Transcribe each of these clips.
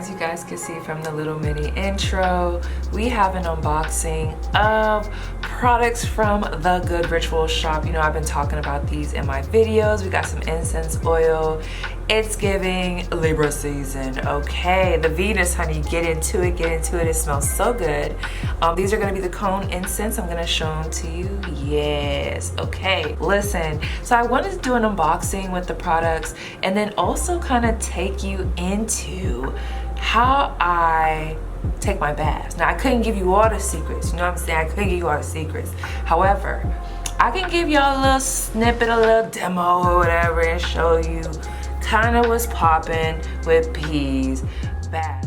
as you guys can see from the little mini intro, we have an unboxing of products from the GoodRitual shop. You know, I've been talking about these in my videos. We got some incense oil. It's giving Libra season, okay? The Venus, honey, get into it, get into it. It smells so good. These are gonna be the cone incense. I'm gonna show them to you. Yes, okay, listen. So I wanted to do an unboxing with the products and then also kind of take you into how I take my baths. Now, I couldn't give you all the secrets, you know what I'm saying? I couldn't give you all the secrets. However, I can give y'all a little snippet, a little demo or whatever and show you kind of what's popping with P's bath.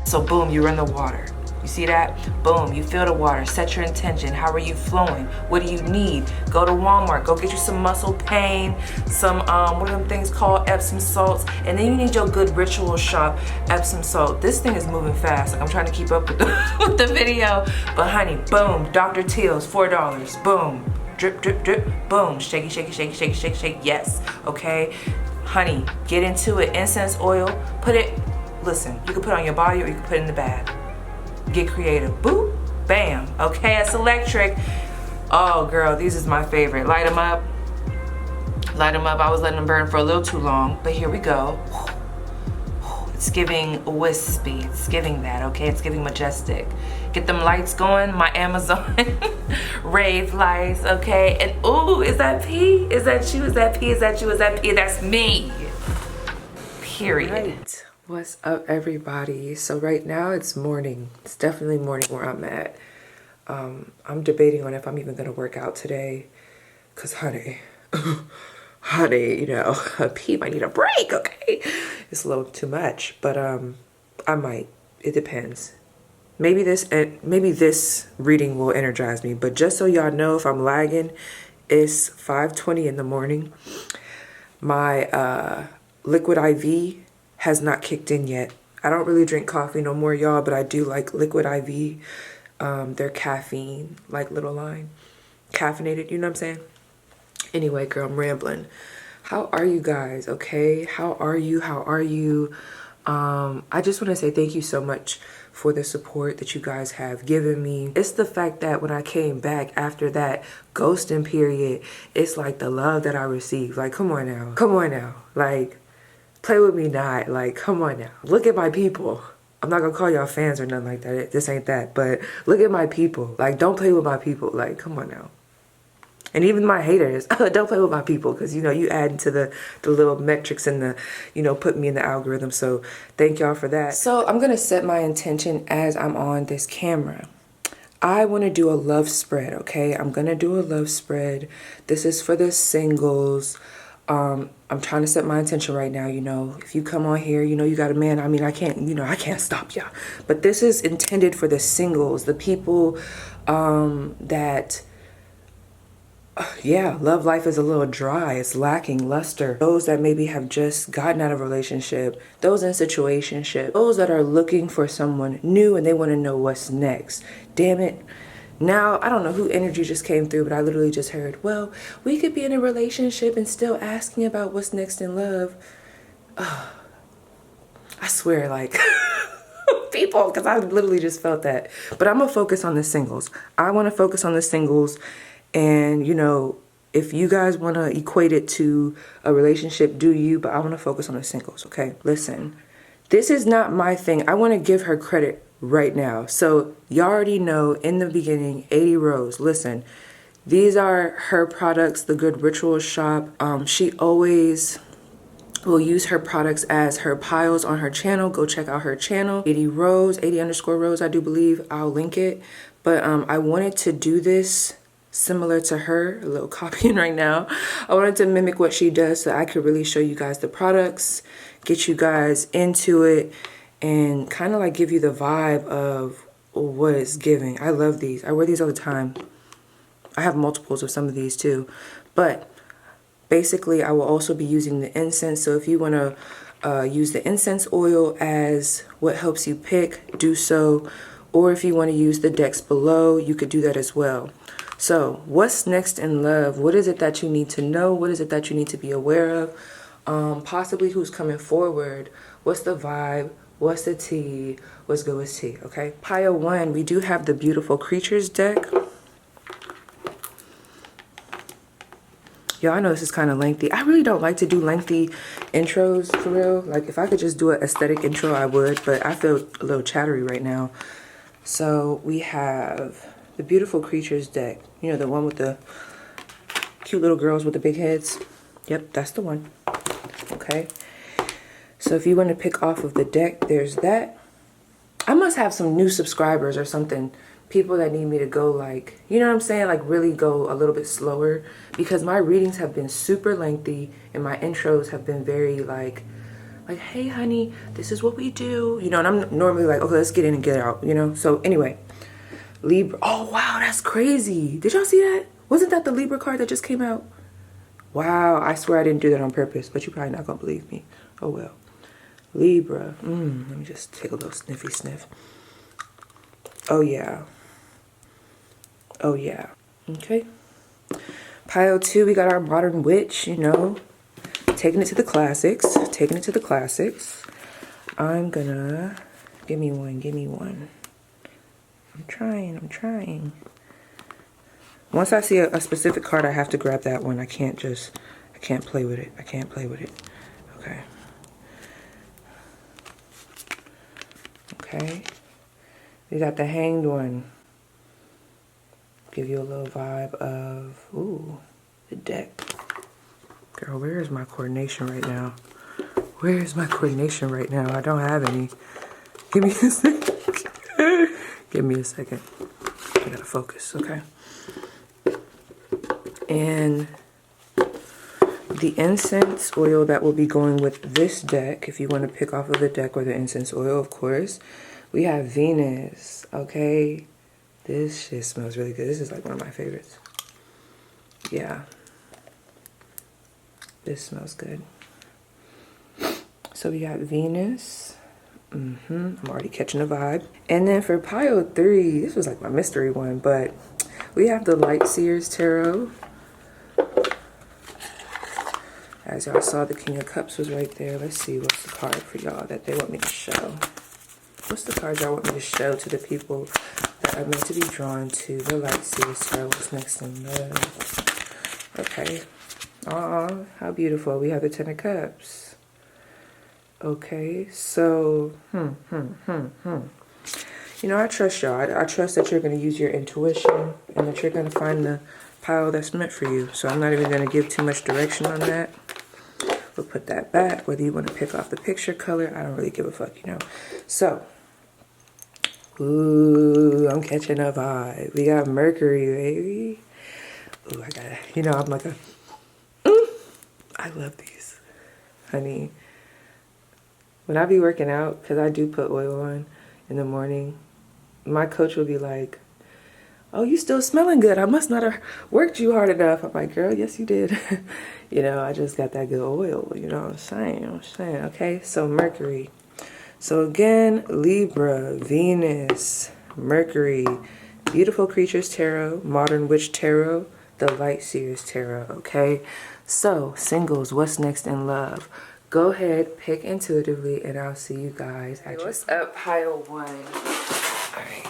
So boom, you're in the water. You see that? Boom, you feel the water, set your intention. How are you flowing? What do you need? Go to Walmart, go get you some muscle pain, some, what are them things called? Epsom salts. And then you need your GoodRitual shop Epsom salt. This thing is moving fast. Like I'm trying to keep up with the video. But honey, boom, Dr. Teal's, $4. Boom, drip, drip, drip, boom, shaky, shaky, shaky, shaky, shaky, shake, yes, okay? Honey, get into it. Incense oil, put it, listen, you can put it on your body or you can put it in the bath. Get creative. Boop, bam. Okay, it's electric. Oh, girl, these is my favorite. Light them up. Light them up. I was letting them burn for a little too long, but here we go. It's giving wispy. It's giving that, okay? It's giving majestic. Get them lights going. My Amazon rave lights, okay? And ooh, is that P? Is that you? Is that P? Is that you? Is that P? That's me. Period. Right. What's up, everybody? So right now it's morning. It's definitely morning where I'm at. I'm debating on if I'm even gonna work out today, cause honey, honey, you know, P might need a break. Okay, it's a little too much, but I might. It depends. Maybe this reading will energize me. But just so y'all know, if I'm lagging, it's 5:20 in the morning. My liquid IV has not kicked in yet. I don't really drink coffee no more, y'all, but I do like liquid IV. They're caffeine, like little line. Caffeinated, you know what I'm saying? Anyway, girl, I'm rambling. How are you guys, okay? How are you? How are you? I just want to say thank you so much for the support that you guys have given me. It's the fact that when I came back after that ghosting period, it's like the love that I received. Like, come on now. Come on now. Like, play with me not. Like, come on now. Look at my people. I'm not gonna call y'all fans or nothing like that. This ain't that. But look at my people. Like, don't play with my people. Like, come on now. And even my haters, don't play with my people, because, you know, you add into the little metrics and the, you know, put me in the algorithm. So thank y'all for that. So I'm going to set my intention as I'm on this camera. I want to do a love spread, okay? I'm going to do a love spread. This is for the singles. I'm trying to set my intention right now, you know. If you come on here, you know, you got a man. I mean, I can't, you know, I can't stop y'all. But this is intended for the singles, the people that... yeah, love life is a little dry. It's lacking luster. Those that maybe have just gotten out of a relationship, those in situationship, those that are looking for someone new and they want to know what's next. Damn it. Now, I don't know who energy just came through, but I literally just heard, well, we could be in a relationship and still asking about what's next in love. I swear, like... people, because I literally just felt that. But I'm going to focus on the singles. I want to focus on the singles. And, you know, if you guys want to equate it to a relationship, do you? But I want to focus on the singles, okay? Listen, this is not my thing. I want to give her credit right now. So you already know in the beginning, 80 Rose. Listen, these are her products, the GoodRitual shop. She always will use her products as her piles on her channel. Go check out her channel, 80 Rose, 80_Rose, I do believe. I'll link it. But I wanted to do this similar to her, a little copying right now. I wanted to mimic what she does so I could really show you guys the products, get you guys into it, and kind of like give you the vibe of what it's giving. I love these. I wear these all the time. I have multiples of some of these too. But basically, I will also be using the incense. So if you want to use the incense oil as what helps you pick, do so. Or if you want to use the decks below, you could do that as well. So what's next in love? What is it that you need to know? What is it that you need to be aware of? Possibly who's coming forward. What's the vibe? What's the tea? What's good with tea? Okay. Pile 1, we do have the Beautiful Creatures deck. Y'all, I know this is kind of lengthy. I really don't like to do lengthy intros for real. Like, if I could just do an aesthetic intro, I would. But I feel a little chattery right now. So we have the Beautiful Creatures deck. You know, the one with the cute little girls with the big heads. Yep, that's the one. Okay. So if you want to pick off of the deck, there's that. I must have some new subscribers or something. People that need me to go, like, you know what I'm saying? Like, really go a little bit slower. Because my readings have been super lengthy. And my intros have been very, like, hey, honey, this is what we do. You know, and I'm normally like, okay, let's get in and get out, you know? So, anyway. Libra. Oh, wow, that's crazy. Did y'all see that? Wasn't that the Libra card that just came out? Wow, I swear I didn't do that on purpose. But you're probably not going to believe me. Oh, well. Libra. Let me just take a little sniffy sniff. Oh, yeah. Oh, yeah. Okay. Pile 2, we got our Modern Witch, you know. Taking it to the classics. Taking it to the classics. I'm gonna... Give me one. Give me one. I'm trying. Once I see a specific card, I have to grab that one. I can't play with it. I can't play with it. Okay. Okay. We got the Hanged one. Give you a little vibe of, ooh, the deck. Girl, where is my coordination right now? Where is my coordination right now? I don't have any. Give me a second. Give me a second. I gotta focus, okay? And the incense oil that will be going with this deck, if you want to pick off of the deck or the incense oil, of course, we have Venus, okay? This shit smells really good. This is like one of my favorites. Yeah. This smells good. So we got Venus. I'm already catching a vibe. And then for pile 3, this was like my mystery one, but we have the Light Seers Tarot. As y'all saw, the King of Cups was right there. Let's see what's the card for y'all that they want me to show. What's the card y'all want me to show to the people that are meant to be drawn to the Light Seers Tarot? What's next in love? Okay. Aw, how beautiful. We have the Ten of Cups. Okay, so, You know, I trust y'all. I trust that you're going to use your intuition and that you're going to find the pile that's meant for you. So I'm not even going to give too much direction on that. We'll put that back. Whether you want to pick off the picture color, I don't really give a fuck, you know. So, ooh, I'm catching a vibe. We got Mercury, baby. Ooh, I gotta, you know, I'm like a, I love these, honey. When I be working out, because I do put oil on in the morning, my coach will be like, oh, you still smelling good. I must not have worked you hard enough. I'm like, girl, yes, you did. You know, I just got that good oil. You know what I'm saying? Okay, so Mercury. So again, Libra, Venus, Mercury, Beautiful Creatures Tarot, Modern Witch Tarot, the Light Seers Tarot, okay? So, singles, what's next in love? Go ahead, pick intuitively, and I'll see you guys at what's up, pile 1? All right,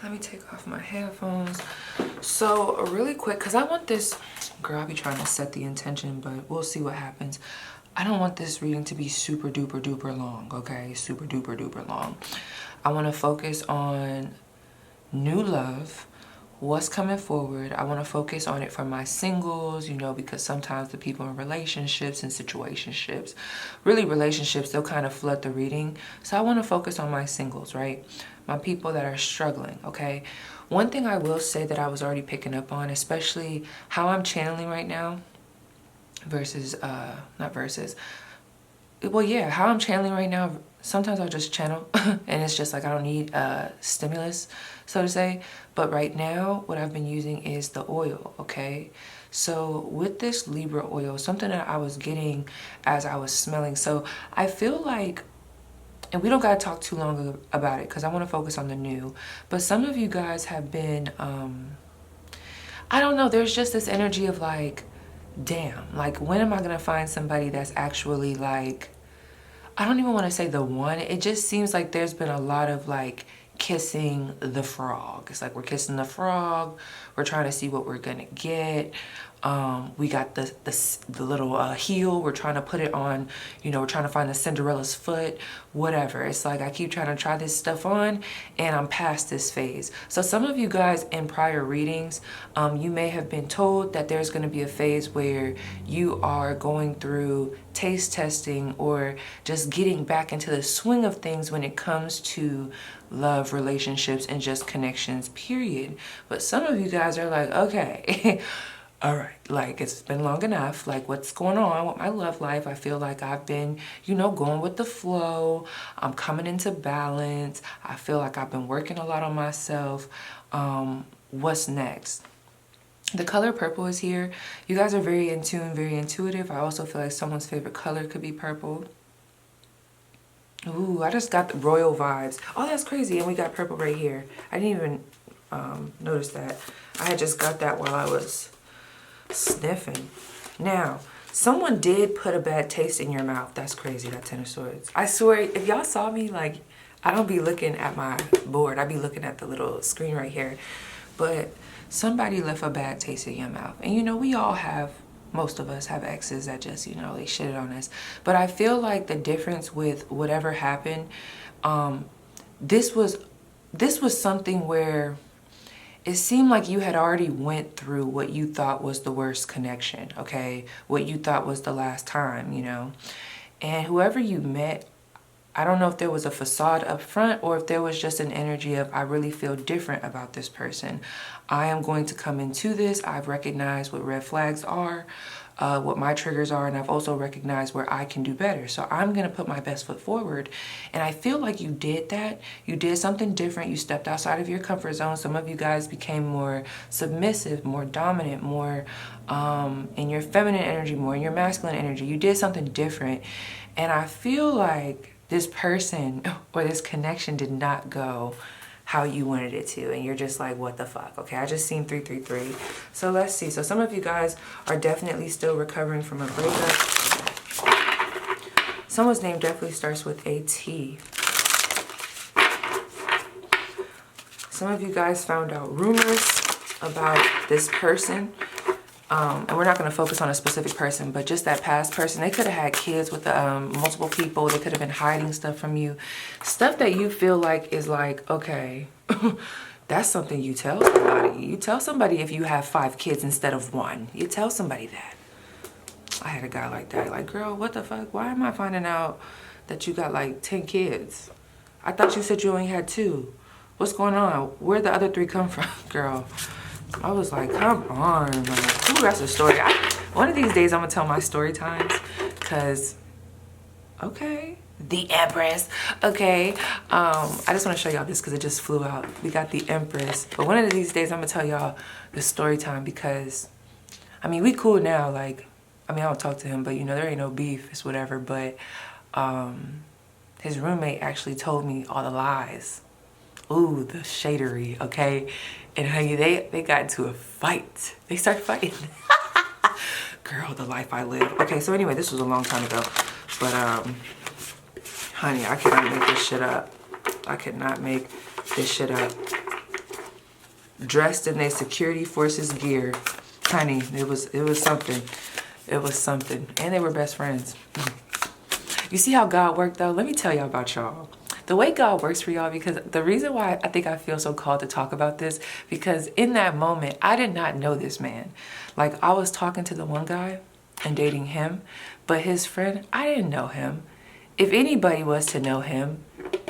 let me take off my headphones. So, really quick, because I want this, girl, I'll be trying to set the intention, but we'll see what happens. I don't want this reading to be super duper duper long, okay? Super duper duper long. I want to focus on new love, what's coming forward. I want to focus on it for my singles, you know, because sometimes the people in relationships and situationships, really relationships, they'll kind of flood the reading. So I want to focus on my singles, right? My people that are struggling, okay? One thing I will say that I was already picking up on, especially how I'm channeling right now, versus, not versus, well, yeah, how I'm channeling right now, sometimes I'll just channel and it's just like I don't need stimulus, so to say. But right now, what I've been using is the oil, okay? So with this Libra oil, something that I was getting as I was smelling, so I feel like, and we don't gotta talk too long about it because I want to focus on the new, but some of you guys have been, I don't know, there's just this energy of like, damn, like when am I gonna find somebody that's actually like I don't even want to say the one. It just seems like there's been a lot of like kissing the frog. It's like we're kissing the frog. We're trying to see what we're gonna get. We got the little heel. We're trying to put it on, you know, we're trying to find the Cinderella's foot, whatever. It's like I keep trying to try this stuff on and I'm past this phase. So some of you guys in prior readings, you may have been told that there's going to be a phase where you are going through taste testing or just getting back into the swing of things when it comes to love, relationships, and just connections, period. But some of you guys are like, okay, all right, like it's been long enough. Like what's going on with my love life? I feel like I've been, you know, going with the flow. I'm coming into balance. I feel like I've been working a lot on myself. What's next? The color purple is here. You guys are very in tune, very intuitive. I also feel like someone's favorite color could be purple. Ooh, I just got the royal vibes. Oh, that's crazy. And we got purple right here. I didn't even notice that. I had just got that while I was sniffing. Now, someone did put a bad taste in your mouth. That's crazy, that Ten of Swords. I swear, if y'all saw me, like, I don't be looking at my board. I be looking at the little screen right here. But somebody left a bad taste in your mouth. And you know, we all have, most of us have exes that just, you know, they shitted on us. But I feel like the difference with whatever happened, this was something where it seemed like you had already went through what you thought was the worst connection, okay? What you thought was the last time, you know? And whoever you met, I don't know if there was a facade up front or if there was just an energy of, I really feel different about this person. I am going to come into this. I've recognized what red flags are, what my triggers are, and I've also recognized where I can do better. So I'm going to put my best foot forward. And I feel like you did that. You did something different. You stepped outside of your comfort zone. Some of you guys became more submissive, more dominant, more in your feminine energy, more in your masculine energy. You did something different. And I feel like this person or this connection did not go how you wanted it to, and you're just like, what the fuck? Okay, I just seen 333. So let's see. So some of you guys are definitely still recovering from a breakup. Someone's name definitely starts with a T. Some of you guys found out rumors about this person. And we're not going to focus on a specific person, but just that past person. They could have had kids with multiple people. They could have been hiding stuff from you. Stuff that you feel like is like, okay, that's something you tell somebody. You tell somebody if you have 5 kids instead of 1. You tell somebody that. I had a guy like that. Like, girl, what the fuck? Why am I finding out that you got like 10 kids? I thought you said you only had 2. What's going on? Where'd the other 3 come from, girl? I was like, come on, like, ooh, that's a story. One of these days I'm gonna tell my story times, cause, okay, the Empress, okay. I just wanna show y'all this cause it just flew out. We got the Empress, but one of these days I'm gonna tell y'all the story time because, I mean, we cool now, like, I mean, I don't talk to him, but you know, there ain't no beef, it's whatever, but his roommate actually told me all the lies. Ooh, the shadery, okay? And honey, they got into a fight. They started fighting. Girl, the life I live. Okay, so anyway, this was a long time ago. But, honey, I cannot make this shit up. I cannot make this shit up. Dressed in their security forces gear. Honey, it was something. It was something. And they were best friends. You see how God worked, though? Let me tell y'all about y'all. The way God works for y'all, because the reason why I think I feel so called to talk about this, because in that moment, I did not know this man. Like, I was talking to the one guy and dating him, but his friend, I didn't know him. If anybody was to know him,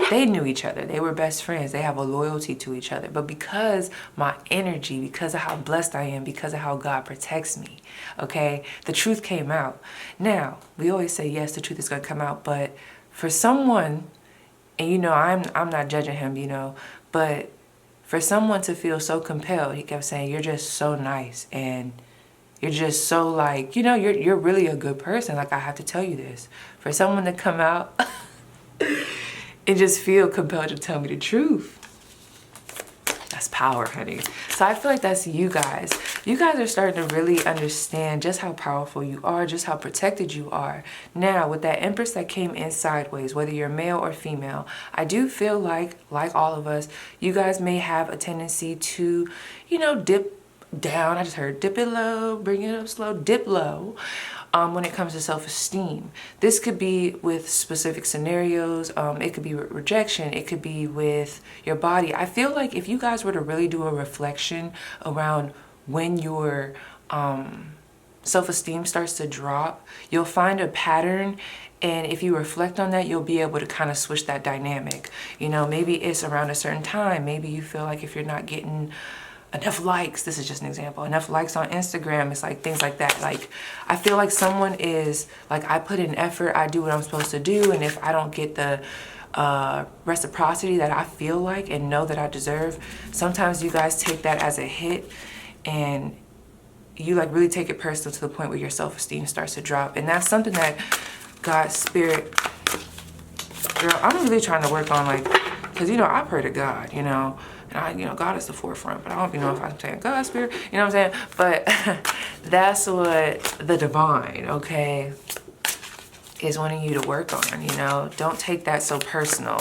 they knew each other. They were best friends. They have a loyalty to each other. But because my energy, because of how blessed I am, because of how God protects me, okay, the truth came out. Now, we always say, yes, the truth is going to come out, but for someone, and you know, I'm not judging him, you know, but for someone to feel so compelled, he kept saying, you're just so nice and you're just so like, you know, you're really a good person. Like, I have to tell you this. For someone to come out and just feel compelled to tell me the truth, that's That's power, honey. So I feel like that's you guys. You guys are starting to really understand just how powerful you are, just how protected you are. Now, with that Empress that came in sideways, whether you're male or female, I do feel like all of us, you guys may have a tendency to, you know, dip down. I just heard dip it low, bring it up slow, dip low. When it comes to self-esteem. This could be with specific scenarios. It could be with rejection. It could be with your body. I feel like if you guys were to really do a reflection around when your self-esteem starts to drop, you'll find a pattern. And if you reflect on that, you'll be able to kind of switch that dynamic. You know, maybe it's around a certain time. Maybe you feel like if you're not getting enough likes, this is just an example, enough likes on Instagram, it's like things like that. Like, I feel like someone is like, I put in effort, I do what I'm supposed to do, and if I don't get the reciprocity that I feel like and know that I deserve, sometimes you guys take that as a hit and you like really take it personal to the point where your self-esteem starts to drop. And that's something that God, spirit, girl, I'm really trying to work on, like, because, you know, I pray to God, you know, and you know, God is the forefront, but I don't even know if I'm saying God, spirit, you know what I'm saying? But that's what the divine, okay, is wanting you to work on, you know? Don't take that so personal.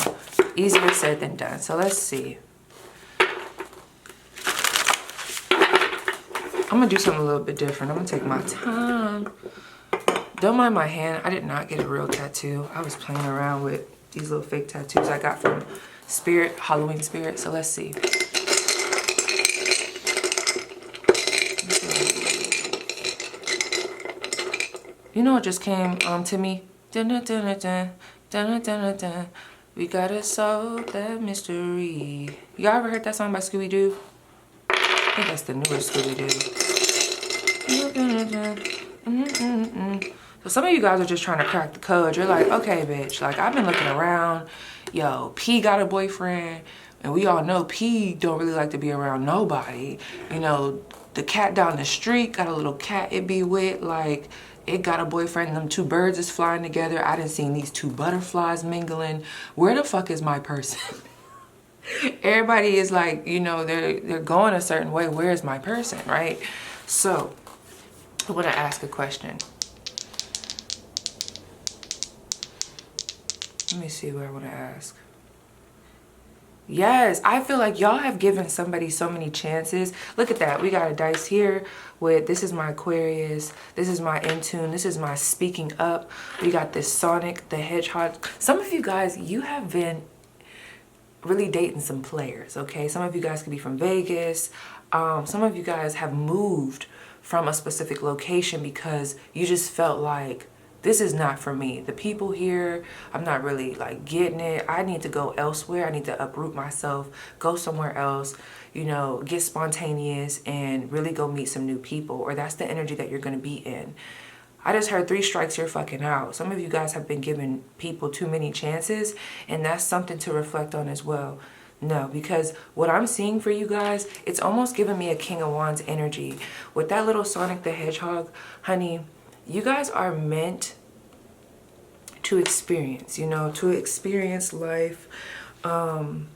Easier said than done. So let's see. I'm gonna do something a little bit different. I'm gonna take my time. Don't mind my hand. I did not get a real tattoo. I was playing around with these little fake tattoos I got from Spirit, Halloween Spirit. So let's see. You know what just came to me? Dun, dun, dun, dun, dun, dun, dun, dun. We gotta solve that mystery. Y'all ever heard that song by Scooby-Doo? I think that's the newest Scooby-Doo. So some of you guys are just trying to crack the code. You're like, okay, bitch, like I've been looking around. Yo, P got a boyfriend, and we all know P don't really like to be around nobody. You know, the cat down the street got a little cat it be with, like, it got a boyfriend, them two birds is flying together. I done seen these two butterflies mingling. Where the fuck is my person? Everybody is like, you know, they're going a certain way. Where is my person, right? So, I want to ask a question. Let me see what I want to ask. Yes, I feel like y'all have given somebody so many chances. Look at that. We got a dice here with, this is my Aquarius, this is my In Tune, this is my Speaking Up. We got this Sonic the Hedgehog. Some of you guys, you have been really dating some players, okay? Some of you guys could be from Vegas. Some of you guys have moved from a specific location because you just felt like, this is not for me. The people here, I'm not really like getting it. I need to go elsewhere. I need to uproot myself, go somewhere else, you know, get spontaneous and really go meet some new people, or that's the energy that you're going to be in. I just heard 3 strikes, you're fucking out. Some of you guys have been giving people too many chances, and that's something to reflect on as well. No, because what I'm seeing for you guys, it's almost giving me a King of Wands energy. With that little Sonic the Hedgehog, honey, you guys are meant to experience, you know, to experience life. And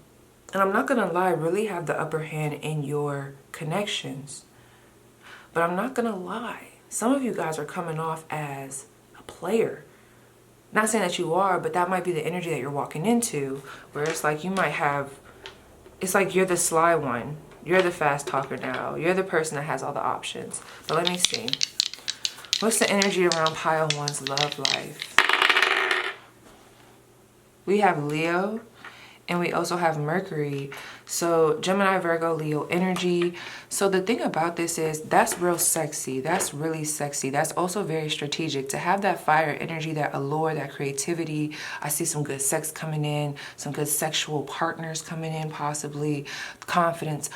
I'm not gonna lie, really have the upper hand in your connections. But I'm not gonna lie, some of you guys are coming off as a player. Not saying that you are, but that might be the energy that you're walking into, where it's like you might have, it's like you're the sly one. You're the fast talker now. You're the person that has all the options. But let me see. What's the energy around Pile 1's love life? We have Leo, and we also have Mercury. So Gemini, Virgo, Leo energy. So the thing about this is, that's real sexy. That's really sexy. That's also very strategic. To have that fire energy, that allure, that creativity. I see some good sex coming in, some good sexual partners coming in, possibly. Confidence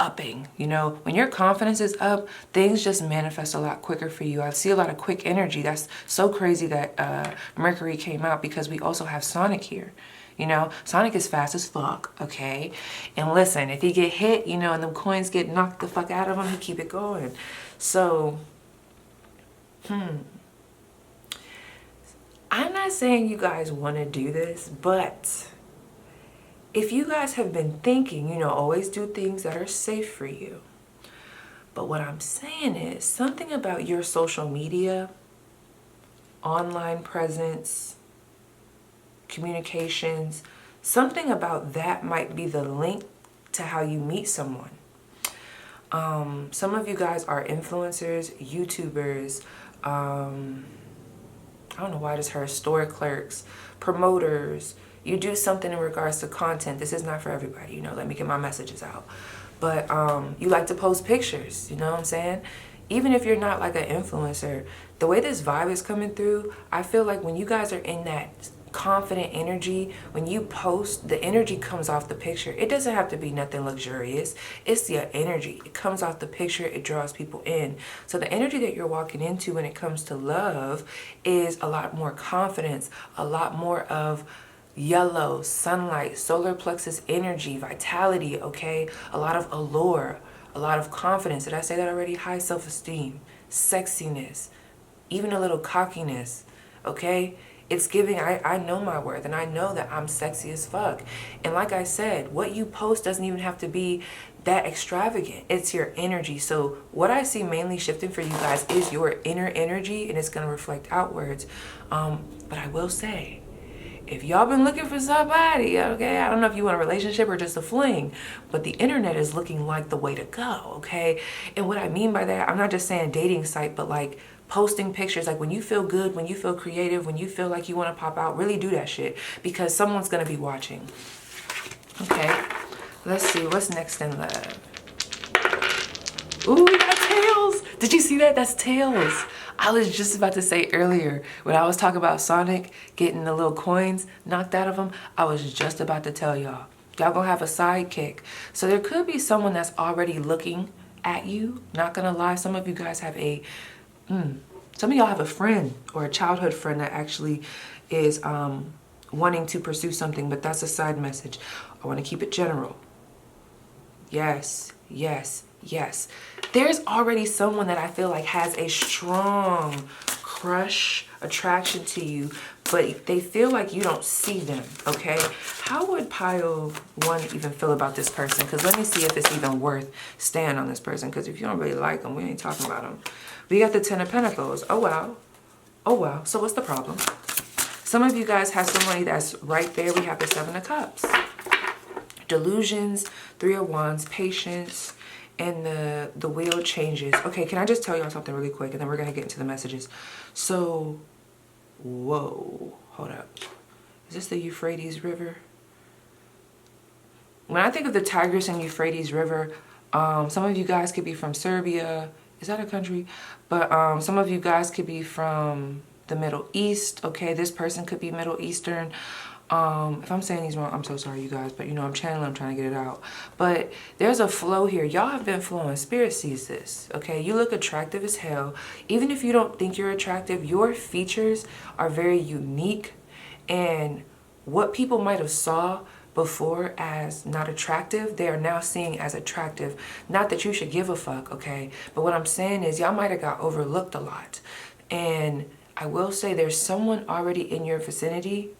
upping, you know, when your confidence is up, things just manifest a lot quicker for you. I see a lot of quick energy. That's so crazy that Mercury came out, because we also have Sonic here. You know, Sonic is fast as fuck, okay? And listen, if he get hit, you know, and them coins get knocked the fuck out of him, he keep it going. So, I'm not saying you guys want to do this, but if you guys have been thinking, you know, always do things that are safe for you. But what I'm saying is something about your social media, online presence, communications, something about that might be the link to how you meet someone. Some of you guys are influencers, YouTubers, I don't know why I just heard store clerks, promoters. You do something in regards to content. This is not for everybody, you know, let me get my messages out. But you like to post pictures, you know what I'm saying? Even if you're not like an influencer, the way this vibe is coming through, I feel like when you guys are in that confident energy, when you post, the energy comes off the picture. It doesn't have to be nothing luxurious. It's the energy. It comes off the picture. It draws people in. So the energy that you're walking into when it comes to love is a lot more confidence, a lot more of yellow, sunlight, solar plexus energy, vitality, okay? A lot of allure, a lot of confidence. Did I say that already? High self-esteem, sexiness, even a little cockiness, okay? It's giving, I know my worth, and I know that I'm sexy as fuck. And like I said, what you post doesn't even have to be that extravagant. It's your energy. So what I see mainly shifting for you guys is your inner energy, and it's going to reflect outwards. But I will say, if y'all been looking for somebody, okay, I don't know if you want a relationship or just a fling, but the internet is looking like the way to go, okay? And what I mean by that, I'm not just saying dating site, but like posting pictures, like when you feel good, when you feel creative, when you feel like you want to pop out, really do that shit, because someone's going to be watching. Okay, let's see, what's next in love? Ooh, we got tails. Did you see that? That's tails. I was just about to say earlier, when I was talking about Sonic getting the little coins knocked out of him, I was just about to tell y'all. Y'all gonna have a sidekick. So there could be someone that's already looking at you. Not gonna lie, some of you guys have a, some of y'all have a friend or a childhood friend that actually is wanting to pursue something, but that's a side message. I wanna keep it general. Yes, yes, yes. There's already someone that I feel like has a strong crush, attraction to you, but they feel like you don't see them, okay? How would pile 1 even feel about this person? Because let me see if it's even worth staying on this person, because if you don't really like them, we ain't talking about them. We got the 10 of Pentacles. Oh, wow. Oh, wow. So what's the problem? Some of you guys have somebody that's right there. We have the 7 of Cups. Delusions, 3 of Wands, patience, and the wheel changes. Okay, can I just tell y'all something really quick, and then we're gonna get into the messages. So, whoa, hold up. Is this the Euphrates River? When I think of the Tigris and Euphrates River, some of you guys could be from Serbia. Is that a country? But some of you guys could be from the Middle East. Okay, this person could be Middle Eastern. If I'm saying these wrong, I'm so sorry, you guys, but you know, I'm channeling, I'm trying to get it out. But there's a flow here. Y'all have been flowing. Spirit sees this, okay? You look attractive as hell. Even if you don't think you're attractive, your features are very unique. And what people might have saw before as not attractive, they are now seeing as attractive. Not that you should give a fuck, okay? But what I'm saying is y'all might have got overlooked a lot. And I will say there's someone already in your vicinity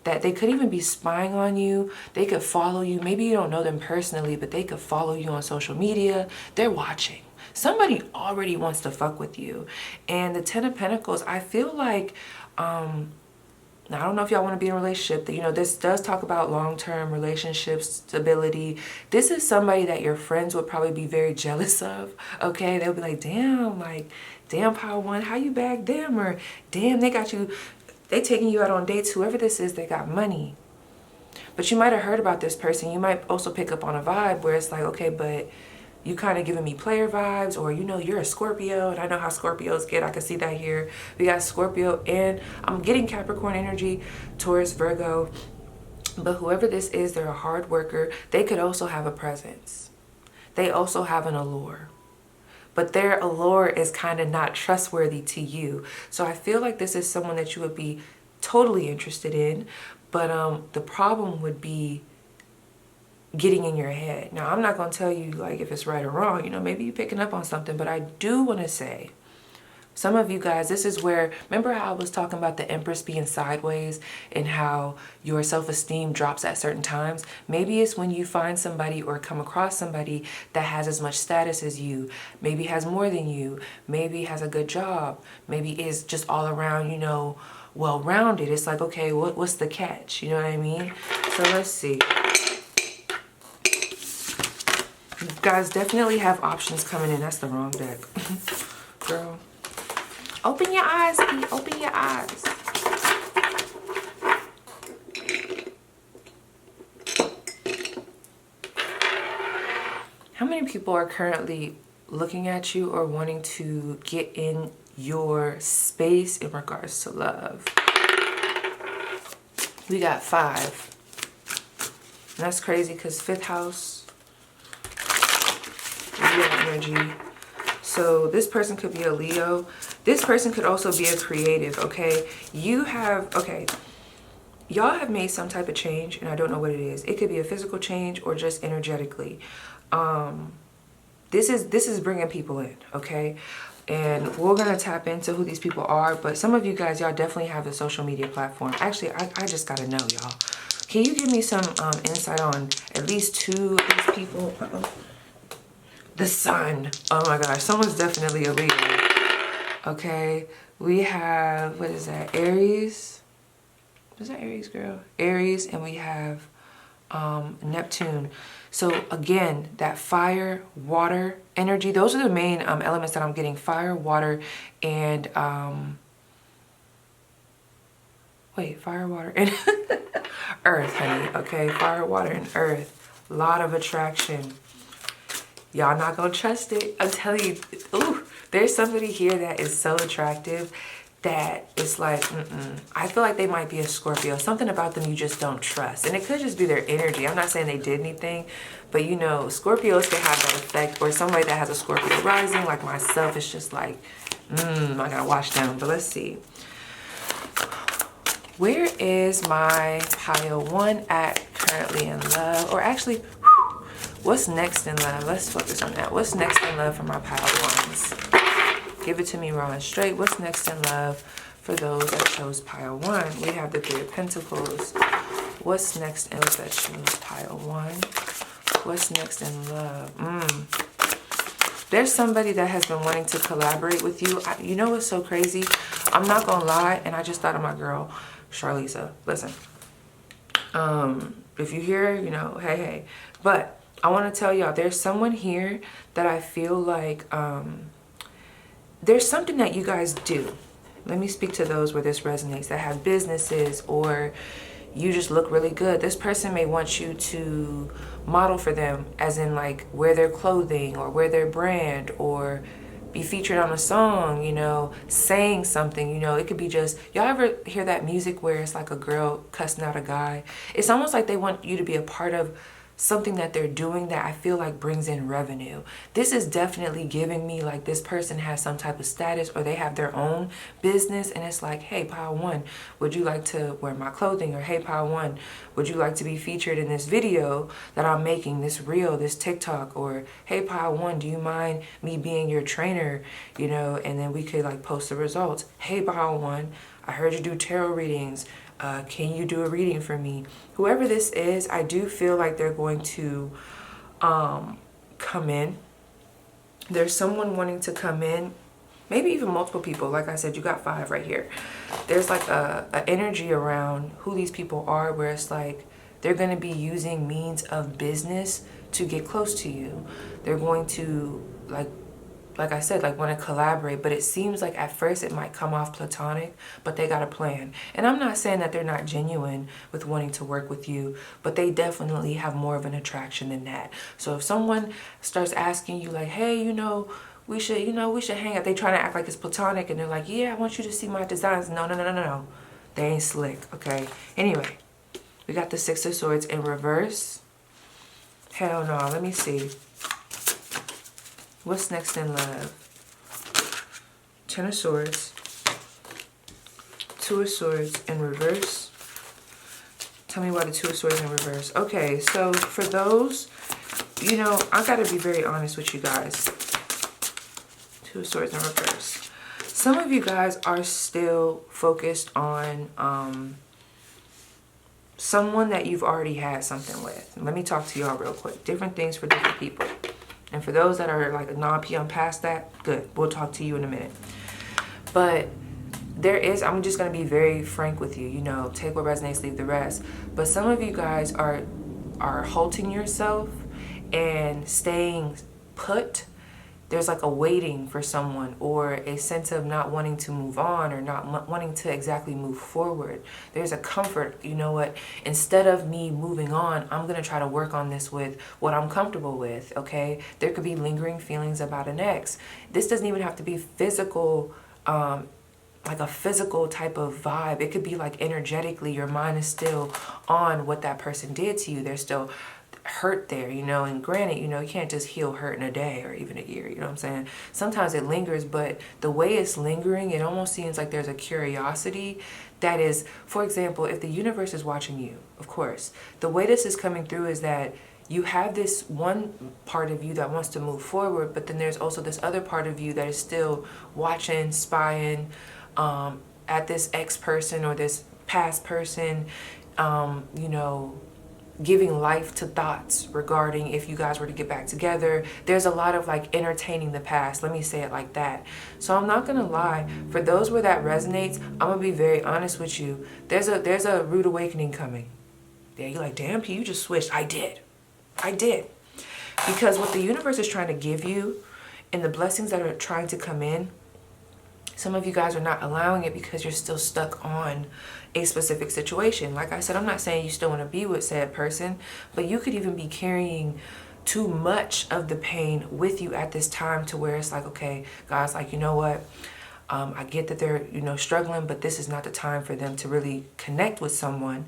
that they could even be spying on you. They could follow you. Maybe you don't know them personally, but they could follow you on social media. They're watching. Somebody already wants to fuck with you. And the 10 of Pentacles, I feel like, now I don't know if y'all want to be in a relationship. You know, this does talk about long-term relationships, stability. This is somebody that your friends would probably be very jealous of, okay? They'll be like, damn, Power One, how you bagged them? Or damn, they got you. They taking you out on dates. Whoever this is, they got money. But you might have heard about this person. You might also pick up on a vibe where it's like, okay, but you kind of giving me player vibes, or you know, you're a Scorpio, and I know how Scorpios get. I can see that here. We got Scorpio, and I'm getting Capricorn energy, Taurus, Virgo. But whoever this is, they're a hard worker. They could also have a presence. They also have an allure. But their allure is kind of not trustworthy to you. So I feel like this is someone that you would be totally interested in. But the problem would be getting in your head. Now, I'm not going to tell you like if it's right or wrong. You know, maybe you're picking up on something. But I do want to say Some of you guys, this is where, remember how I was talking about the Empress being sideways and how your self-esteem drops at certain times? Maybe it's when you find somebody or come across somebody that has as much status as you, maybe has more than you, maybe has a good job, maybe is just all around, you know, well-rounded. It's like, okay, what's the catch? You know what I mean? So let's see. You guys definitely have options coming in. That's the wrong deck. Girl. Open your eyes, Pete. Open your eyes. How many people are currently looking at you or wanting to get in your space in regards to love? We got 5. And that's crazy because 5th house, Leo energy. So this person could be a Leo. This person could also be a creative, okay? You have, okay, y'all have made some type of change, and I don't know what it is. It could be a physical change or just energetically. This is bringing people in, okay? And we're going to tap into who these people are. But some of you guys, y'all definitely have a social media platform. Actually, I just got to know, y'all. Can you give me some insight on at least 2 of these people? The Sun. Oh my gosh, someone's definitely a Leo. Okay, we have, what is that, Aries? Is that Aries, girl? Aries, and we have Neptune. So again, that fire, water, energy, those are the main elements that I'm getting. Fire, water, and fire, water, and earth, honey. Okay, fire, water, and earth. A lot of attraction. Y'all not gonna trust it. I'm telling you, ooh, there's somebody here that is so attractive that it's like, I feel like they might be a Scorpio. Something about them you just don't trust. And it could just be their energy. I'm not saying they did anything, but you know, Scorpios can have that effect. Or somebody that has a Scorpio rising, like myself, it's just like, I gotta watch them. But let's see. Where is my pile 1 at currently in love? Or actually, what's next in love? Let's focus on that. What's next in love for my pile 1s? Give it to me raw and straight. What's next in love for those that chose pile 1? We have the 3 of Pentacles. What's next in love that chose pile 1? What's next in love? There's somebody that has been wanting to collaborate with you. You know what's so crazy? I'm not gonna lie, and I just thought of my girl, Charlisa. Listen, if you hear, you know, hey. But I want to tell y'all, there's someone here that I feel like there's something that you guys do. Let me speak to those where this resonates, that have businesses, or you just look really good. This person may want you to model for them, as in like wear their clothing or wear their brand or be featured on a song, you know, saying something, you know. It could be just, y'all ever hear that music where it's like a girl cussing out a guy? It's almost like they want you to be a part of something that they're doing that I feel like brings in revenue. This is definitely giving me like this person has some type of status, or they have their own business, and it's like, hey, pile 1, would you like to wear my clothing? Or hey, pile 1, would you like to be featured in this video that I'm making, this reel, this TikTok? Or hey, pile 1, do you mind me being your trainer, you know, and then we could like post the results. Hey, pile 1, I heard you do tarot readings. Can you do a reading for me? Whoever this is, I do feel like they're going to come in. There's someone wanting to come in, maybe even multiple people. Like I said, you got 5 right here. There's like a energy around who these people are, where it's like they're going to be using means of business to get close to you. They're going to, like I said, like want to collaborate, but it seems like at first it might come off platonic, but they got a plan. And I'm not saying that they're not genuine with wanting to work with you, but they definitely have more of an attraction than that. So if someone starts asking you like, hey, you know, we should hang out, they try to act like it's platonic, and they're like, yeah, I want you to see my designs. No. They ain't slick, okay? Anyway, we got the 6 of Swords in reverse. Hell no, let me see. What's next in love? 10 of Swords, 2 of Swords in reverse. Tell me why the 2 of Swords in reverse. Okay, so for those, you know, I gotta be very honest with you guys. 2 of Swords in reverse. Some of you guys are still focused on someone that you've already had something with. Let me talk to y'all real quick. Different things for different people. And for those that are like a non-PM past that, good. We'll talk to you in a minute. But there is, I'm just going to be very frank with you, you know, take what resonates, leave the rest. But some of you guys are halting yourself and staying put. There's like a waiting for someone, or a sense of not wanting to move on, or not wanting to exactly move forward. There's a comfort, you know what, instead of me moving on, I'm going to try to work on this with what I'm comfortable with, okay? There could be lingering feelings about an ex. This doesn't even have to be physical, like a physical type of vibe. It could be like energetically, your mind is still on what that person did to you. They're still hurt there, you know, and granted, you know, you can't just heal hurt in a day or even a year, you know what I'm saying? Sometimes it lingers, but the way it's lingering, it almost seems like there's a curiosity that is, for example, if the universe is watching you, of course, the way this is coming through is that you have this one part of you that wants to move forward, but then there's also this other part of you that is still watching, spying at this ex-person or this past person, you know, giving life to thoughts regarding if you guys were to get back together. There's a lot of like entertaining the past. Let me say it like that. So I'm not gonna lie, for those where that resonates, I'm gonna be very honest with you. There's a rude awakening coming. Yeah, you're like, damn, P, you just switched. I did. Because what the universe is trying to give you and the blessings that are trying to come in, some of you guys are not allowing it because you're still stuck on a specific situation. Like I said, I'm not saying you still want to be with said person, but you could even be carrying too much of the pain with you at this time to where it's like, okay, guys, like, you know what? I get that they're, you know, struggling, but this is not the time for them to really connect with someone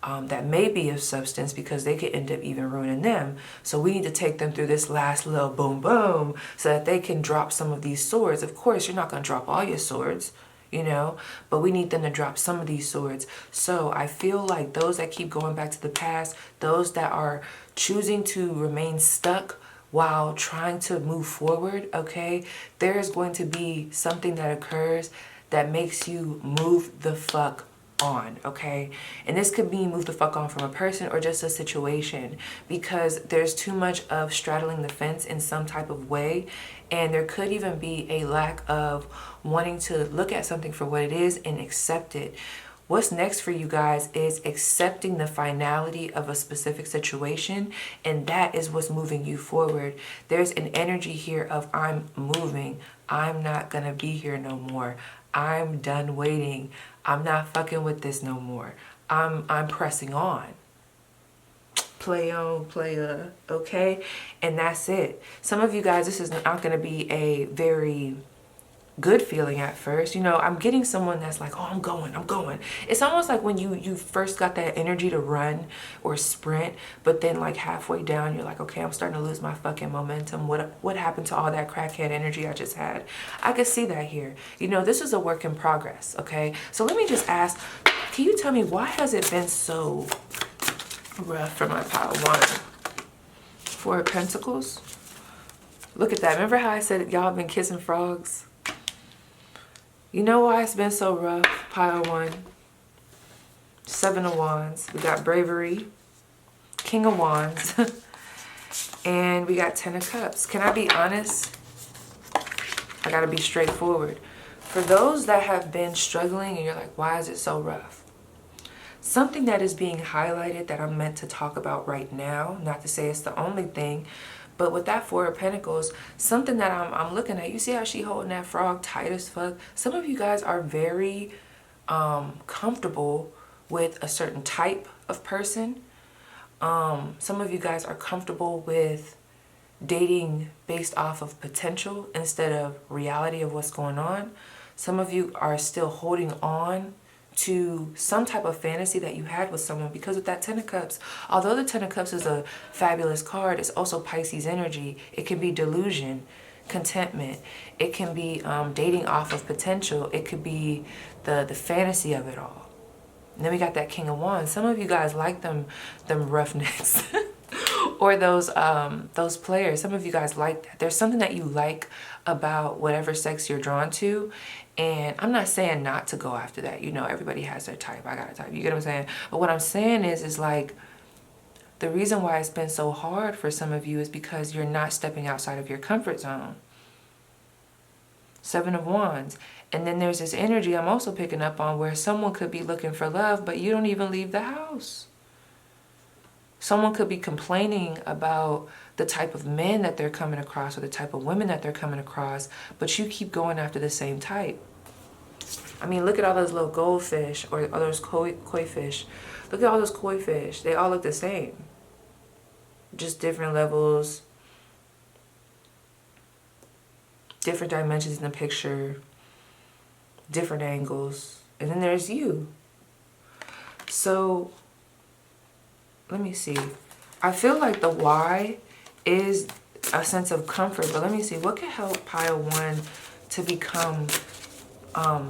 that may be of substance, because they could end up even ruining them. So we need to take them through this last little boom boom so that they can drop some of these swords. Of course, you're not going to drop all your swords, you know, but we need them to drop some of these swords. So I feel like those that keep going back to the past, those that are choosing to remain stuck while trying to move forward, okay, there is going to be something that occurs that makes you move the fuck on, okay? And this could be move the fuck on from a person or just a situation, because there's too much of straddling the fence in some type of way, and there could even be a lack of wanting to look at something for what it is and accept it. What's next for you guys is accepting the finality of a specific situation, and that is what's moving you forward. There's an energy here of I'm moving. I'm not gonna be here no more. I'm done waiting. I'm not fucking with this no more. I'm pressing on. Play on, player, okay? And that's it. Some of you guys, this is not gonna be a very good feeling at first. You know, I'm getting someone that's like, oh, I'm going. It's almost like when you first got that energy to run or sprint, but then like halfway down, you're like, okay, I'm starting to lose my fucking momentum. What happened to all that crackhead energy I just had? I could see that here. You know, this is a work in progress, okay? So let me just ask, can you tell me why has it been so rough for my pile one? Four of Pentacles. Look at that. Remember how I said y'all have been kissing frogs? You know why it's been so rough? Pile one. Seven of Wands. We got Bravery. King of Wands. And we got 10 of Cups. Can I be honest? I gotta be straightforward. For those that have been struggling and you're like, why is it so rough? Something that is being highlighted that I'm meant to talk about right now, not to say it's the only thing, but with that Four of Pentacles, something that I'm looking at, you see how she holding that frog tight as fuck? Some of you guys are very comfortable with a certain type of person. Some of you guys are comfortable with dating based off of potential instead of reality of what's going on. Some of you are still holding on to some type of fantasy that you had with someone, because with that 10 of Cups, although the 10 of Cups is a fabulous card, it's also Pisces energy. It can be delusion, contentment. It can be dating off of potential. It could be the fantasy of it all. And then we got that King of Wands. Some of you guys like them roughnecks. Or those players. Some of you guys like that. There's something that you like about whatever sex you're drawn to. And I'm not saying not to go after that. You know, everybody has their type. I got a type. You get what I'm saying? But what I'm saying is like, the reason why it's been so hard for some of you is because you're not stepping outside of your comfort zone. 7 of Wands. And then there's this energy I'm also picking up on where someone could be looking for love, but you don't even leave the house. Someone could be complaining about the type of men that they're coming across or the type of women that they're coming across, but you keep going after the same type. I mean, look at all those little goldfish or those koi fish. Look at all those koi fish. They all look the same. Just different levels, different dimensions in the picture, different angles. And then there's you. So, let me see. I feel like the why is a sense of comfort, but let me see. What can help pile 1 to become, I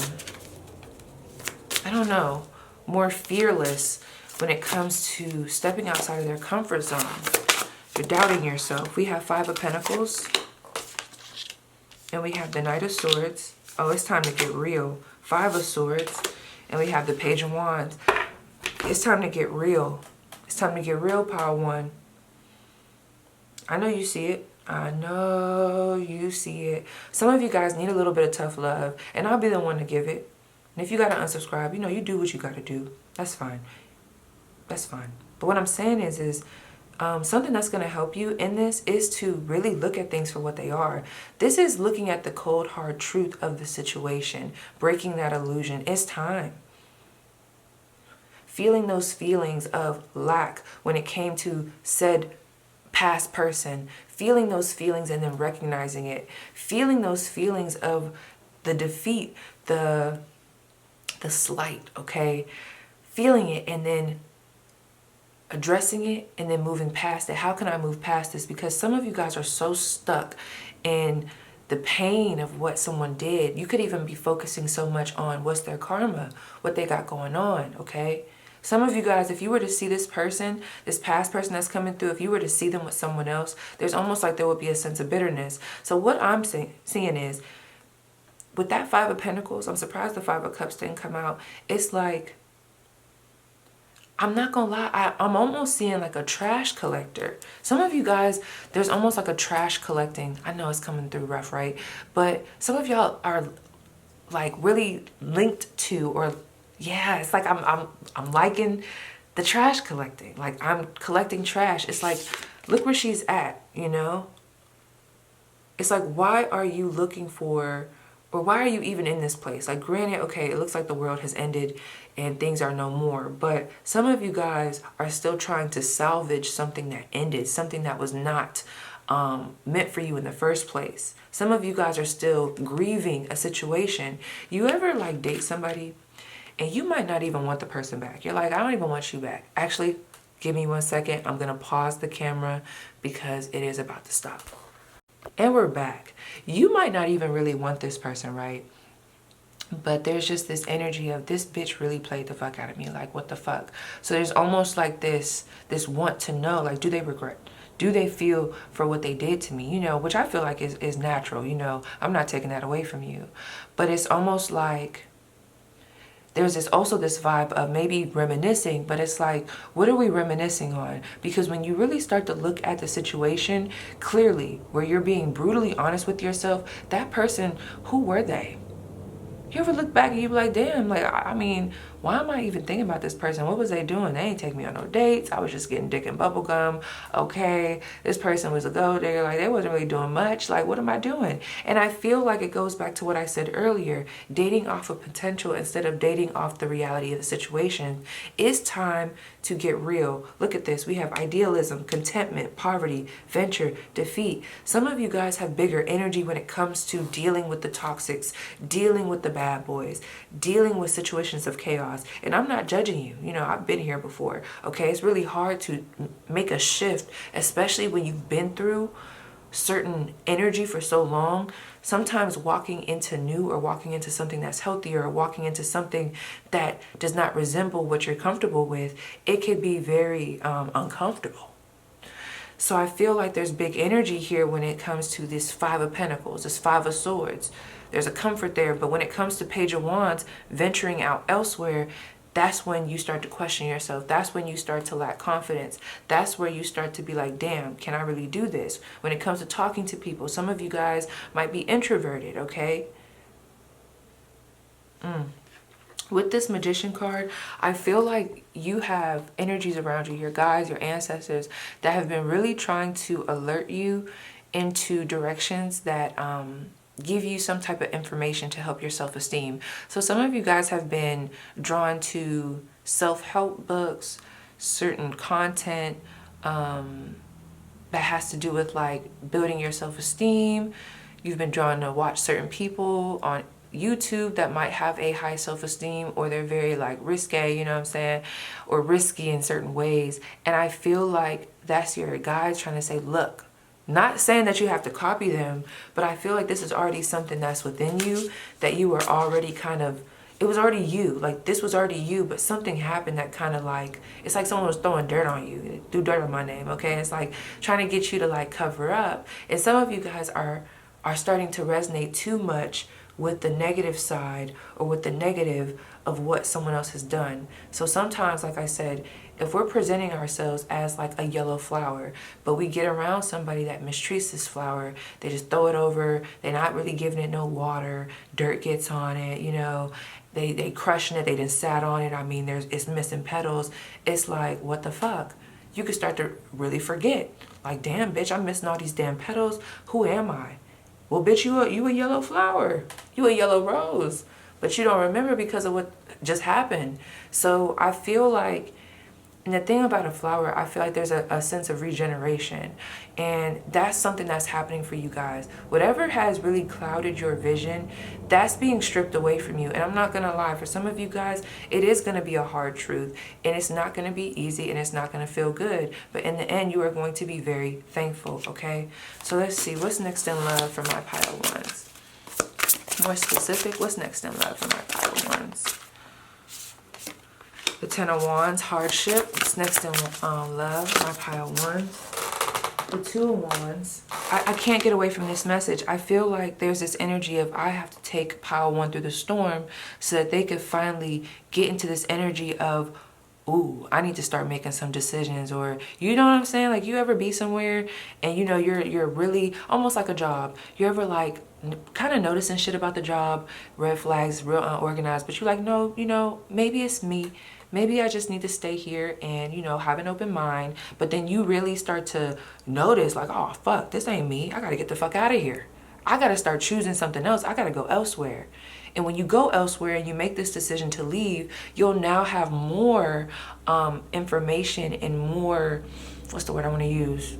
don't know, more fearless when it comes to stepping outside of their comfort zone? You're doubting yourself. We have 5 of Pentacles. And we have the Knight of Swords. Oh, it's time to get real. 5 of Swords. And we have the Page of Wands. It's time to get real. It's time to get real, pile 1. I know you see it. I know you see it. Some of you guys need a little bit of tough love. And I'll be the one to give it. And if you got to unsubscribe, you know, you do what you got to do. That's fine. That's fine. But what I'm saying is something that's going to help you in this is to really look at things for what they are. This is looking at the cold, hard truth of the situation, breaking that illusion. It's time. Feeling those feelings of lack when it came to said past person, feeling those feelings and then recognizing it, feeling those feelings of the defeat, the slight, okay? Feeling it and then addressing it and then moving past it. How can I move past this? Because some of you guys are so stuck in the pain of what someone did. You could even be focusing so much on what's their karma, what they got going on, okay? Some of you guys, if you were to see this person, this past person that's coming through, if you were to see them with someone else, there's almost like there would be a sense of bitterness. So what I'm seeing is, with that 5 of Pentacles, I'm surprised the 5 of Cups didn't come out. It's like, I'm not gonna lie, I'm almost seeing like a trash collector. Some of you guys, there's almost like a trash collecting. I know it's coming through rough, right? But some of y'all are like really linked to, or yeah, it's like I'm liking the trash collecting. Like I'm collecting trash. It's like, look where she's at, you know? It's like, why are you looking for, or why are you even in this place? Like, granted, okay, it looks like the world has ended and things are no more. But some of you guys are still trying to salvage something that ended, something that was not meant for you in the first place. Some of you guys are still grieving a situation. You ever like date somebody and you might not even want the person back? You're like, I don't even want you back. Actually, give me 1 second. I'm going to pause the camera because it is about to stop. And we're back. You might not even really want this person, right? But there's just this energy of, this bitch really played the fuck out of me. Like, what the fuck? So there's almost like this want to know, like, do they regret? Do they feel for what they did to me? You know, which I feel like is natural. You know, I'm not taking that away from you. But it's almost like there's also this vibe of maybe reminiscing, but it's like, what are we reminiscing on? Because when you really start to look at the situation clearly, where you're being brutally honest with yourself, that person, who were they? You ever look back and you be like, damn, like, I mean, why am I even thinking about this person? What was they doing? They ain't take me on no dates. I was just getting dick and bubble gum. Okay, this person was a go digger. Like, they wasn't really doing much. Like, what am I doing? And I feel like it goes back to what I said earlier. Dating off of potential instead of dating off the reality of the situation. It's time to get real. Look at this. We have idealism, contentment, poverty, venture, defeat. Some of you guys have bigger energy when it comes to dealing with the toxics, dealing with the bad boys, dealing with situations of chaos. And I'm not judging you. You know, I've been here before. Okay, it's really hard to make a shift, especially when you've been through certain energy for so long. Sometimes walking into new, or walking into something that's healthier, or walking into something that does not resemble what you're comfortable with, it could be very uncomfortable. So I feel like there's big energy here when it comes to this Five of Pentacles, this Five of Swords. There's a comfort there, but when it comes to Page of Wands, venturing out elsewhere, that's when you start to question yourself. That's when you start to lack confidence. That's where you start to be like, damn, can I really do this? When it comes to talking to people, some of you guys might be introverted, okay? With this Magician card, I feel like you have energies around you, your guides, your ancestors, that have been really trying to alert you into directions that give you some type of information to help your self-esteem. So some of you guys have been drawn to self-help books, certain content that has to do with like building your self-esteem. You've been drawn to watch certain people on YouTube that might have a high self-esteem, or they're very like risque, you know what I'm saying, or risky in certain ways. And I feel like that's your guides trying to say, look, not saying that you have to copy them, but I feel like this is already something that's within you, that you were already kind of, it was already you, like this was already you, but something happened that kind of like, it's like someone was throwing dirt on you, threw dirt on my name, okay? It's like trying to get you to like cover up. And some of you guys are starting to resonate too much with the negative side, or with the negative of what someone else has done. So sometimes, like I said, if we're presenting ourselves as like a yellow flower, but we get around somebody that mistreats this flower, they just throw it over, they're not really giving it no water, dirt gets on it, you know, they crushing it, they done sat on it, I mean, it's missing petals. It's like, what the fuck? You could start to really forget, like, damn, bitch, I'm missing all these damn petals. Who am I? Well, bitch, you a yellow flower. You a yellow rose. But you don't remember because of what just happened. So I feel like, and the thing about a flower, I feel like there's a sense of regeneration. And that's something that's happening for you guys. Whatever has really clouded your vision, that's being stripped away from you. And I'm not going to lie, for some of you guys, it is going to be a hard truth. And it's not going to be easy, and it's not going to feel good. But in the end, you are going to be very thankful, okay? So let's see, what's next in love for my pile of wands? More specific, what's next in love for my pile of wands? The Ten of Wands, hardship. What's next in love, my pile of wands? The Two of Wands. I can't get away from this message. I feel like there's this energy of I have to take pile one through the storm so that they could finally get into this energy of, ooh, I need to start making some decisions. Or, you know what I'm saying? Like, you ever be somewhere and you know you're really almost like a job. You ever like kind of noticing shit about the job, red flags, real unorganized, but you're like, no, you know, maybe it's me. Maybe I just need to stay here and, you know, have an open mind. But then you really start to notice like, oh, fuck, this ain't me. I got to get the fuck out of here. I got to start choosing something else. I got to go elsewhere. And when you go elsewhere and you make this decision to leave, you'll now have more information and more, what's the word I want to use?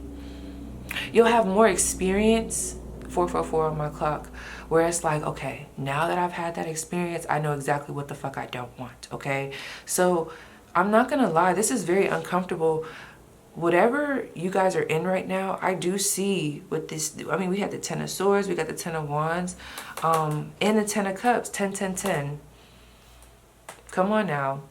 You'll have more experience, 444 on my clock, where it's like, okay, now that I've had that experience, I know exactly what the fuck I don't want, okay? So I'm not gonna lie, this is very uncomfortable. Whatever you guys are in right now, I do see with this, I mean, we had the Ten of Swords, we got the Ten of Wands, and the Ten of Cups, 10, 10, 10. Come on now.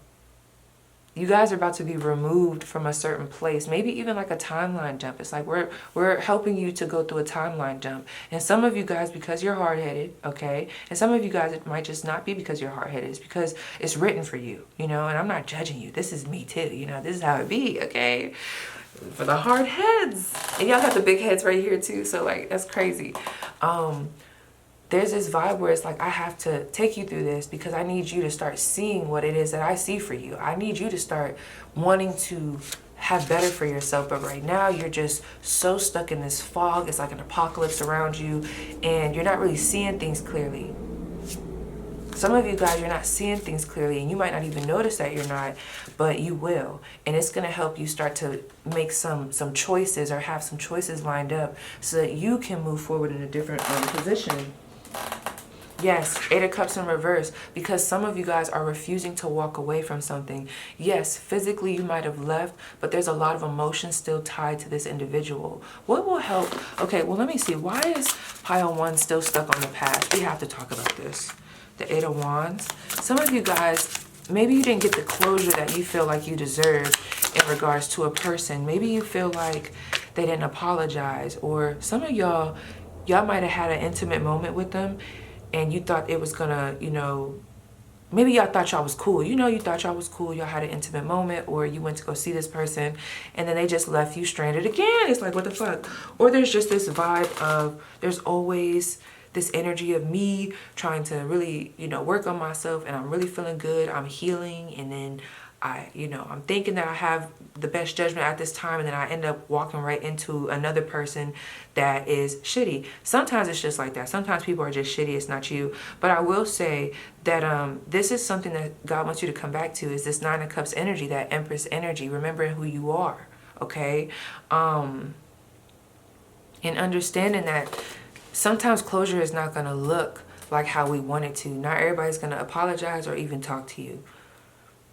You guys are about to be removed from a certain place, maybe even like a timeline jump. It's like we're helping you to go through a timeline jump. And some of you guys, because you're hard-headed, okay? And some of you guys, it might just not be because you're hard-headed. It's because it's written for you, you know? And I'm not judging you. This is me too, you know? This is how it be, okay? For the hard heads. And y'all got the big heads right here too, so like, that's crazy. There's this vibe where it's like, I have to take you through this because I need you to start seeing what it is that I see for you. I need you to start wanting to have better for yourself. But right now, you're just so stuck in this fog. It's like an apocalypse around you, and you're not really seeing things clearly. Some of you guys, you're not seeing things clearly, and you might not even notice that you're not, but you will. And it's going to help you start to make some choices, or have some choices lined up so that you can move forward in a different position. Yes, Eight of Cups in reverse, because some of you guys are refusing to walk away from something. Yes, physically you might have left, but there's a lot of emotion still tied to this individual. What will help? Okay, well, let me see. Why is pile one still stuck on the past? We have to talk about this. The Eight of Wands. Some of you guys, maybe you didn't get the closure that you feel like you deserve in regards to a person. Maybe you feel like they didn't apologize. Or some of y'all might have had an intimate moment with them and you thought it was gonna, you know, maybe y'all thought y'all was cool. You know, you thought y'all was cool. Y'all had an intimate moment, or you went to go see this person and then they just left you stranded again. It's like, what the fuck? Or there's just this vibe of, there's always this energy of me trying to really, you know, work on myself, and I'm really feeling good. I'm healing, and then I'm thinking that I have the best judgment at this time, and then I end up walking right into another person that is shitty. Sometimes it's just like that. Sometimes people are just shitty. It's not you. But I will say that this is something that God wants you to come back to, is this Nine of Cups energy, that Empress energy, remembering who you are, okay? And understanding that sometimes closure is not going to look like how we want it to. Not everybody's going to apologize or even talk to you.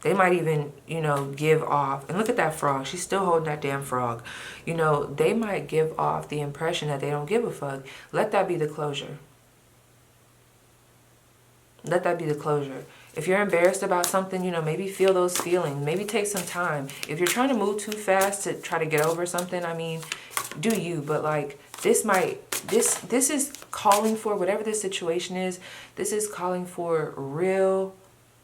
They might even, you know, give off. And look at that frog. She's still holding that damn frog. You know, they might give off the impression that they don't give a fuck. Let that be the closure. Let that be the closure. If you're embarrassed about something, you know, maybe feel those feelings. Maybe take some time. If you're trying to move too fast to try to get over something, I mean, do you. But like, this is calling for, whatever this situation is, this is calling for real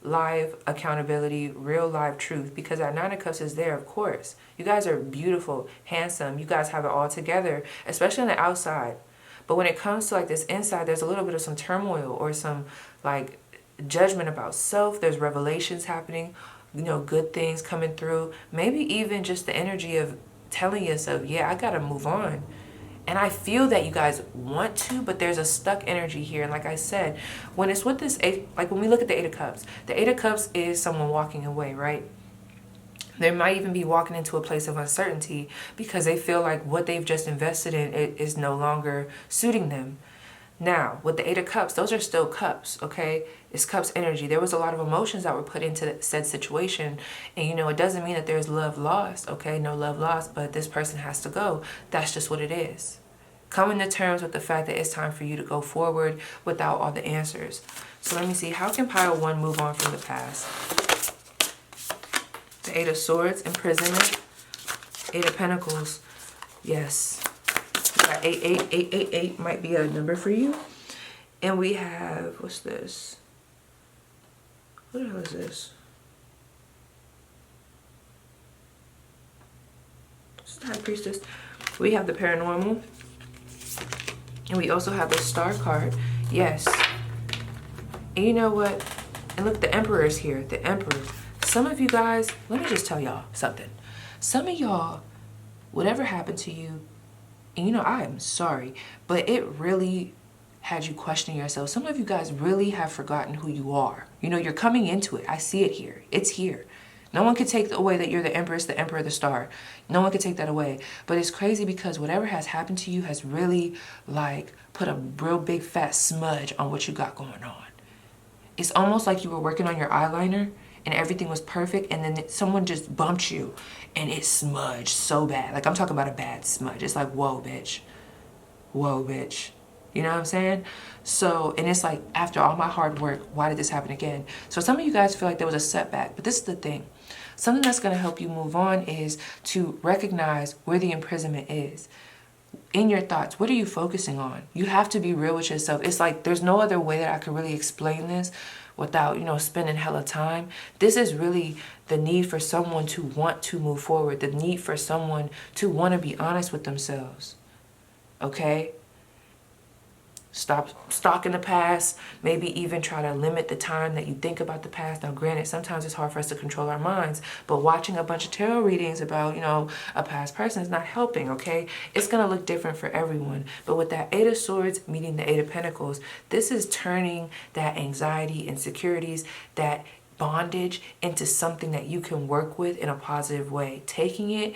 live accountability, real live truth, because that Nine of Cups is there, of course. You guys are beautiful, handsome. You guys have it all together, especially on the outside. But when it comes to like this inside, there's a little bit of some turmoil or some like judgment about self. There's revelations happening, you know, good things coming through. Maybe even just the energy of telling yourself, yeah, I gotta move on. And I feel that you guys want to, but there's a stuck energy here. And like I said, when it's with this like when we look at the Eight of Cups, the Eight of Cups is someone walking away, right? They might even be walking into a place of uncertainty because they feel like what they've just invested in is no longer suiting them. Now, with the Eight of Cups, those are still cups, okay? It's cups energy. There was a lot of emotions that were put into said situation. And, you know, it doesn't mean that there's love lost, okay? No love lost, but this person has to go. That's just what it is. Coming to terms with the fact that it's time for you to go forward without all the answers. So let me see. How can pile one move on from the past? The Eight of Swords, imprisonment. Eight of Pentacles. Yes. 88888 might be a number for you. And we have, what's this? What the hell is this? It's the High Priestess. We have the Paranormal. And we also have the Star card. Yes. And you know what? And look, the Emperor is here. The Emperor. Some of you guys, let me just tell y'all something. Some of y'all, whatever happened to you, and you know, I am sorry, but it really had you questioning yourself. Some of you guys really have forgotten who you are. You know, you're coming into it. I see it here. It's here. No one can take away that you're the Empress, the Emperor, the Star. No one can take that away. But it's crazy because whatever has happened to you has really, like, put a real big fat smudge on what you got going on. It's almost like you were working on your eyeliner and everything was perfect, and then someone just bumped you and it smudged so bad. Like, I'm talking about a bad smudge. It's like, whoa, bitch. Whoa, bitch. You know what I'm saying? So, and it's like, after all my hard work, why did this happen again? So some of you guys feel like there was a setback, but this is the thing. Something that's going to help you move on is to recognize where the imprisonment is. In your thoughts, what are you focusing on? You have to be real with yourself. It's like, there's no other way that I could really explain this without, you know, spending hella time. This is really the need for someone to want to move forward, the need for someone to want to be honest with themselves. Okay? Stop stalking the past. Maybe even try to limit the time that you think about the past. Now, granted, sometimes it's hard for us to control our minds, but watching a bunch of tarot readings about, you know, a past person is not helping, okay? It's going to look different for everyone. But with that Eight of Swords meeting the Eight of Pentacles, this is turning that anxiety, insecurities, that bondage into something that you can work with in a positive way. Taking a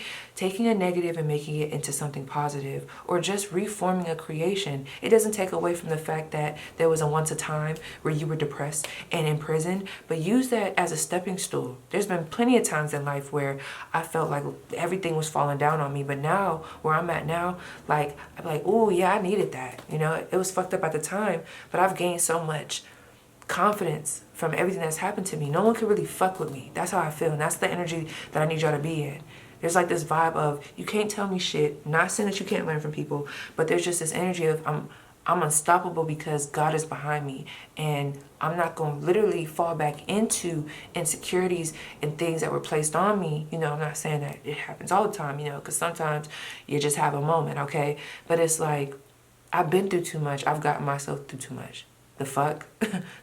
negative and making it into something positive, or just reforming a creation. It doesn't take away from the fact that there was once a time where you were depressed and in prison, but use that as a stepping stool. There's been plenty of times in life where I felt like everything was falling down on me, but now, where I'm at now, like, I'm like, oh yeah, I needed that. You know, it was fucked up at the time, but I've gained so much confidence from everything that's happened to me. No one can really fuck with me. That's how I feel, and that's the energy that I need y'all to be in. There's like this vibe of, you can't tell me shit. Not saying that you can't learn from people, but there's just this energy of I'm unstoppable because God is behind me, and I'm not going to literally fall back into insecurities and things that were placed on me. You know, I'm not saying that it happens all the time, you know, because sometimes you just have a moment, okay? But it's like, I've been through too much. I've gotten myself through too much. The fuck?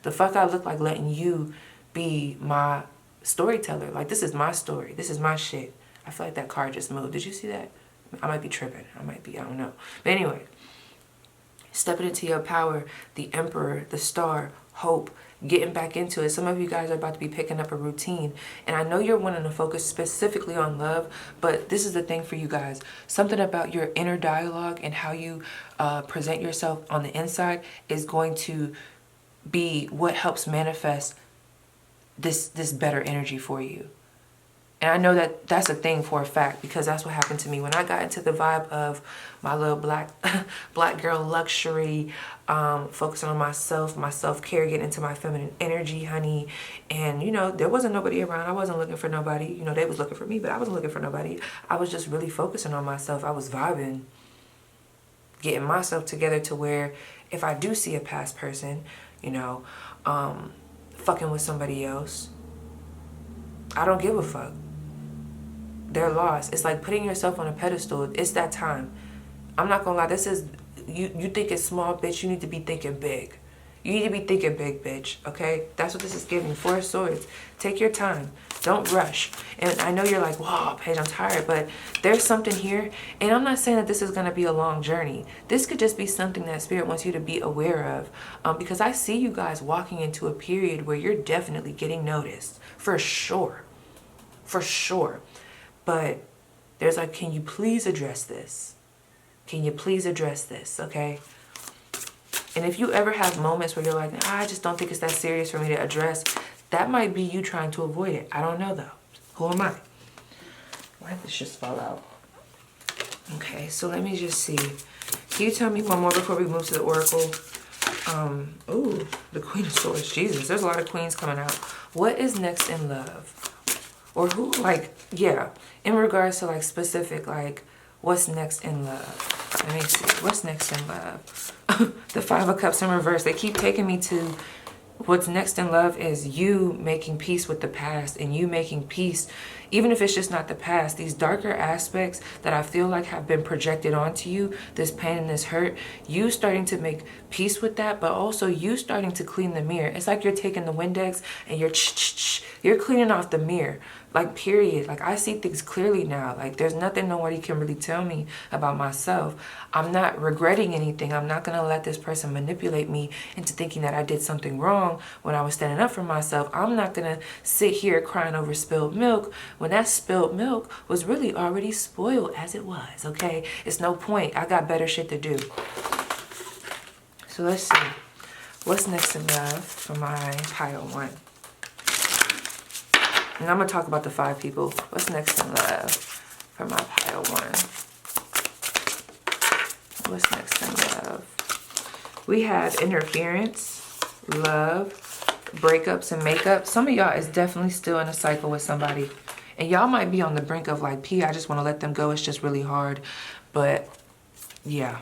The fuck I look like letting you be my storyteller. Like, this is my story. This is my shit. I feel like that car just moved. Did you see that? I might be tripping. I don't know. But anyway, stepping into your power, the emperor, the star, hope, getting back into it. Some of you guys are about to be picking up a routine. And I know you're wanting to focus specifically on love, but this is the thing for you guys. Something about your inner dialogue and how you present yourself on the inside is going to be what helps manifest this better energy for you. And I know that that's a thing for a fact, because that's what happened to me when I got into the vibe of my little black girl luxury, focusing on myself, my self-care, getting into my feminine energy, honey. And, you know, there wasn't nobody around. I wasn't looking for nobody. You know, they was looking for me, but I wasn't looking for nobody. I was just really focusing on myself. I was vibing, getting myself together to where if I do see a past person, you know, fucking with somebody else, I don't give a fuck. They're lost. It's like putting yourself on a pedestal. It's that time. I'm not gonna lie. This is, you think it's small, bitch. You need to be thinking big. You need to be thinking big, bitch. Okay? That's what this is giving. 4 of Swords. Take your time. Don't rush. And I know you're like, wow, Paige, I'm tired. But there's something here. And I'm not saying that this is going to be a long journey. This could just be something that Spirit wants you to be aware of. Because I see you guys walking into a period where you're definitely getting noticed. For sure. For sure. But there's like, can you please address this? Can you please address this, okay? And if you ever have moments where you're like, I just don't think it's that serious for me to address, that might be you trying to avoid it. I don't know, though. Who am I? Why did this just fall out? Okay, so let me just see. Can you tell me one more before we move to the Oracle? Ooh, the Queen of Swords. Jesus, there's a lot of queens coming out. What is next in love? Or who, like, yeah, in regards to, like, specific, like, what's next in love? Let me see. What's next in love? The 5 of Cups in reverse. They keep taking me to what's next in love is you making peace with the past, and you making peace, even if it's just not the past, these darker aspects that I feel like have been projected onto you, this pain and this hurt, you starting to make peace with that, but also you starting to clean the mirror. It's like you're taking the Windex and you're cleaning off the mirror. Like, period. Like, I see things clearly now. Like, there's nothing nobody can really tell me about myself. I'm not regretting anything. I'm not going to let this person manipulate me into thinking that I did something wrong when I was standing up for myself. I'm not going to sit here crying over spilled milk when that spilled milk was really already spoiled as it was, okay? It's no point. I got better shit to do. So let's see. What's next in love for my pile 1? And I'm going to talk about the 5 people. What's next in love for my pile 1? What's next in love? We have interference, love, breakups, and makeup. Some of y'all is definitely still in a cycle with somebody. And y'all might be on the brink of like, P, I just want to let them go. It's just really hard. But yeah.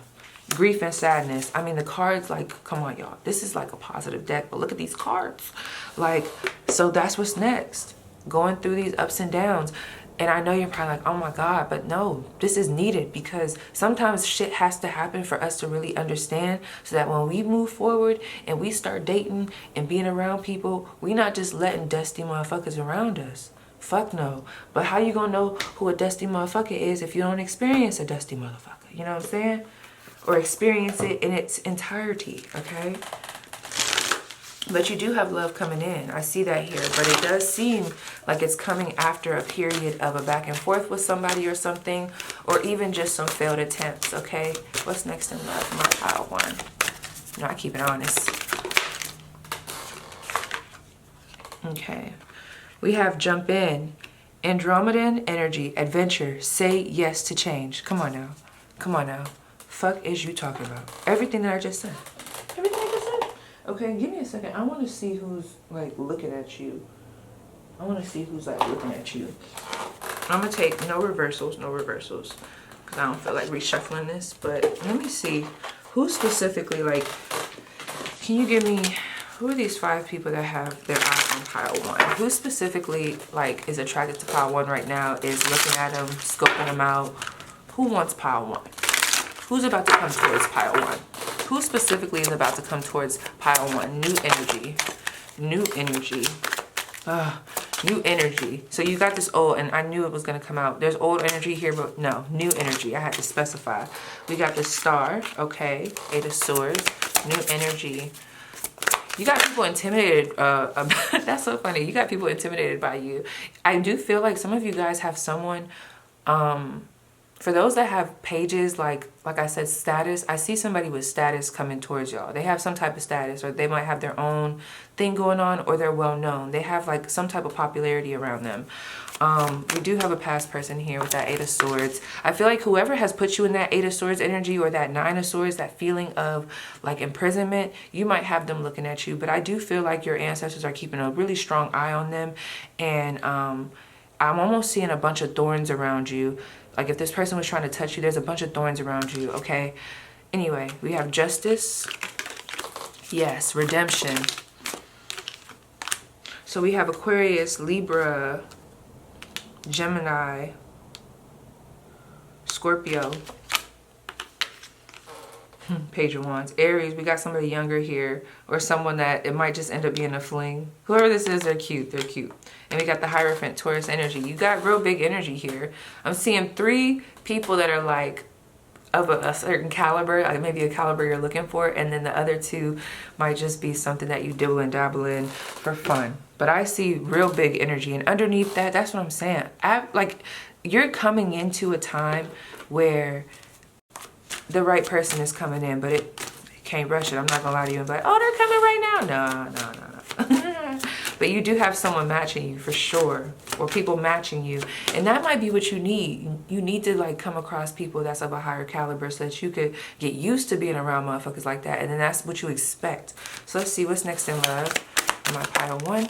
Grief and sadness. I mean, the cards, like, come on, y'all. This is like a positive deck. But look at these cards. Like, so that's what's next. Going through these ups and downs. And I know you're probably like, oh my God, but no, this is needed, because sometimes shit has to happen for us to really understand, so that when we move forward and we start dating and being around people, we not just letting dusty motherfuckers around us. Fuck no. But how you gonna know who a dusty motherfucker is if you don't experience a dusty motherfucker? You know what I'm saying? Or experience it in its entirety, okay? But you do have love coming in. I see that here. But it does seem like it's coming after a period of a back and forth with somebody or something. Or even just some failed attempts, okay? What's next in love for my pile 1? No, I keep it honest. Okay. We have jump in. Andromedan energy. Adventure. Say yes to change. Come on now. Come on now. Fuck is you talking about? Everything that I just said. Everything I just said. Okay, give me a second. I want to see who's, like, looking at you. I want to see who's, like, looking at you. I'm gonna take no reversals, because I don't feel like reshuffling this. But let me see who specifically, like, can you give me, who are these 5 people that have their eye on pile 1? Who specifically, like, is attracted to pile 1 right now, is looking at them, scoping them out? Who wants pile 1? Who's about to come towards pile 1? Who specifically is about to come towards pile 1? New energy. New energy. New energy. So you got this old, and I knew it was going to come out. There's old energy here, but no, new energy. I had to specify. We got the star, okay, 8 of Swords, new energy. You got people intimidated. That's so funny. You got people intimidated by you. I do feel like some of you guys have someone, for those that have pages, like I said, status, I see somebody with status coming towards y'all. They have some type of status, or they might have their own thing going on, or they're well known. They have like some type of popularity around them. We do have a past person here with that 8 of Swords. I feel like whoever has put you in that 8 of Swords energy, or that 9 of Swords, that feeling of like imprisonment, you might have them looking at you. But I do feel like your ancestors are keeping a really strong eye on them. And I'm almost seeing a bunch of thorns around you. Like if this person was trying to touch you, there's a bunch of thorns around you, okay? Anyway, we have Justice. Yes, Redemption. So we have Aquarius, Libra, Gemini, Scorpio, Page of Wands, Aries. We got somebody younger here, or someone that it might just end up being a fling. Whoever this is, they're cute. They're cute. And we got the Hierophant, Taurus energy. You got real big energy here. I'm seeing 3 people that are like of a certain caliber, like maybe a caliber you're looking for, and then the other 2 might just be something that you dibble and dabble in for fun. But I see real big energy, and underneath that, that's what I'm saying. Like, you're coming into a time where the right person is coming in, but it can't rush it. I'm not gonna lie to you and be like, oh, they're coming right now. No. But you do have someone matching you for sure, or people matching you. And that might be what you need. You need to like come across people that's of a higher caliber so that you could get used to being around motherfuckers like that. And then that's what you expect. So let's see what's next in love. In my pile 1.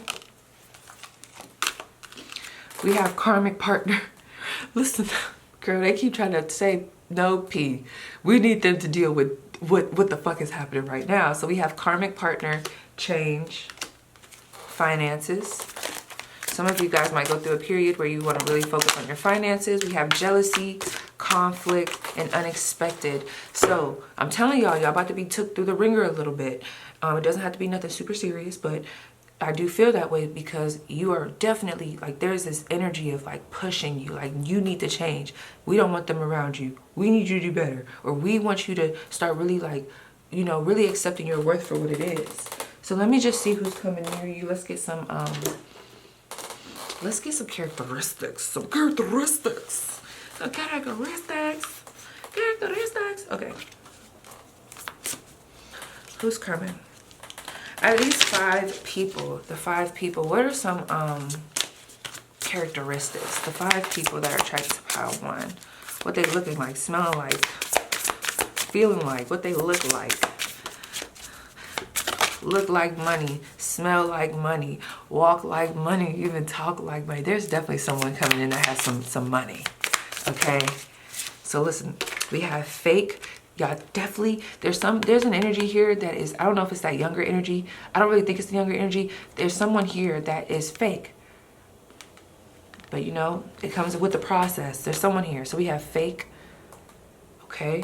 We have karmic partner. Listen, girl, they keep trying to say no P. We need them to deal with what the fuck is happening right now. So we have karmic partner, change, finances. Some of you guys might go through a period where you want to really focus on your finances. We have jealousy, conflict, and unexpected. So I'm telling y'all about to be took through the ringer a little bit. It doesn't have to be nothing super serious, but I do feel that way because you are definitely, like, there's this energy of like pushing you, like you need to change. We don't want them around you. We need you to do better. Or we want you to start really like, you know, really accepting your worth for what it is. So let me just see who's coming near you. Let's get some characteristics. Some characteristics. Okay. Who's coming? Out of these 5 people, the 5 people, what are some characteristics? The 5 people that are attracted to pile 1. What they looking like, smelling like, feeling like, what they look like. Look like money, smell like money, walk like money, even talk like money. There's definitely someone coming in that has some money, okay? So listen, we have fake. Y'all definitely, there's an energy here that is, I don't know if it's that younger energy. I don't really think it's the younger energy. There's someone here that is fake. But you know, it comes with the process. There's someone here. So we have fake, okay?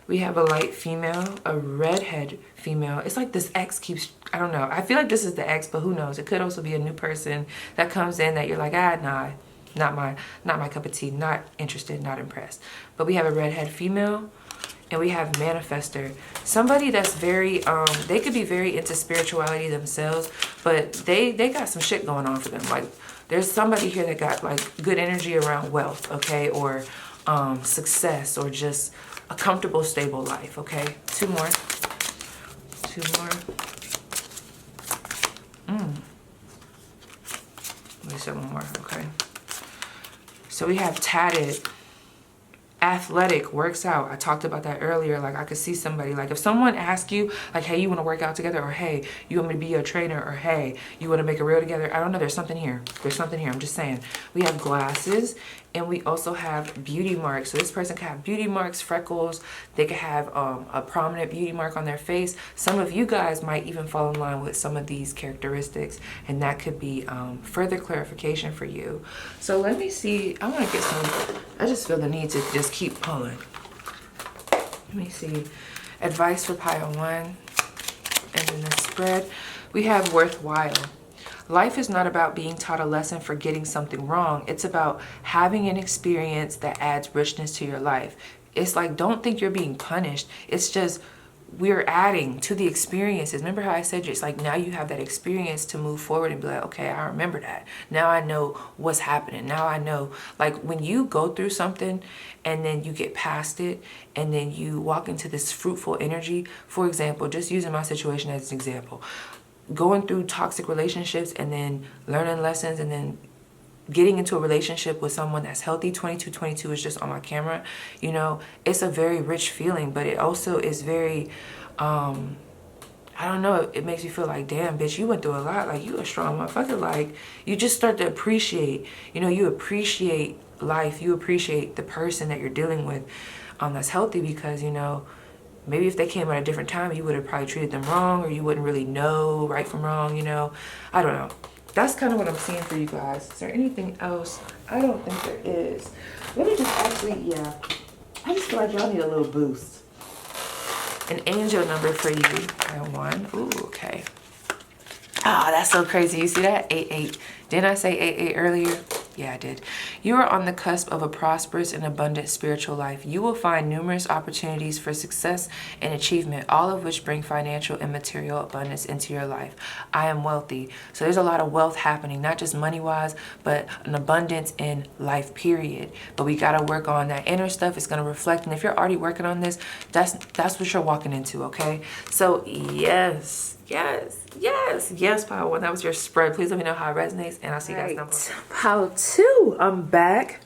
We have a light female, a redhead female. It's like this ex keeps, I don't know. I feel like this is the ex, but who knows? It could also be a new person that comes in that you're like, nah, not my cup of tea, not interested, not impressed. But we have a redhead female, and we have manifester. Somebody that's very, they could be very into spirituality themselves, but they got some shit going on for them. Like, there's somebody here that got like good energy around wealth, okay? Or success, or just a comfortable, stable life, okay? 2 more. 2 more. Let me say 1 more, okay? So we have tatted, athletic, works out. I talked about that earlier. Like, I could see somebody, like if someone asks you like, hey, you want to work out together, or hey, you want me to be your trainer, or hey, you want to make a reel together. I don't know, there's something here. There's something here. I'm just saying. We have glasses, and we also have beauty marks. So this person could have beauty marks, freckles. They could have a prominent beauty mark on their face. Some of you guys might even fall in line with some of these characteristics, and that could be further clarification for you. So let me see. I want to get some. I just feel the need to just keep pulling. Let me see. Advice for pile 1, and then the spread. We have worthwhile. Life is not about being taught a lesson for getting something wrong. It's about having an experience that adds richness to your life. It's like, don't think you're being punished. It's just, we're adding to the experiences. Remember how I said, it's like now you have that experience to move forward and be like, okay, I remember that. Now I know what's happening. Now I know, like when you go through something and then you get past it and then you walk into this fruitful energy. For example, just using my situation as an example, going through toxic relationships and then learning lessons and then getting into a relationship with someone that's healthy. 2222 is just on my camera. You know, it's a very rich feeling, but it also is very, I don't know, it makes you feel like, damn, bitch, you went through a lot. Like, you a strong motherfucker. Like, you just start to appreciate, you know, you appreciate life. You appreciate the person that you're dealing with that's healthy, because, you know, maybe if they came at a different time, you would have probably treated them wrong, or you wouldn't really know right from wrong, you know. I don't know. That's kind of what I'm seeing for you guys. Is there anything else? I don't think there is. Let me just actually, yeah. I just feel like y'all need a little boost. An angel number for you. Pile 1. Ooh, okay. Ah, that's so crazy. You see that? 88. Didn't I say 88 earlier? Yeah, I did. You are on the cusp of a prosperous and abundant spiritual life. You will find numerous opportunities for success and achievement, all of which bring financial and material abundance into your life. I am wealthy. So there's a lot of wealth happening, not just money-wise, but an abundance in life, period. But we got to work on that inner stuff. It's going to reflect. And if you're already working on this, that's what you're walking into, okay? So yes. Yes, pile 1. That was your spread. Please let me know how it resonates, and I'll see you guys down below. Pile 2, I'm back.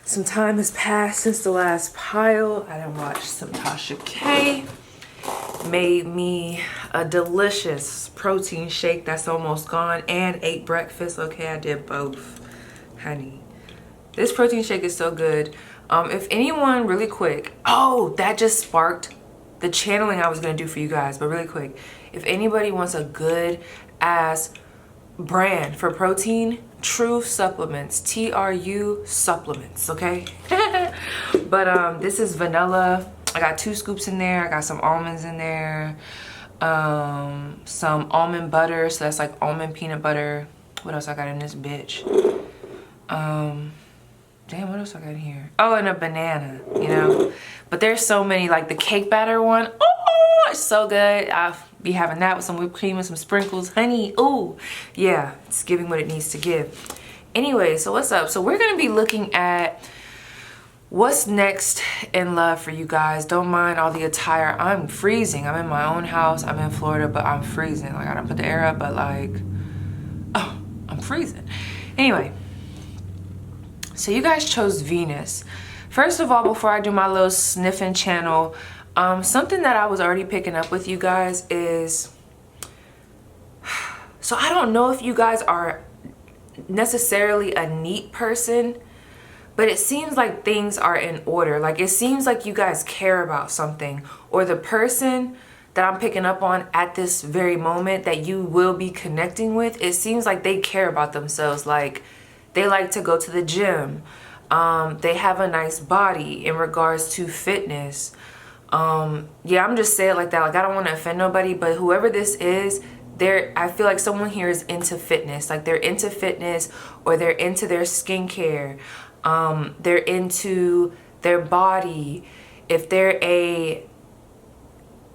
Some time has passed since the last pile. I done watched some Tasha K. Made me a delicious protein shake that's almost gone, and ate breakfast. Okay, I did both, honey. This protein shake is so good. If anyone, really quick, oh, that just sparked the channeling I was gonna do for you guys, but really quick, if anybody wants a good ass brand for protein, True Supplements, TRU Supplements, okay? But this is vanilla. I got 2 scoops in there. I got some almonds in there, some almond butter, so that's like almond peanut butter. What else I got in this bitch? Damn, what else I got in here? Oh, and a banana, you know? But there's so many, like the cake batter one. Oh, it's so good. I'll be having that with some whipped cream and some sprinkles. Honey, ooh. Yeah, it's giving what it needs to give. Anyway, so what's up? So we're going to be looking at what's next in love for you guys. Don't mind all the attire. I'm freezing. I'm in my own house. I'm in Florida, but I'm freezing. Like, I don't put the air up, but like, oh, I'm freezing. Anyway. So you guys chose Venus. First of all, before I do my little sniffing channel, something that I was already picking up with you guys is, so I don't know if you guys are necessarily a neat person, but it seems like things are in order. Like, it seems like you guys care about something, or the person that I'm picking up on at this very moment that you will be connecting with, it seems like they care about themselves. Like, they like to go to the gym. They have a nice body in regards to fitness. Yeah, I'm just saying it like that. Like, I don't want to offend nobody, but whoever this is, I feel like someone here is into fitness. Like, they're into fitness, or they're into their skincare. They're into their body. If they're a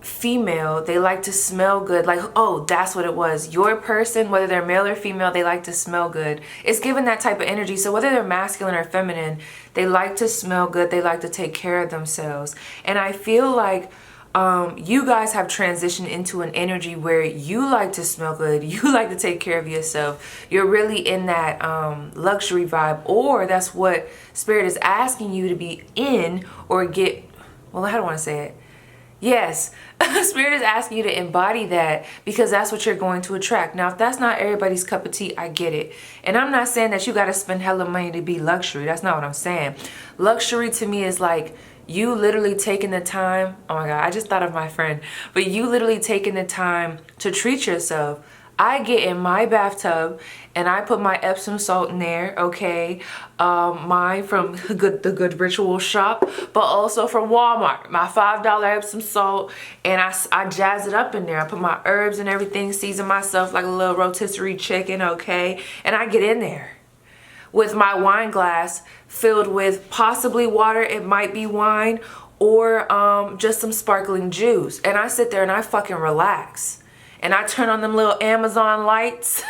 female, they like to smell good. Like, oh, that's what it was. Your person, whether they're male or female, they like to smell good. It's given that type of energy. So whether they're masculine or feminine, they like to smell good. They like to take care of themselves. And I feel like you guys have transitioned into an energy where you like to smell good, you like to take care of yourself. You're really in that luxury vibe, or that's what Spirit is asking you to be in or get. Well, I don't want to say it. Yes, Spirit is asking you to embody that, because that's what you're going to attract. Now, if that's not everybody's cup of tea, I get it. And I'm not saying that you got to spend hella money to be luxury. That's not what I'm saying. Luxury to me is like you literally taking the time. Oh my God, I just thought of my friend. But you literally taking the time to treat yourself. I get in my bathtub and I put my Epsom salt in there, okay? Mine from the GoodRitual shop, but also from Walmart. My $5 Epsom salt, and I jazz it up in there. I put my herbs and everything, season myself like a little rotisserie chicken, okay? And I get in there with my wine glass filled with possibly water, it might be wine, or just some sparkling juice. And I sit there and I fucking relax. And I turn on them little Amazon lights,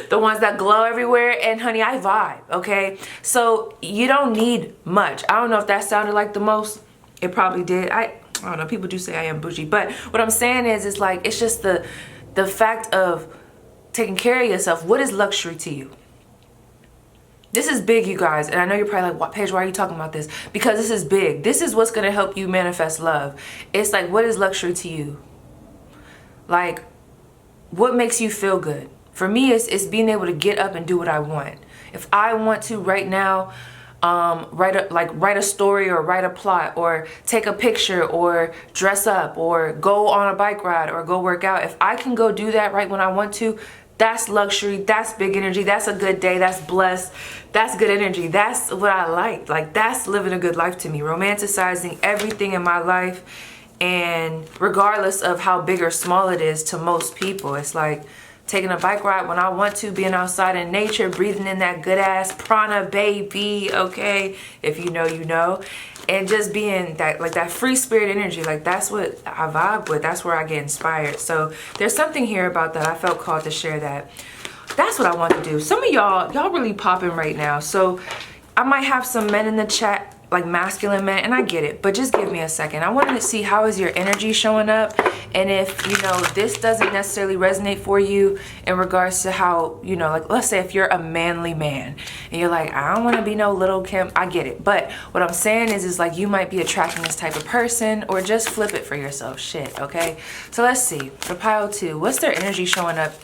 the ones that glow everywhere, and honey, I vibe, okay? So you don't need much. I don't know if that sounded like the most. It probably did. I don't know, people do say I am bougie, but what I'm saying is like, it's just the fact of taking care of yourself. What is luxury to you? This is big, you guys, and I know you're probably like, what, Paige, why are you talking about this? Because this is big. This is what's gonna help you manifest love. It's like, what is luxury to you? Like, what makes you feel good? For me, it's being able to get up and do what I want. If I want to right now, write a story or write a plot or take a picture or dress up or go on a bike ride or go work out. If I can go do that right when I want to, that's luxury, that's big energy, that's a good day, that's blessed, that's good energy, that's what I like. Like, that's living a good life to me, romanticizing everything in my life. And regardless of how big or small it is to most people, it's like taking a bike ride when I want to, being outside in nature, breathing in that good ass prana, baby, okay? If you know, you know. And just being that, like that free spirit energy, like that's what I vibe with. That's where I get inspired. So there's something here about that. I felt called to share that. That's what I want to do. Some of y'all really popping right now. So I might have some men in the chat, like masculine men, and I get it, but just give me a second. I wanted to see how is your energy showing up, and if, you know, this doesn't necessarily resonate for you in regards to how, you know, like let's say if you're a manly man and you're like, I don't want to be no little Kim, I get it. But what I'm saying is like you might be attracting this type of person, or just flip it for yourself, shit, okay? So let's see, for pile 2, what's their energy showing up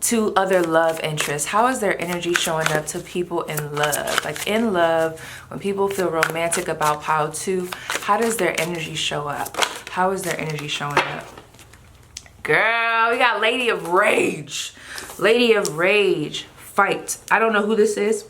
to other love interests? How is their energy showing up to people in love? Like in love, when people feel romantic about pile 2, how does their energy show up? How is their energy showing up? Girl, we got Lady of Rage. Lady of Rage, fight. I don't know who this is,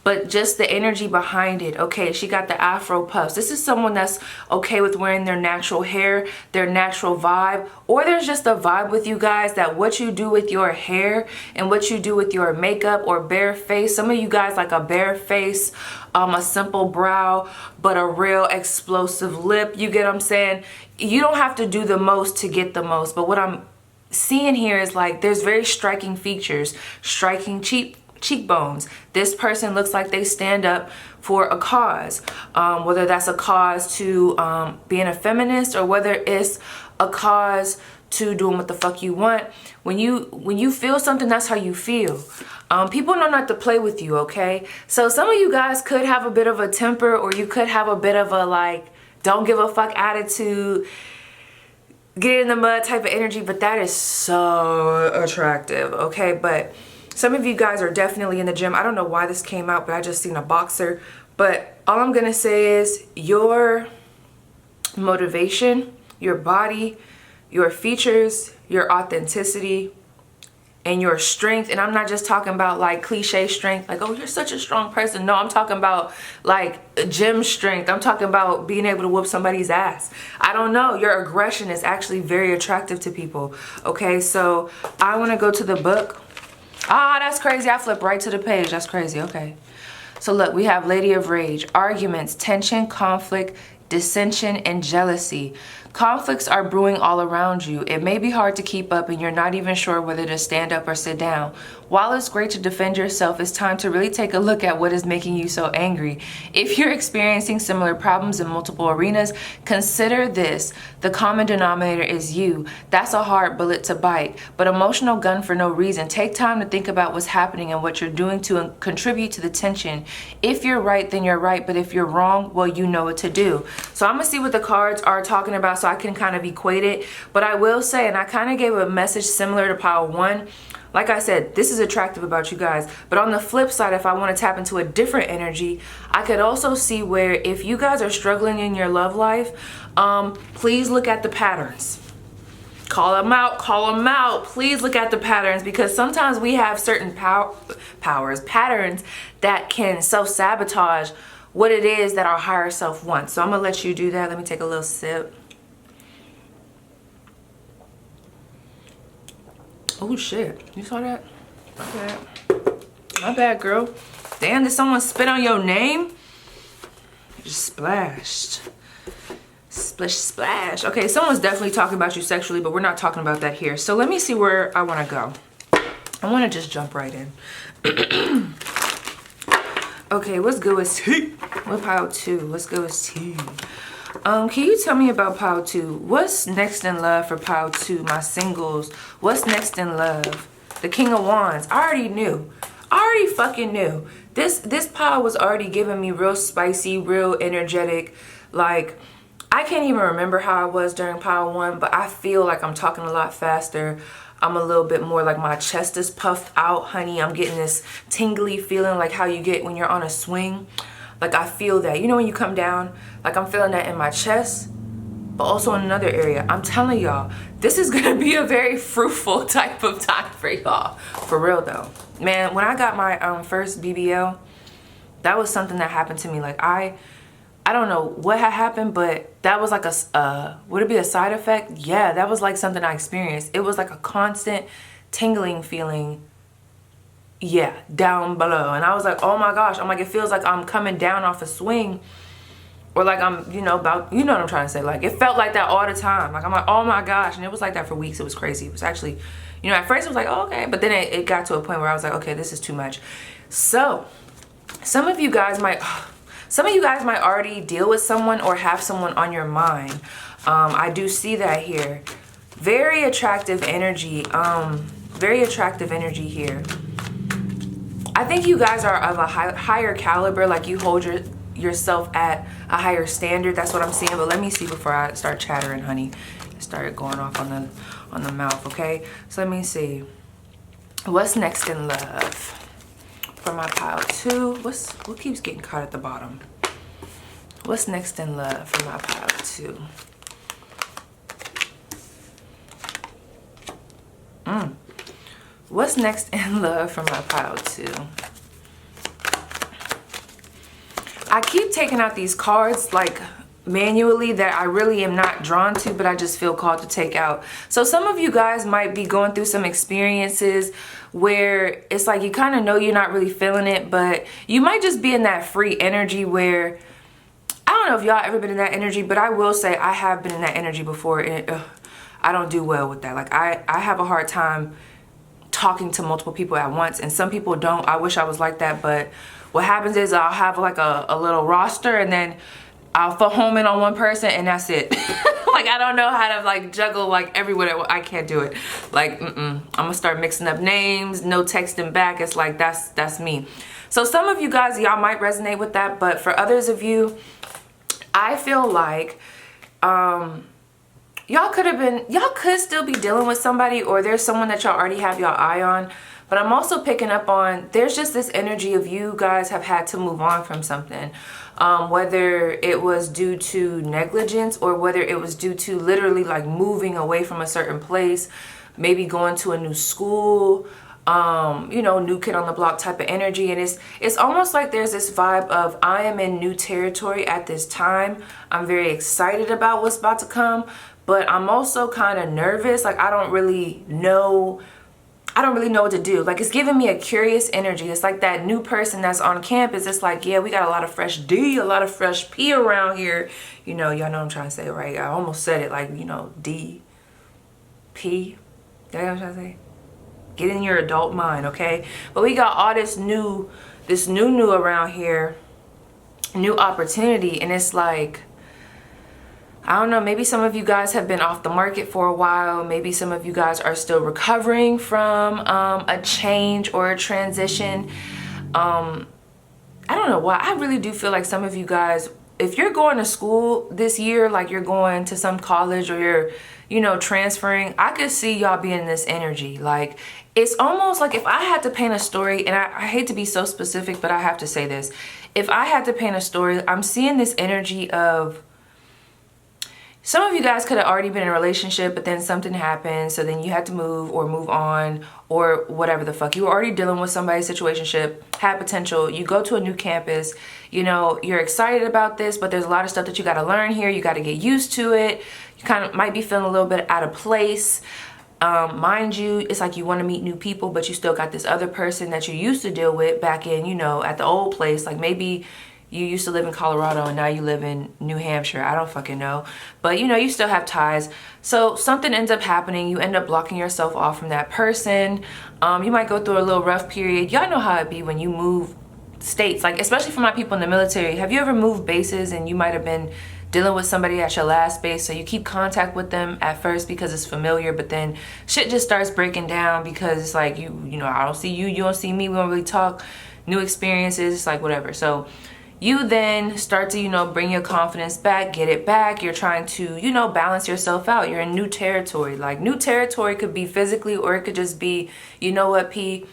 but just the energy behind it. Okay, she got the afro puffs. This is someone that's okay with wearing their natural hair, their natural vibe, or there's just a vibe with you guys that what you do with your hair and what you do with your makeup or bare face. Some of you guys like a bare face, a simple brow, but a real explosive lip. You get what I'm saying? You don't have to do the most to get the most, but what I'm seeing here is like there's very striking features, striking cheekbones. This person looks like they stand up for a cause, whether that's a cause to being a feminist, or whether it's a cause to doing what the fuck you want. When you feel something, that's how you feel. People know not to play with you, okay? So some of you guys could have a bit of a temper, or you could have a bit of a like don't give a fuck attitude, get in the mud type of energy, but that is so attractive, okay? But some of you guys are definitely in the gym. I don't know why this came out, but I just seen a boxer. But all I'm gonna say is your motivation, your body, your features, your authenticity, and your strength. And I'm not just talking about like cliche strength, like, oh, you're such a strong person. No, I'm talking about like gym strength. I'm talking about being able to whoop somebody's ass. I don't know. Your aggression is actually very attractive to people. Okay, so I want to go to the book. Ah, that's crazy. I flipped right to the page. That's crazy. Okay. So look, we have Lady of Rage, arguments, tension, conflict, dissension, and jealousy. Conflicts are brewing all around you. It may be hard to keep up and you're not even sure whether to stand up or sit down. While it's great to defend yourself, it's time to really take a look at what is making you so angry. If you're experiencing similar problems in multiple arenas, consider this. The common denominator is you. That's a hard bullet to bite, but emotional gun for no reason. Take time to think about what's happening and what you're doing to contribute to the tension. If you're right, then you're right, but if you're wrong, well, you know what to do. So I'm gonna see what the cards are talking about so I can kind of equate it. But I will say, and I kind of gave a message similar to pile 1. Like I said, this is attractive about you guys. But on the flip side, if I want to tap into a different energy, I could also see where if you guys are struggling in your love life, please look at the patterns. Call them out, call them out. Please look at the patterns, because sometimes we have certain patterns that can self-sabotage what it is that our higher self wants. So I'm going to let you do that. Let me take a little sip. Oh shit, you saw that? My bad. My bad, girl. Damn, did someone spit on your name? Just splashed. Splish splash. Okay, someone's definitely talking about you sexually, but we're not talking about that here. So let me see where I want to go. I want to just jump right in. Okay, what's good with tea? What pile 2? What's good with tea? Can you tell me about pile 2? What's next in love for pile 2? My singles. What's next in love? The King of Wands. I already knew. I already fucking knew. This pile was already giving me real spicy, real energetic. Like, I can't even remember how I was during pile 1, but I feel like I'm talking a lot faster. I'm a little bit more like my chest is puffed out, honey. I'm getting this tingly feeling like how you get when you're on a swing. Like, I feel that. You know when you come down? Like, I'm feeling that in my chest, but also in another area. I'm telling y'all, this is going to be a very fruitful type of time for y'all. For real, though. Man, when I got my first BBL, that was something that happened to me. Like, I don't know what had happened, but that was like would it be a side effect? Yeah, that was like something I experienced. It was like a constant tingling feeling. Yeah, down below. And I was like, oh my gosh. I'm like, it feels like I'm coming down off a swing, or like I'm, you know, what I'm trying to say. Like, it felt like that all the time. Like, I'm like, oh my gosh. And it was like that for weeks. It was crazy. It was actually, you know, at first it was like, oh, okay. But then it got to a point where I was like, okay, this is too much. So some of you guys might already deal with someone or have someone on your mind. I do see that here. Very attractive energy. Very attractive energy here. I think you guys are of a higher caliber, like you hold yourself at a higher standard. That's what I'm seeing. But let me see before I start chattering, honey. It started going off on the mouth, okay? So let me see. What's next in love for my pile 2? What keeps getting caught at the bottom? What's next in love for my pile 2? What's next in love for my pile 2? I keep taking out these cards like manually that I really am not drawn to, but I just feel called to take out. So some of you guys might be going through some experiences where it's like you kind of know you're not really feeling it, but you might just be in that free energy where, I don't know if y'all ever been in that energy, but I will say I have been in that energy before, and I don't do well with that. Like, I have a hard time talking to multiple people at once, and some people don't. I wish I was like that, but what happens is I'll have like a little roster, and then I'll home in on one person, and that's it. Like, I don't know how to like juggle like everywhere. I can't do it. Like, I'm gonna start mixing up names, no texting back. It's like, that's me. So some of you guys, y'all might resonate with that, but for others of you, I feel like y'all could still be dealing with somebody, or there's someone that y'all already have y'all eye on. But I'm also picking up on, there's just this energy of you guys have had to move on from something. Whether it was due to negligence, or whether it was due to literally like moving away from a certain place, maybe going to a new school, you know, new kid on the block type of energy. And it's almost like there's this vibe of, I am in new territory at this time. I'm very excited about what's about to come, but I'm also kind of nervous. Like, I don't really know. I don't really know what to do. Like, it's giving me a curious energy. It's like that new person that's on campus. It's like, yeah, we got a lot of fresh D, a lot of fresh P around here. You know, y'all know what I'm trying to say, right? I almost said it like, you know, D, P. You know what I'm trying to say? Get in your adult mind, okay? But we got all this new around here, new opportunity, and it's like, I don't know, maybe some of you guys have been off the market for a while. Maybe some of you guys are still recovering from a change or a transition. I don't know why. I really do feel like some of you guys, if you're going to school this year, like you're going to some college or you're, you know, transferring, I could see y'all being in this energy. Like, it's almost like if I had to paint a story, and I hate to be so specific, but I have to say this. If I had to paint a story, I'm seeing this energy of, some of you guys could have already been in a relationship, but then something happened, so then you had to move or move on or whatever the fuck. You were already dealing with somebody's situationship, had potential. You go to a new campus, you know, you're excited about this, but there's a lot of stuff that you got to learn here. You got to get used to it. You kind of might be feeling a little bit out of place. Mind you, it's like you want to meet new people, but you still got this other person that you used to deal with back in, you know, at the old place. Like, maybe you used to live in Colorado and now you live in New Hampshire. I don't fucking know. But, you know, you still have ties. So something ends up happening. You end up blocking yourself off from that person. You might go through a little rough period. Y'all know how it be when you move states. Like, especially for my people in the military. Have you ever moved bases and you might have been dealing with somebody at your last base, so you keep contact with them at first because it's familiar, but then shit just starts breaking down because it's like, you know, I don't see you, you don't see me, we don't really talk, new experiences, it's like whatever. So you then start to, you know, bring your confidence back, get it back. You're trying to, you know, balance yourself out. You're in new territory. Like, new territory could be physically, or it could just be, you know what, P,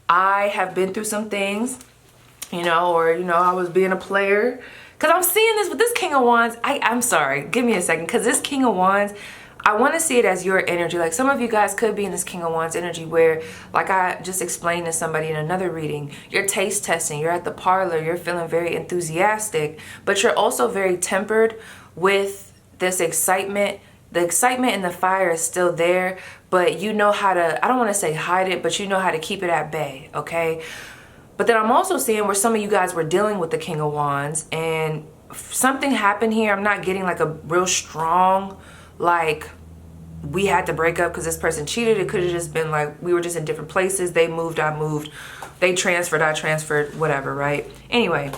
I have been through some things, you know, or, you know, I was being a player. Because I'm seeing this with this King of Wands. I'm sorry, give me a second. Because this King of Wands, I want to see it as your energy. Like, some of you guys could be in this King of Wands energy where, like I just explained to somebody in another reading, you're taste testing, you're at the parlor, you're feeling very enthusiastic, but you're also very tempered with this excitement. The excitement and the fire is still there, but you know how to, I don't want to say hide it, but you know how to keep it at bay, okay? But then I'm also seeing where some of you guys were dealing with the King of Wands and something happened here. I'm not getting like a real strong, like, we had to break up because this person cheated. It could have just been like, we were just in different places. They moved, I moved. They transferred, I transferred, whatever, right? Anyway,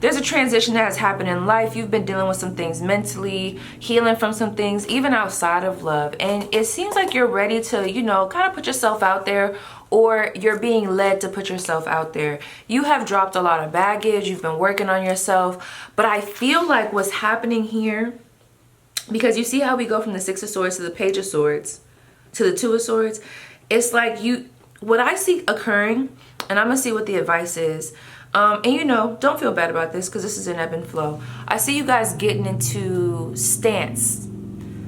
there's a transition that has happened in life. You've been dealing with some things mentally, healing from some things, even outside of love. And it seems like you're ready to, you know, kind of put yourself out there, or you're being led to put yourself out there. You have dropped a lot of baggage. You've been working on yourself. But I feel like what's happening here, because you see how we go from the Six of Swords to the Page of Swords to the Two of Swords, it's like what I see occurring, and I'm going to see what the advice is. And you know, don't feel bad about this because this is an ebb and flow. I see you guys getting into stance.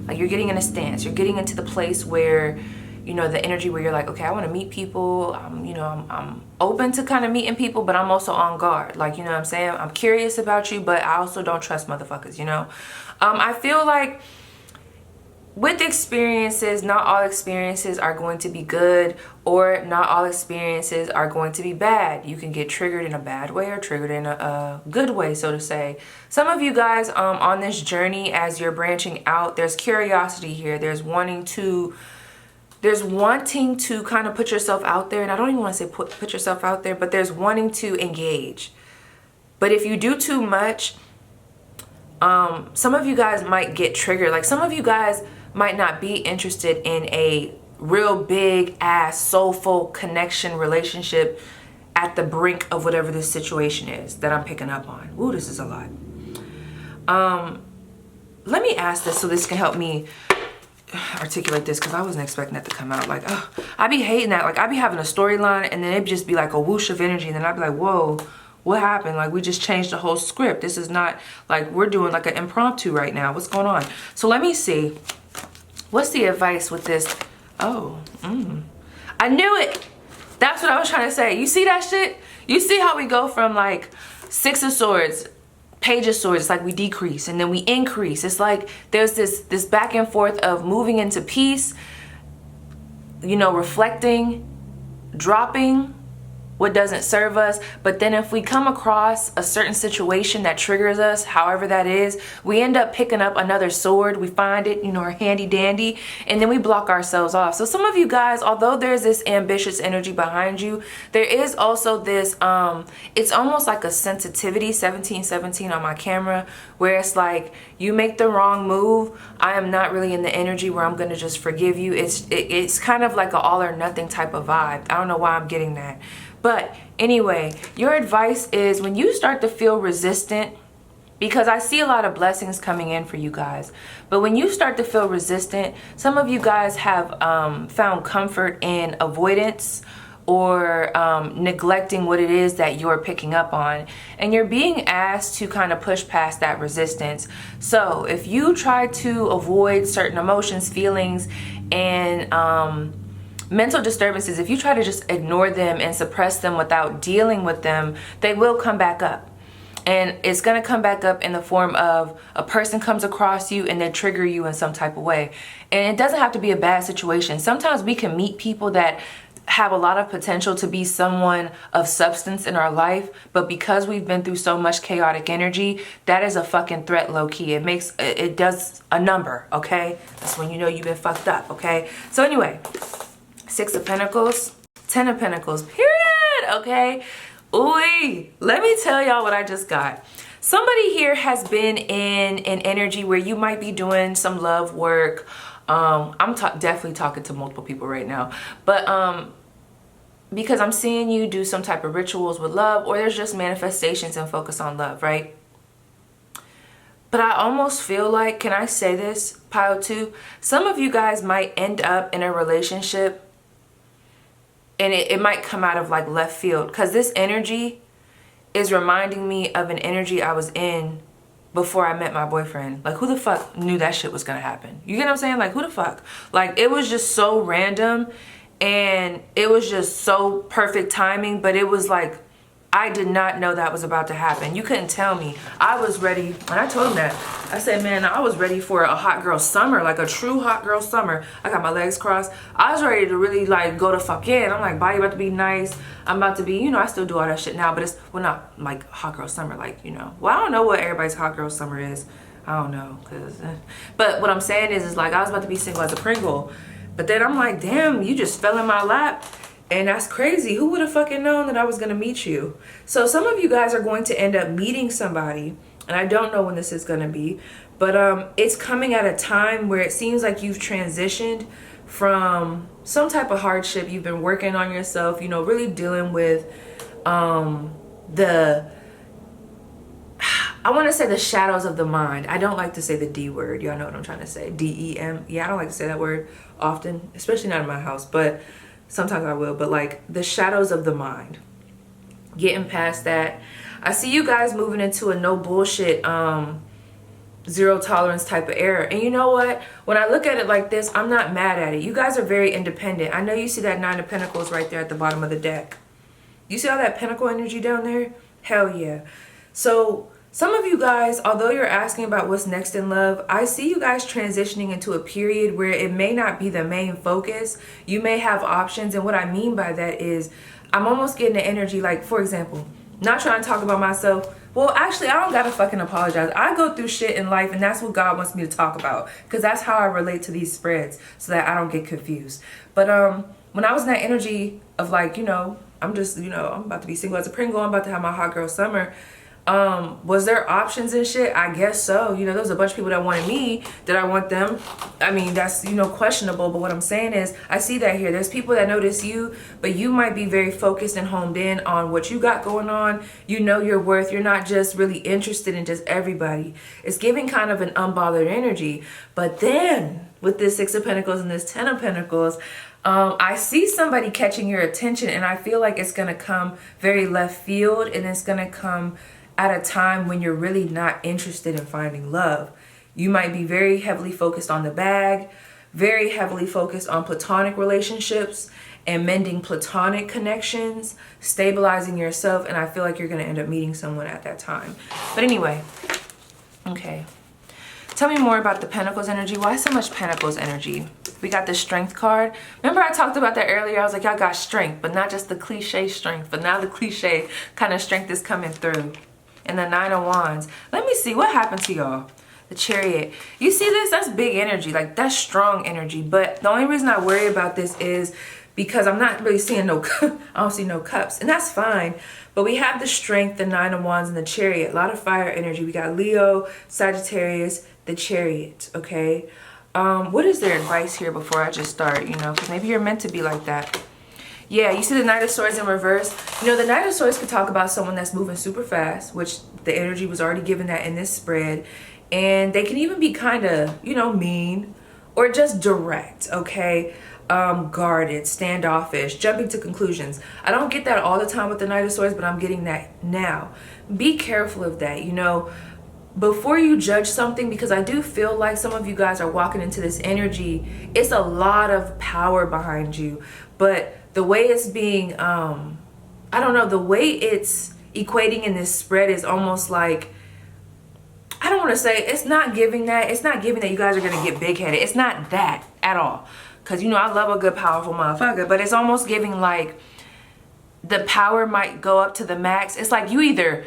Like, you're getting in a stance. You're getting into the place where, you know, the energy where you're like, okay, I want to meet people. You know, I'm open to kind of meeting people, but I'm also on guard. Like, you know what I'm saying? I'm curious about you, but I also don't trust motherfuckers, you know? I feel like with experiences, not all experiences are going to be good, or not all experiences are going to be bad. You can get triggered in a bad way or triggered in a good way, so to say. Some of you guys on this journey, as you're branching out, there's curiosity here. There's wanting to kind of put yourself out there. And I don't even want to say put yourself out there, but there's wanting to engage. But if you do too much, some of you guys might get triggered. Like, some of you guys might not be interested in a real big ass soulful connection relationship at the brink of whatever this situation is that I'm picking up on. Ooh, this is a lot. Let me ask this so this can help me articulate this, because I wasn't expecting that to come out. Like, oh, I be hating that. Like, I be having a storyline and then it'd just be like a whoosh of energy, and then I'd be like, whoa, what happened? Like, we just changed the whole script. This is not like we're doing like an impromptu right now. What's going on? So let me see. What's the advice with this? Oh, I knew it. That's what I was trying to say. You see that shit? You see how we go from like Six of Swords, Page of Swords, it's like we decrease and then we increase. It's like there's this back and forth of moving into peace, you know, reflecting, dropping what doesn't serve us. But then if we come across a certain situation that triggers us, however that is, we end up picking up another sword. We find it, you know, handy dandy, and then we block ourselves off. So some of you guys, although there's this ambitious energy behind you, there is also this, it's almost like a sensitivity, 1717 on my camera, where it's like, you make the wrong move, I am not really in the energy where I'm gonna just forgive you. It's kind of like an all or nothing type of vibe. I don't know why I'm getting that. But anyway, your advice is when you start to feel resistant, because I see a lot of blessings coming in for you guys, but when you start to feel resistant, some of you guys have found comfort in avoidance or neglecting what it is that you're picking up on, and you're being asked to kind of push past that resistance. So if you try to avoid certain emotions, feelings, and mental disturbances, if you try to just ignore them and suppress them without dealing with them, they will come back up. And it's going to come back up in the form of a person comes across you and they trigger you in some type of way. And it doesn't have to be a bad situation. Sometimes we can meet people that have a lot of potential to be someone of substance in our life, but because we've been through so much chaotic energy, that is a fucking threat, low key. It does a number, okay? That's when you know you've been fucked up, okay? So anyway, 6 of Pentacles, 10 of Pentacles, period, okay? Ooh, let me tell y'all what I just got. Somebody here has been in an energy where you might be doing some love work. I'm definitely talking to multiple people right now, but because I'm seeing you do some type of rituals with love, or there's just manifestations and focus on love, right? But I almost feel like, can I say this, pile 2? Some of you guys might end up in a relationship and it might come out of like left field, because this energy is reminding me of an energy I was in before I met my boyfriend. Like, who the fuck knew that shit was gonna happen? You get what I'm saying? Like, who the fuck? Like, it was just so random and it was just so perfect timing, but it was like, I did not know that was about to happen. You couldn't tell me. I was ready. When I told him that, I said, man, I was ready for a hot girl summer, like a true hot girl summer. I got my legs crossed. I was ready to really like go to fuck yeah. And I'm like, body about to be nice. I'm about to be, you know, I still do all that shit now, but it's, well, not like hot girl summer, like, you know. Well, I don't know what everybody's hot girl summer is. I don't know, but what I'm saying is like, I was about to be single as a Pringle. But then I'm like, damn, you just fell in my lap. And that's crazy. Who would have fucking known that I was going to meet you? So some of you guys are going to end up meeting somebody, and I don't know when this is going to be, but it's coming at a time where it seems like you've transitioned from some type of hardship. You've been working on yourself, you know, really dealing with I want to say the shadows of the mind. I don't like to say the D word. Y'all know what I'm trying to say. D-E-M. Yeah, I don't like to say that word often, especially not in my house, but sometimes I will. But like the shadows of the mind, getting past that. I see you guys moving into a no bullshit, zero tolerance type of era. And you know what? When I look at it like this, I'm not mad at it. You guys are very independent. I know you see that 9 of Pentacles right there at the bottom of the deck. You see all that Pentacle energy down there? Hell yeah. So some of you guys, although you're asking about what's next in love, I see you guys transitioning into a period where it may not be the main focus. You may have options. And what I mean by that is I'm almost getting the energy, like, for example, not trying to talk about myself. Well, actually, I don't gotta fucking apologize. I go through shit in life, and that's what God wants me to talk about, because that's how I relate to these spreads, so that I don't get confused. But when I was in that energy of like, you know, I'm just, you know, I'm about to be single as a Pringle, I'm about to have my hot girl summer. Was there options and shit? I guess so. You know, there was a bunch of people that wanted me. Did I want them? I mean, that's, you know, questionable. But what I'm saying is, I see that here. There's people that notice you, but you might be very focused and homed in on what you got going on. You know your worth. You're not just really interested in just everybody. It's giving kind of an unbothered energy. But then with this 6 of Pentacles and this 10 of Pentacles, I see somebody catching your attention, and I feel like it's going to come very left field, and it's going to come at a time when you're really not interested in finding love. You might be very heavily focused on the bag, very heavily focused on platonic relationships and mending platonic connections, stabilizing yourself, and I feel like you're going to end up meeting someone at that time. But anyway, okay. Tell me more about the Pentacles energy. Why so much Pentacles energy? we got the strength card. Remember I talked about that earlier? I was like, y'all got strength, but not just the cliche strength, but now the cliche kind of strength is coming through. And the 9 of Wands. Let me see what happened to y'all. The Chariot. You see this? That's big energy. Like, that's strong energy. But the only reason I worry about this is because I'm not really seeing no, I don't see no cups. And that's fine. But we have the strength, the 9 of Wands, and the Chariot. A lot of fire energy. We got Leo, Sagittarius, the Chariot. Okay. What is their advice here before I just start? You know, because maybe you're meant to be like that. Yeah, you see the Knight of Swords in reverse. You know, the Knight of Swords could talk about someone that's moving super fast, which the energy was already given that in this spread. And they can even be kind of, you know, mean or just direct, okay? Guarded, standoffish, jumping to conclusions. I don't get that all the time with the Knight of Swords, but I'm getting that now. Be careful of that, you know, before you judge something, because I do feel like some of you guys are walking into this energy. It's a lot of power behind you, but the way it's being, I don't know, the way it's equating in this spread is almost like, I don't want to say, it's not giving that. It's not giving that you guys are going to get big-headed. It's not that at all. Because, you know, I love a good, powerful motherfucker. But it's almost giving like the power might go up to the max. It's like you either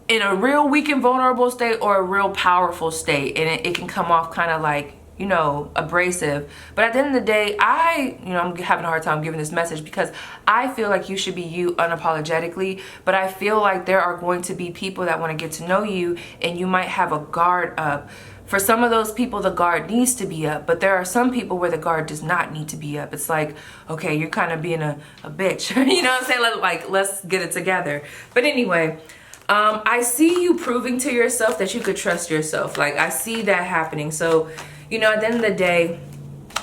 in a real weak and vulnerable state or a real powerful state. And it can come off kind of like, you know, abrasive. But at the end of the day, I'm having a hard time giving this message because I feel like you should be you unapologetically. But I feel like there are going to be people that want to get to know you and you might have a guard up. For some of those people, the guard needs to be up. But there are some people where the guard does not need to be up. It's like, okay, you're kind of being a bitch. You know what I'm saying? Like, let's get it together. But anyway, I see you proving to yourself that you could trust yourself. Like, I see that happening. So, you know, at the end of the day,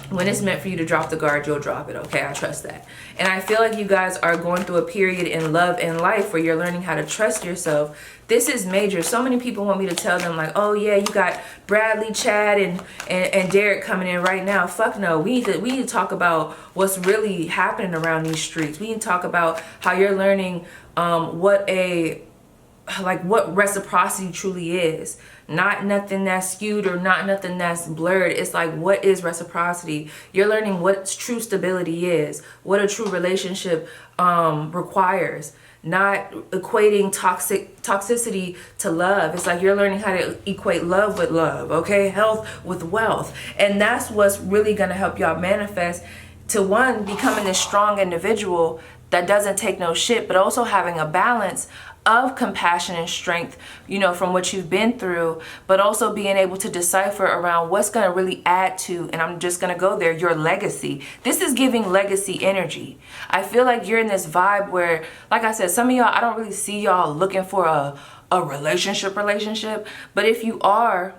when it's meant for you to drop the guard, you'll drop it, okay? I trust that. And I feel like you guys are going through a period in love and life where you're learning how to trust yourself. This is major. So many people want me to tell them like, oh yeah, you got Bradley, Chad, and Derek coming in right now. Fuck no. We need to talk about what's really happening around these streets. We need to talk about how you're learning what reciprocity truly is. Not nothing that's skewed or not nothing that's blurred. It's like, what is reciprocity? You're learning what true stability is, what a true relationship requires. Not equating toxicity to love. It's like you're learning how to equate love with love, okay? Health with wealth. And that's what's really gonna help y'all manifest to, one, becoming this strong individual that doesn't take no shit, but also having a balance of compassion and strength, you know, from what you've been through, but also being able to decipher around what's going to really add to, and I'm just going to go there, your legacy. This is giving legacy energy. I feel like you're in this vibe where, like I said, some of y'all, I don't really see y'all looking for a relationship, but if you are,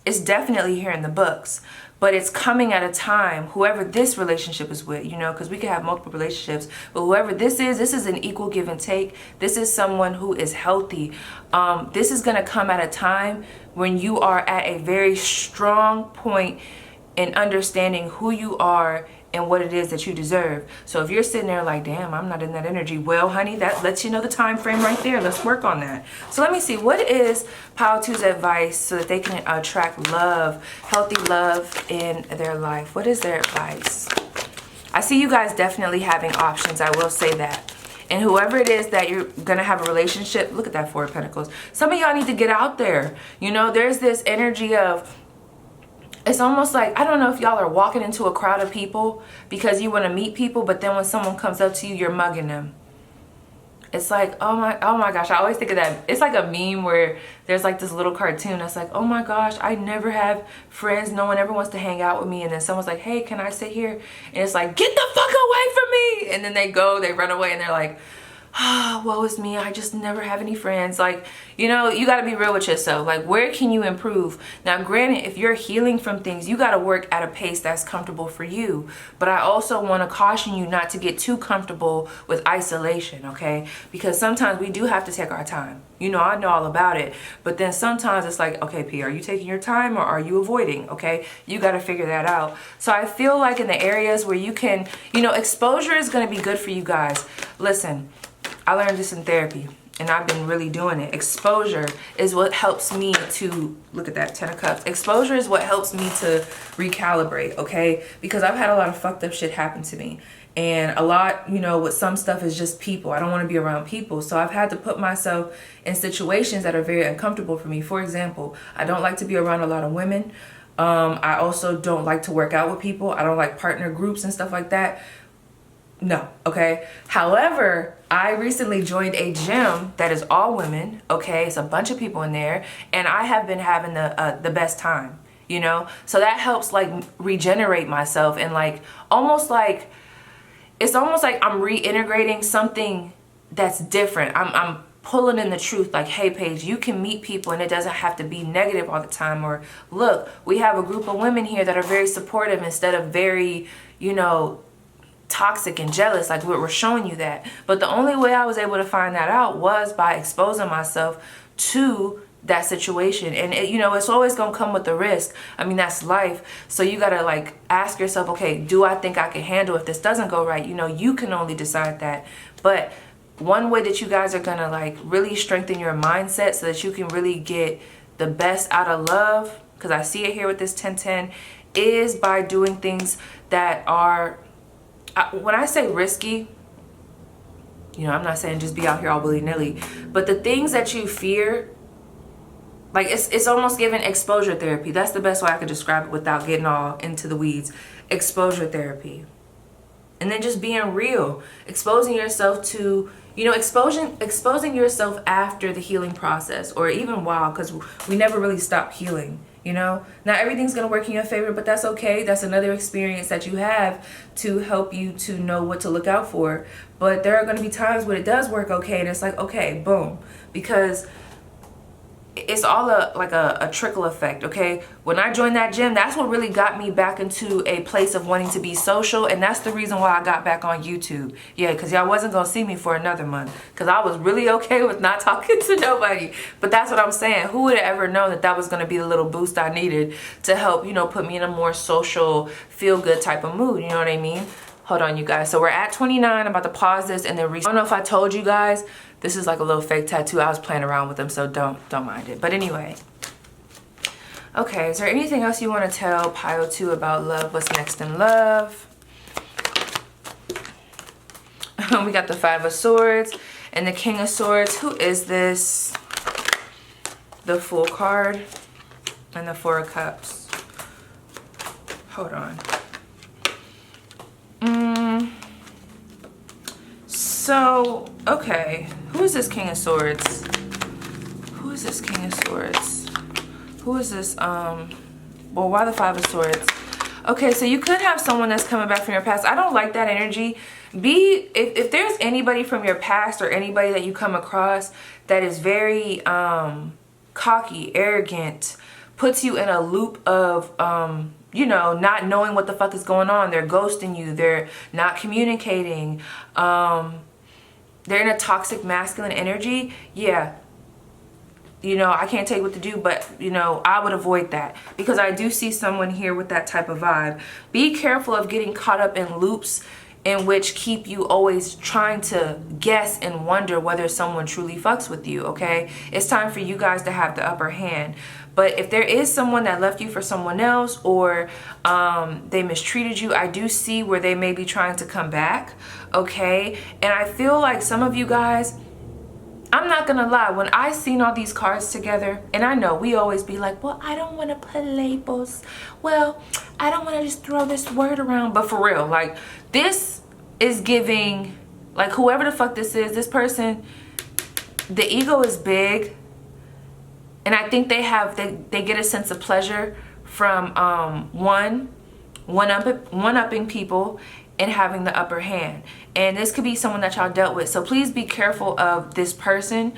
it's definitely here in the books. But it's coming at a time, whoever this relationship is with, you know, because we can have multiple relationships, but whoever this is an equal give and take. This is someone who is healthy. This is going to come at a time when you are at a very strong point in understanding who you are and what it is that you deserve. So if you're sitting there like, damn, I'm not in that energy, well, honey, that lets you know the time frame right there. Let's work on that. So let me see, what is Pile 2's advice so that they can attract love, healthy love in their life? What is their advice? I see you guys definitely having options, I will say that. And whoever it is that you're gonna have a relationship, look at that Four of Pentacles. Some of y'all need to get out there. You know, there's this energy of, it's almost like, I don't know if y'all are walking into a crowd of people because you want to meet people, but then when someone comes up to you, you're mugging them. It's like, oh my gosh, I always think of that. It's like a meme where there's like this little cartoon that's like, oh my gosh, I never have friends. No one ever wants to hang out with me. And then someone's like, hey, can I sit here? And it's like, get the fuck away from me. And then they run away and they're like, oh, woe is me, I just never have any friends. Like, you know, you got to be real with yourself. Like, where can you improve? Now, granted, if you're healing from things, you got to work at a pace that's comfortable for you. But I also want to caution you not to get too comfortable with isolation, okay? Because sometimes we do have to take our time. You know, I know all about it. But then sometimes it's like, okay, P, are you taking your time or are you avoiding? Okay, you got to figure that out. So I feel like in the areas where you can, you know, exposure is going to be good for you guys. Listen, I learned this in therapy. and I've been really doing it. Exposure is what helps me to, look at that, 10 of Cups. Exposure is what helps me to recalibrate, okay? Because I've had a lot of fucked up shit happen to me. And a lot, you know, with some stuff is just people. I don't want to be around people. So I've had to put myself in situations that are very uncomfortable for me. For example, I don't like to be around a lot of women. I also don't like to work out with people. I don't like partner groups and stuff like that. No, okay? However, I recently joined a gym that is all women, okay? It's a bunch of people in there, and I have been having the best time, you know? So that helps like regenerate myself and like almost like, it's almost like I'm reintegrating something that's different. I'm pulling in the truth, like, hey Paige, you can meet people and it doesn't have to be negative all the time. Or look, we have a group of women here that are very supportive instead of very, you know, toxic and jealous. Like we're showing you that. But the only way I was able to find that out was by exposing myself to that situation. And it, you know, it's always gonna come with the risk. I mean, that's life. So you gotta like ask yourself, okay, do I think I can handle if this doesn't go right? You know, you can only decide that. But one way that you guys are gonna like really strengthen your mindset so that you can really get the best out of love, because I see it here with this 10-10, is by doing things that are, when I say risky, you know, I'm not saying just be out here all willy-nilly, but the things that you fear, like it's almost giving exposure therapy. That's the best way I could describe it without getting all into the weeds. Exposure therapy. And then just being real, exposing yourself to, you know, exposing yourself after the healing process, or even while, because we never really stop healing, you know. Not everything's going to work in your favor, but that's okay. That's another experience that you have to help you to know what to look out for. But there are going to be times when it does work okay, and it's like, okay, boom, because it's all a trickle effect, okay? When I joined that gym, that's what really got me back into a place of wanting to be social, and that's the reason why I got back on YouTube. Yeah, because y'all wasn't gonna see me for another month, because I was really okay with not talking to nobody. But that's what I'm saying. Who would have ever known that that was gonna be the little boost I needed to help, you know, put me in a more social, feel-good type of mood, you know what I mean? Hold on, you guys. So we're at 29. I'm about to pause this and then I don't know if I told you guys, this is like a little fake tattoo. I was playing around with them, so don't mind it. But anyway. Okay, is there anything else you want to tell Pile 2 about love? What's next in love? We got the 5 of Swords and the King of Swords. Who is this? The Fool card and the 4 of Cups. Hold on. So, okay, who is this King of Swords? Who is this King of Swords? Who is this, well, why the 5 of Swords? Okay, so you could have someone that's coming back from your past. I don't like that energy. If there's anybody from your past or anybody that you come across that is very cocky, arrogant, puts you in a loop of, you know, not knowing what the fuck is going on. They're ghosting you. They're not communicating. They're in a toxic masculine energy. Yeah. You know, I can't tell you what to do, but, you know, I would avoid that. Because I do see someone here with that type of vibe. Be careful of getting caught up in loops in which keep you always trying to guess and wonder whether someone truly fucks with you, okay? It's time for you guys to have the upper hand. But if there is someone that left you for someone else, or they mistreated you, I do see where they may be trying to come back, okay? And I feel like some of you guys, I'm not gonna lie, when I seen all these cards together, and I know we always be like, well, I don't want to put labels. Well, I don't want to just throw this word around. But for real, like, this is giving, like, whoever the fuck this is, this person, the ego is big. And I think they get a sense of pleasure from one-upping people and having the upper hand. And this could be someone that y'all dealt with. So please be careful of this person.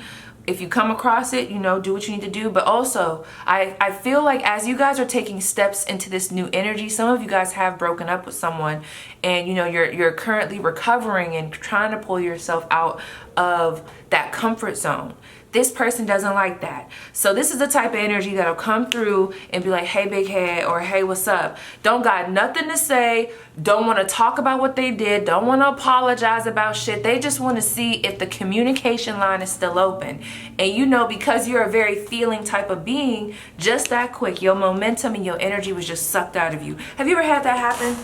if you come across it, you know, do what you need to do. But also, I feel like as you guys are taking steps into this new energy, some of you guys have broken up with someone, and you know, you're currently recovering and trying to pull yourself out of that comfort zone. This person doesn't like that. So this is the type of energy that'll come through and be like, hey, big head, or hey, what's up? Don't got nothing to say. Don't want to talk about what they did. Don't want to apologize about shit. They just want to see if the communication line is still open. And you know, because you're a very feeling type of being, just that quick, your momentum and your energy was just sucked out of you. Have you ever had that happen?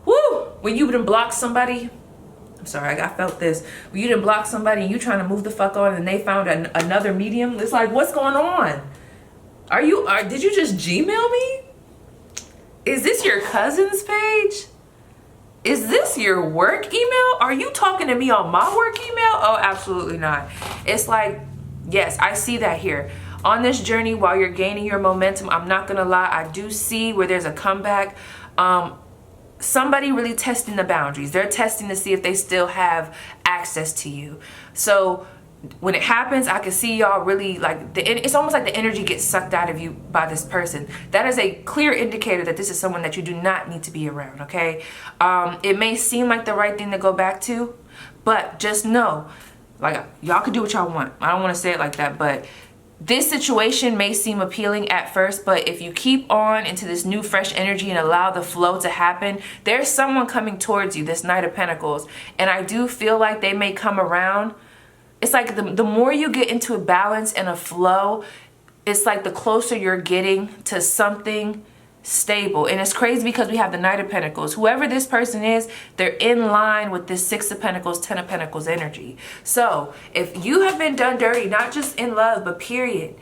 Woo! When you done block somebody. I'm sorry, I felt this. When you didn't block somebody and you trying to move the fuck on and they found another medium, it's like, what's going on? Did you just Gmail me? Is this your cousin's page? Is this your work email? Are you talking to me on my work email? Oh, absolutely not. It's like, yes, I see that here. On this journey, while you're gaining your momentum, I'm not gonna lie, I do see where there's a comeback. Somebody really testing the boundaries. They're testing to see if they still have access to you. So when it happens, I can see y'all really like, it's almost like the energy gets sucked out of you by this person. That is a clear indicator that this is someone that you do not need to be around, okay? It may seem like the right thing to go back to, but just know, like, y'all can do what y'all want. I don't want to say it like that, but this situation may seem appealing at first, but if you keep on into this new fresh energy and allow the flow to happen, there's someone coming towards you, this Knight of Pentacles. And I do feel like they may come around. It's like the more you get into a balance and a flow, it's like the closer you're getting to something stable. And it's crazy because we have the Knight of Pentacles. Whoever this person is, they're in line with this Six of Pentacles, Ten of Pentacles energy. So if you have been done dirty, not just in love, but period,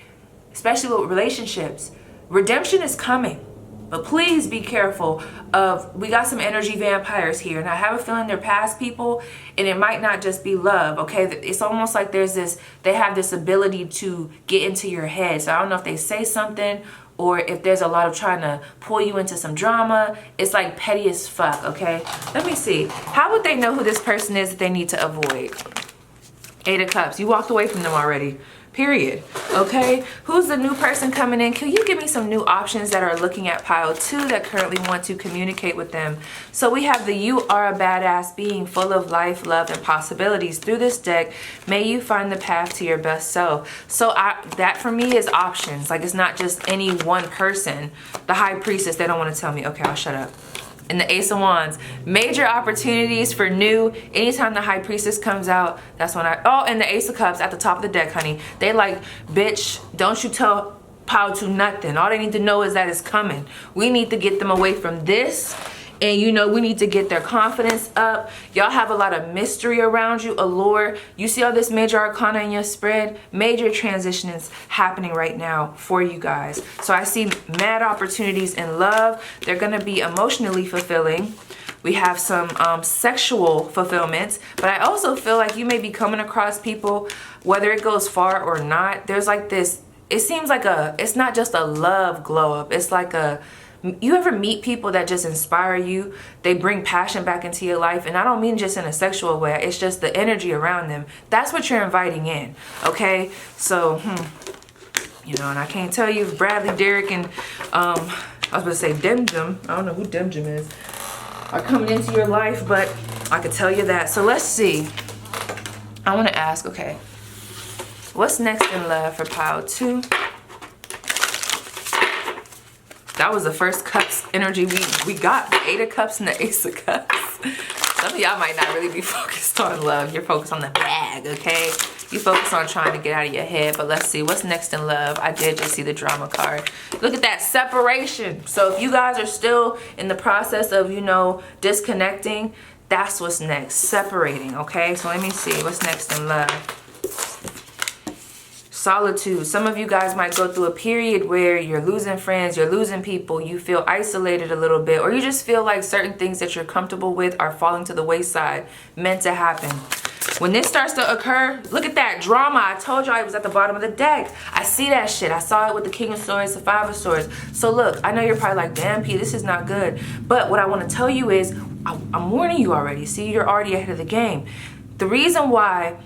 especially with relationships, redemption is coming. But please be careful of, we got some energy vampires here, and I have a feeling they're past people, and it might not just be love, okay? It's almost like there's this, they have this ability to get into your head. So I don't know if they say something or if there's a lot of trying to pull you into some drama. It's like petty as fuck, okay? Let me see. How would they know who this person is that they need to avoid? Eight of Cups. You walked away from them already. Period. Okay? Who's the new person coming in? Can you give me some new options that are looking at pile 2 that currently want to communicate with them? So we have the you are a badass being full of life, love, and possibilities. Through this deck, may you find the path to your best self. So that for me is options. Like, it's not just any one person. The High Priestess, they don't want to tell me. Okay, I'll shut up. And the Ace of Wands, major opportunities for new. Anytime the High Priestess comes out, that's when oh, and the Ace of Cups at the top of the deck, honey. They like, bitch, don't you tell pile 2 nothing. All they need to know is that it's coming. We need to get them away from this. And you know, we need to get their confidence up. Y'all have a lot of mystery around you, allure. You see all this major arcana in your spread? Major transitions happening right now for you guys. So I see mad opportunities in love. They're gonna be emotionally fulfilling. We have some sexual fulfillments, but I also feel like you may be coming across people, whether it goes far or not, there's like this, it seems like it's not just a love glow up, it's like you ever meet people that just inspire you? They bring passion back into your life, and I don't mean just in a sexual way, it's just the energy around them. That's what you're inviting in, okay? So, you know, and I can't tell you if Bradley, Derek, and I was going to say Demjum, I don't know who Demjum is, are coming into your life, but I could tell you that. So let's see. I want to ask, okay, what's next in love for pile 2? That was the first Cups energy we got. The Eight of Cups and the Ace of Cups. Some of y'all might not really be focused on love. You're focused on the bag, okay? You focus on trying to get out of your head. But let's see, what's next in love? I did just see the drama card. Look at that, separation. So if you guys are still in the process of, you know, disconnecting, that's what's next, separating, okay? So let me see, what's next in love? Solitude. Some of you guys might go through a period where you're losing friends, you're losing people, you feel isolated a little bit, or you just feel like certain things that you're comfortable with are falling to the wayside, meant to happen. When this starts to occur, look at that drama. I told y'all it was at the bottom of the deck. I see that shit. I saw it with the King of Swords, the Five of Swords. So look, I know you're probably like, damn, P, this is not good. But what I want to tell you is, I'm warning you already. See, you're already ahead of the game. The reason why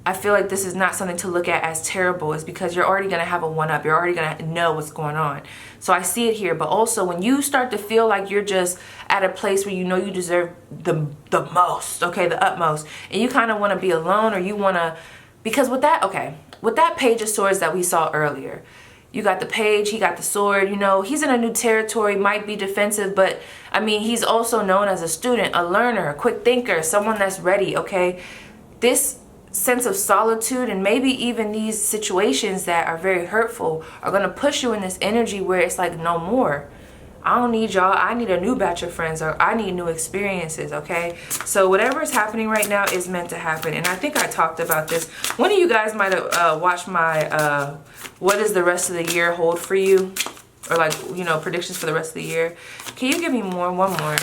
I feel like this is not something to look at as terrible. It's because you're already going to have a one-up. You're already going to know what's going on. So I see it here. But also when you start to feel like you're just at a place where you know you deserve the most, okay, the utmost, and you kind of want to be alone, or you want to, because with that, okay, with that Page of Swords that we saw earlier, you got the page, he got the sword, you know, he's in a new territory, might be defensive, but I mean, he's also known as a student, a learner, a quick thinker, someone that's ready, okay? This sense of solitude and maybe even these situations that are very hurtful are going to push you in this energy where it's like, no more. I don't need y'all. I need a new batch of friends, or I need new experiences, okay? So whatever is happening right now is meant to happen. And I think I talked about this. One of you guys might have watched my what does the rest of the year hold for you? Or like, you know, predictions for the rest of the year. Can you give me more? One more.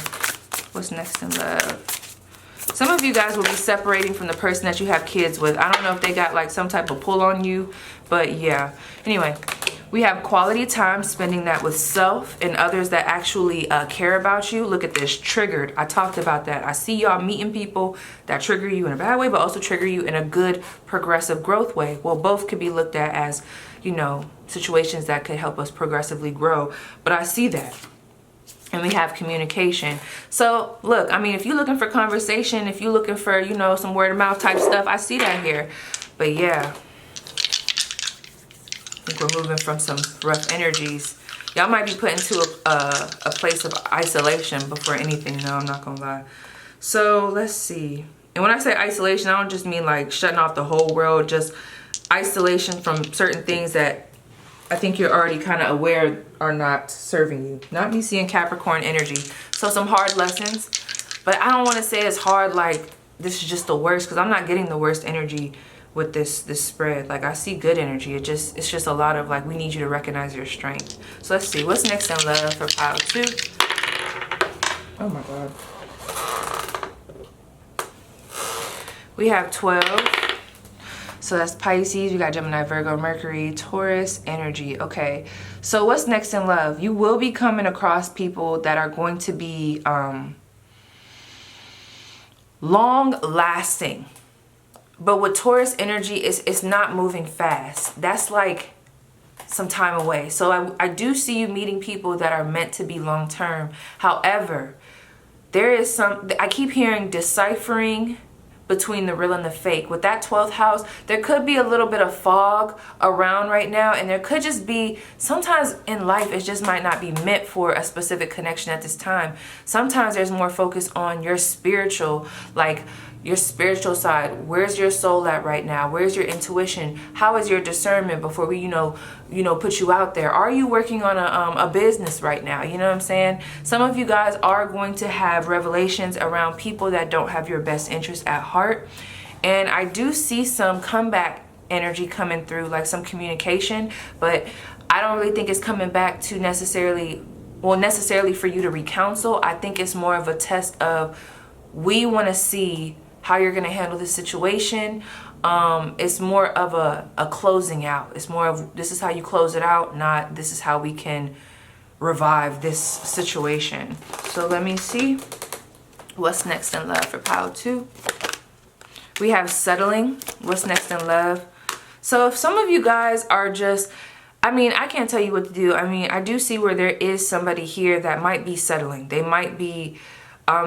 What's next in love? Some of you guys will be separating from the person that you have kids with. I don't know if they got like some type of pull on you, but yeah. Anyway, we have quality time, spending that with self and others that actually care about you. Look at this, triggered. I talked about that. I see y'all meeting people that trigger you in a bad way, but also trigger you in a good, progressive growth way. Well, both could be looked at as, you know, situations that could help us progressively grow. But I see that. And we have communication. So look, I mean, if you're looking for conversation, if you're looking for, you know, some word of mouth type stuff, I see that here. But yeah, I think we're moving from some rough energies. Y'all might be put into a place of isolation before anything. No, I'm not gonna lie. So let's see. And when I say isolation, I don't just mean like shutting off the whole world, just isolation from certain things that I think you're already kind of aware are not serving you. Not me seeing Capricorn energy. So some hard lessons, but I don't want to say it's hard like this is just the worst, because I'm not getting the worst energy with this spread. Like I see good energy. It's just a lot of like, we need you to recognize your strength. So let's see what's next in love for pile 2. Oh my God. We have 12. So that's Pisces, you got Gemini, Virgo, Mercury, Taurus energy. Okay, so what's next in love? You will be coming across people that are going to be long lasting. But with Taurus energy, it's not moving fast. That's like some time away. So I do see you meeting people that are meant to be long term. However, there is I keep hearing deciphering between the real and the fake. With that 12th house, there could be a little bit of fog around right now, and there could just be, sometimes in life it just might not be meant for a specific connection at this time. Sometimes there's more focus on your spiritual, like your spiritual side. Where's your soul at right now? Where's your intuition? How is your discernment before we, you know, put you out there? Are you working on a business right now? You know what I'm saying? Some of you guys are going to have revelations around people that don't have your best interest at heart. And I do see some comeback energy coming through, like some communication, but I don't really think it's coming back to necessarily for you to recounsel. I think it's more of a test of, we want to see how you're going to handle this situation. It's more of a closing out. It's more of, this is how you close it out, not this is how we can revive this situation. So let me see what's next in love for pile 2. We have settling. What's next in love? So if some of you guys are just, I mean, I can't tell you what to do. I mean, I do see where there is somebody here that might be settling. They might be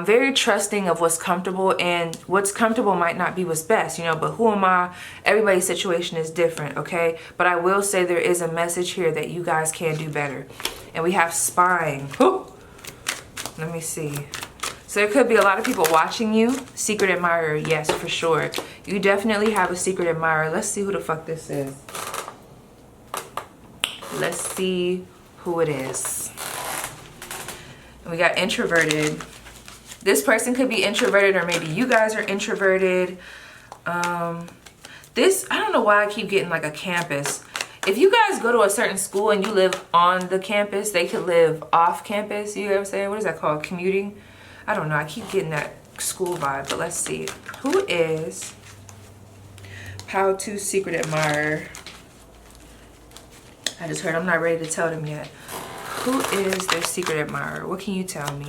very trusting of what's comfortable, and what's comfortable might not be what's best, you know, but who am I? Everybody's situation is different, okay? But I will say there is a message here that you guys can do better. And we have spying. Whew. Let me see. So there could be a lot of people watching you. Secret admirer, yes, for sure. You definitely have a secret admirer. Let's see who the fuck this is. Let's see who it is. And we got introverted. This person could be introverted, or maybe you guys are introverted. I don't know why I keep getting like a campus. If you guys go to a certain school and you live on the campus, they could live off campus. You know what I'm saying? What is that called? Commuting? I don't know. I keep getting that school vibe, but let's see. Who is Pile 2 secret admirer? I just heard, I'm not ready to tell them yet. Who is their secret admirer? What can you tell me?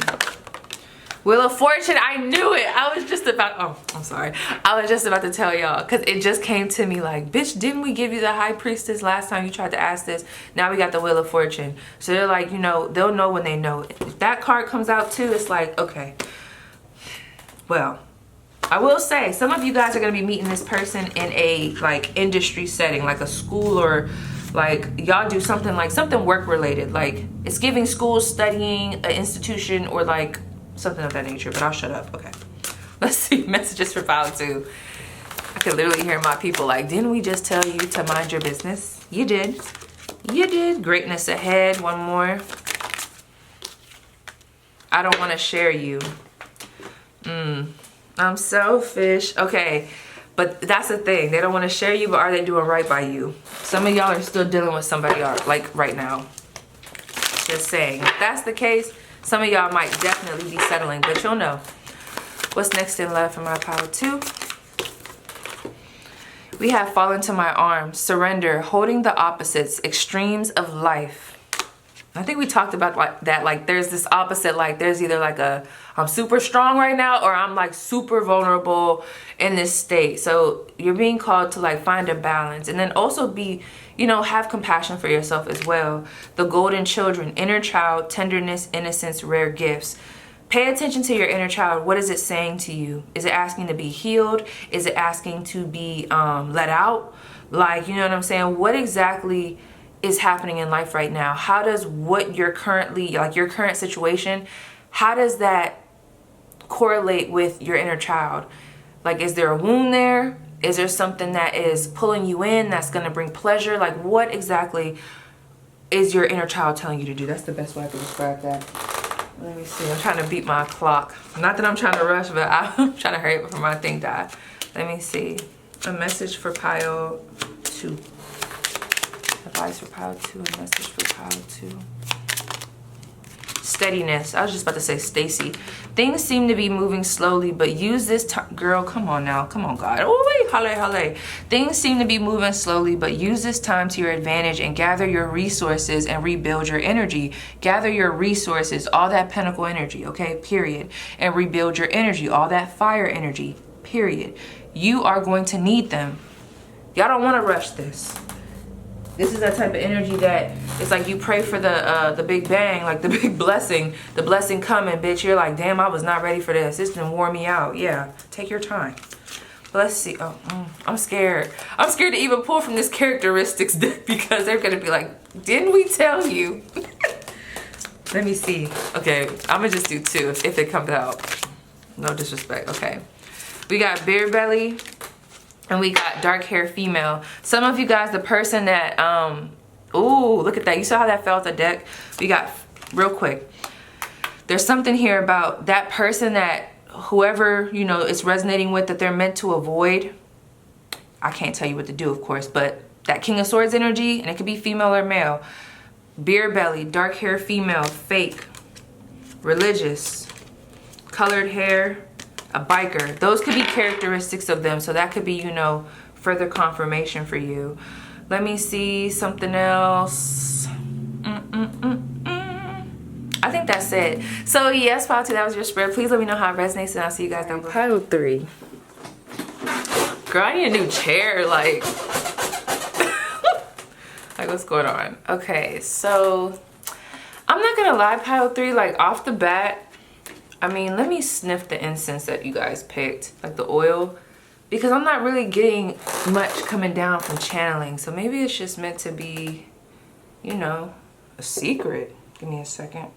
Wheel of Fortune, I knew it. I was just about, oh, I'm sorry. I was just about to tell y'all because it just came to me like, bitch, didn't we give you the High Priestess last time you tried to ask this? Now we got the Wheel of Fortune. So they're like, you know, they'll know when they know it. If that card comes out too, it's like, okay. Well, I will say, some of you guys are going to be meeting this person in a like industry setting, like a school, or like y'all do something like something work related. Like it's giving school, studying, an institution, or like something of that nature, but I'll shut up. Okay, let's see messages for pile 2. I can literally hear my people like, didn't we just tell you to mind your business? You did. You did. Greatness ahead. One more. I don't want to share you. I'm selfish. Okay, but that's the thing. They don't want to share you, but are they doing right by you? Some of y'all are still dealing with somebody like right now. Just saying. If that's the case, some of y'all might definitely be settling, but you'll know. What's next in love for my pile 2? We have fall into my arms, surrender, holding the opposites, extremes of life. I think we talked about like that. Like there's this opposite, like there's either like a, I'm super strong right now, or I'm like super vulnerable in this state. So you're being called to like find a balance, and then also be, you know, have compassion for yourself as well. The golden children, inner child, tenderness, innocence, rare gifts. Pay attention to your inner child. What is it saying to you? Is it asking to be healed? Is it asking to be let out? Like, you know what I'm saying? What exactly is happening in life right now? How does what you're currently, like your current situation, how does that correlate with your inner child? Like, is there a wound there? Is there something that is pulling you in that's going to bring pleasure? Like, what exactly is your inner child telling you to do? That's the best way I can describe that. Let me see. I'm trying to beat my clock. Not that I'm trying to rush, but I'm trying to hurry up before my thing dies. Let me see. A message for pile 2. Advice for pile 2. A message for pile 2. Steadiness. I was just about to say Stacy. Things seem to be moving slowly, but use this time. Girl, come on now. Come on, God. Oh, wait. Halle, halle. Things seem to be moving slowly, but use this time to your advantage and gather your resources and rebuild your energy. Gather your resources, all that pentacle energy, okay? Period. And rebuild your energy, all that fire energy, period. You are going to need them. Y'all don't want to rush this. This is that type of energy that it's like you pray for the big bang, like the big blessing, the blessing coming, bitch. You're like, damn, I was not ready for this. This didn't wore me out. Yeah, take your time. But let's see. Oh, I'm scared. I'm scared to even pull from this characteristics deck because they're gonna be like, didn't we tell you? Let me see. Okay, I'm gonna just do 2 if it comes out. No disrespect. Okay, we got beer belly. And we got dark hair female. Some of you guys, the person that, ooh, look at that. You saw how that fell off the deck? We got, real quick. There's something here about that person that whoever, you know, is resonating with, that they're meant to avoid. I can't tell you what to do, of course, but that King of Swords energy, and it could be female or male. Beer belly, dark hair female, fake, religious, colored hair, a biker. Those could be characteristics of them, so that could be, you know, further confirmation for you. Let me see something else. I think that's it. So yes, pile 2, that was your spread. Please let me know how it resonates, and I'll see you guys down below. Pile 3. Girl, I need a new chair, like like what's going on? Okay, so I'm not gonna lie, pile 3, like off the bat, I mean, let me sniff the incense that you guys picked, like the oil, because I'm not really getting much coming down from channeling. So maybe it's just meant to be, you know, a secret. Give me a second.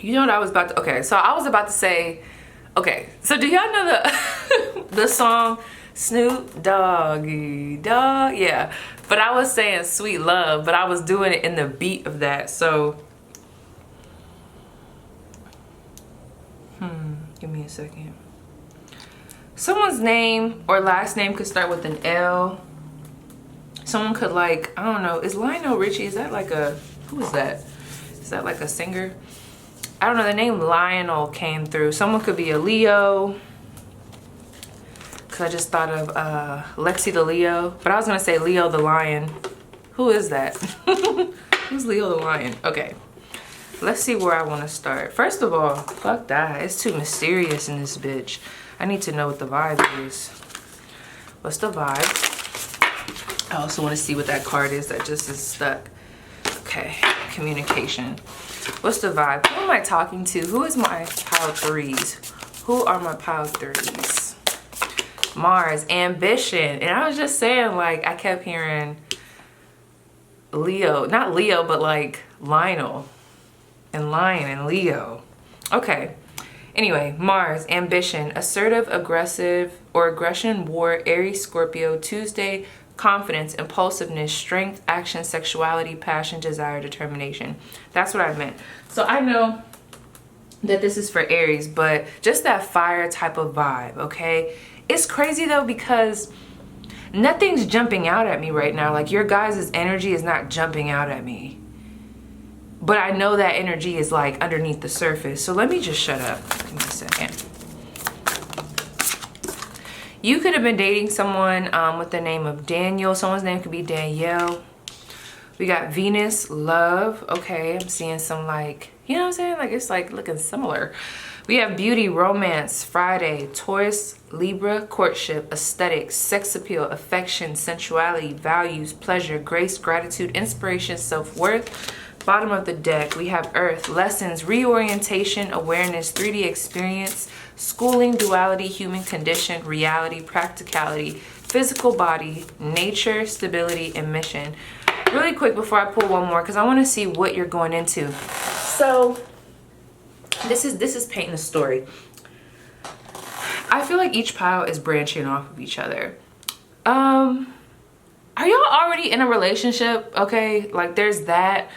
You know what I was about to, okay, so I was about to say, okay, so do y'all know the song Snoop Doggy Dog? Yeah, but I was saying Sweet Love, but I was doing it in the beat of that. So, give me a second. Someone's name or last name could start with an L. Someone could, like, I don't know, is Lionel Richie, is that like a, who is that? Is that like a singer? I don't know, the name Lionel came through. Someone could be a Leo. because I just thought of Lexi the Leo, but I was gonna say Leo the Lion. Who is that? Who's Leo the Lion? Okay, let's see where I want to start. First of all, fuck that. It's too mysterious in this bitch. I need to know what the vibe is. What's the vibe? I also want to see what that card is that just is stuck. Okay, communication. What's the vibe? Who am I talking to? Who is my pile 3s? Who are my pile 3s? Mars, ambition. And I was just saying, like, I kept hearing Leo. Not Leo, but like Lionel. And Lion and Leo. Okay. Anyway, Mars, ambition, assertive, aggressive, or aggression, war, Aries, Scorpio, Tuesday, confidence, impulsiveness, strength, action, sexuality, passion, desire, determination. That's what I meant. So I know that this is for Aries, but just that fire type of vibe, okay? It's crazy though, because nothing's jumping out at me right now. Like, your guys' energy is not jumping out at me. But I know that energy is like underneath the surface. So let me just shut up. Give me a second. You could have been dating someone with the name of Daniel. Someone's name could be Danielle. We got Venus, love. Okay, I'm seeing some, like, you know what I'm saying? Like, it's like looking similar. We have beauty, romance, Friday, Taurus, Libra, courtship, aesthetics, sex appeal, affection, sensuality, values, pleasure, grace, gratitude, inspiration, self-worth. Bottom of the deck, we have Earth, lessons, reorientation, awareness, 3D experience, schooling, duality, human condition, reality, practicality, physical body, nature, stability, and mission. Really quick before I pull one more, because I want to see what you're going into. So this is painting a story. I feel like each pile is branching off of each other. Are y'all already in a relationship? Okay, like, there's that.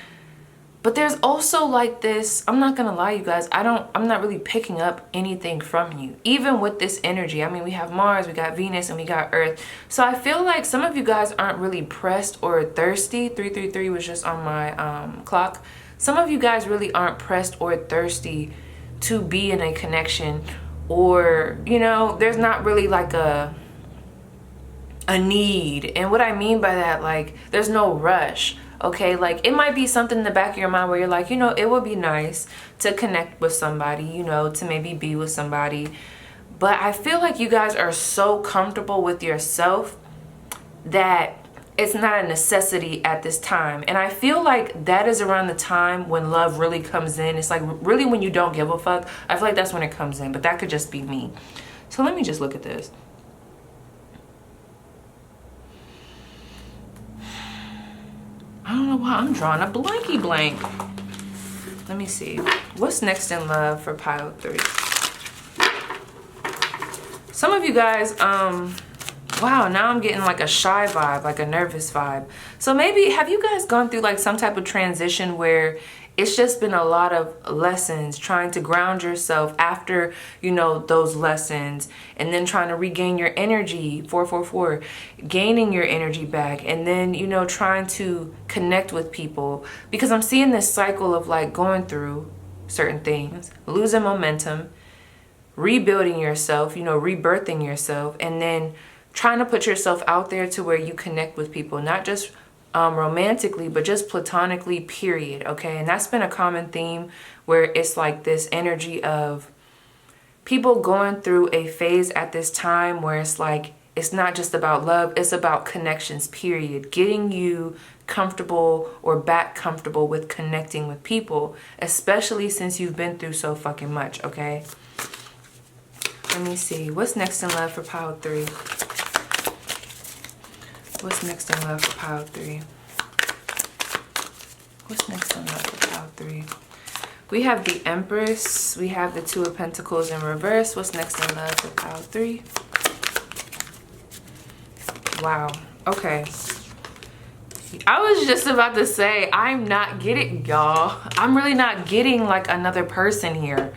But there's also like this, I'm not gonna lie, you guys, I'm not really picking up anything from you, even with this energy. I mean, we have Mars, we got Venus, and we got Earth. So I feel like some of you guys aren't really pressed or thirsty. 333 was just on my clock. Some of you guys really aren't pressed or thirsty to be in a connection, or, you know, there's not really like a need. And what I mean by that, like, there's no rush. Okay, like, it might be something in the back of your mind where you're like, you know, it would be nice to connect with somebody, you know, to maybe be with somebody. But I feel like you guys are so comfortable with yourself that it's not a necessity at this time. And I feel like that is around the time when love really comes in. It's like really when you don't give a fuck. I feel like that's when it comes in, but that could just be me. So let me just look at this. I don't know why I'm drawing a blanky blank. Let me see. What's next in love for pile 3? Some of you guys, wow, now I'm getting like a shy vibe, like a nervous vibe. So maybe, have you guys gone through like some type of transition where it's just been a lot of lessons, trying to ground yourself after, you know, those lessons, and then trying to regain your energy, 444, gaining your energy back, and then, you know, trying to connect with people. Because I'm seeing this cycle of like going through certain things, losing momentum, rebuilding yourself, you know, rebirthing yourself, and then trying to put yourself out there to where you connect with people, not just romantically, but just platonically, period. Okay, and that's been a common theme where it's like this energy of people going through a phase at this time where it's like, it's not just about love, it's about connections, period. Getting you comfortable or back comfortable with connecting with people, especially since you've been through so fucking much. Okay, let me see, what's next in love for pile 3? What's next in love for pile 3? What's next in love for pile 3? We have the Empress. We have the Two of Pentacles in reverse. What's next in love for pile 3? Wow. Okay. I was just about to say, I'm not getting, y'all. I'm really not getting like another person here.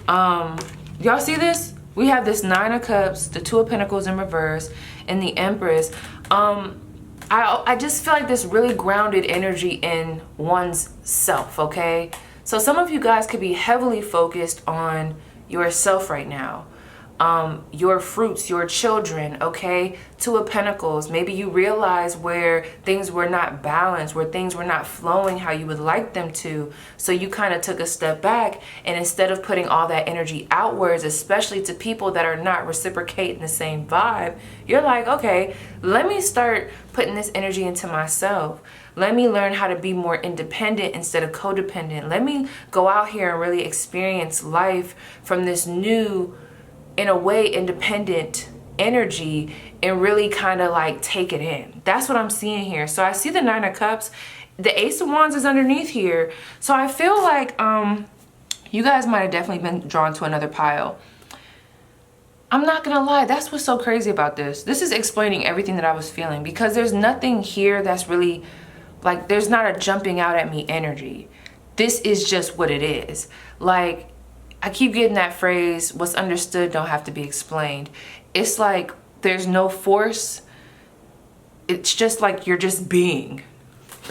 Y'all see this? We have this Nine of Cups, the Two of Pentacles in reverse, and the Empress. I just feel like this really grounded energy in one's self, okay? So some of you guys could be heavily focused on yourself right now. your fruits, your children, okay? Two of Pentacles. Maybe you realize where things were not balanced, where things were not flowing how you would like them to. So you kind of took a step back, and instead of putting all that energy outwards, especially to people that are not reciprocating the same vibe, you're like, okay, let me start putting this energy into myself. Let me learn how to be more independent instead of codependent. Let me go out here and really experience life from this new, in a way, independent energy, and really kind of like take it in. That's what I'm seeing here. So I see the Nine of Cups. The Ace of Wands is underneath here. So I feel like you guys might have definitely been drawn to another pile. I'm not gonna lie, that's what's so crazy about this. This is explaining everything that I was feeling, because there's nothing here that's really, like, there's not a jumping out at me energy. This is just what it is. Like, I keep getting that phrase, what's understood don't have to be explained. It's like there's no force. It's just like you're just being.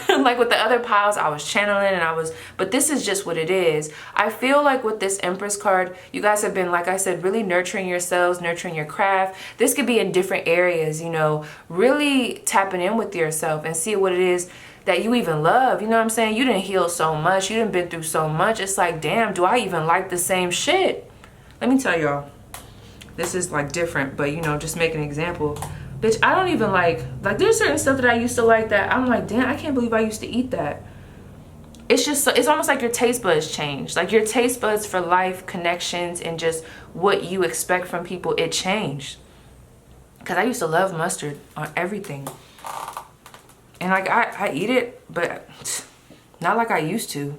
Like with the other piles, I was channeling and but this is just what it is. I feel like with this Empress card, you guys have been, like I said, really nurturing yourselves, nurturing your craft. This could be in different areas, you know, really tapping in with yourself and see what it is that you even love. You know what I'm saying? You didn't heal so much. You didn't been through so much. It's like, damn, do I even like the same shit? Let me tell y'all, this is like different, but you know, just make an example. Bitch, I don't even like there's certain stuff that I used to like that I'm like, damn, I can't believe I used to eat that. It's just, it's almost like your taste buds changed. Like your taste buds for life, connections, and just what you expect from people, it changed. Because I used to love mustard on everything. And like, I eat it, but not like I used to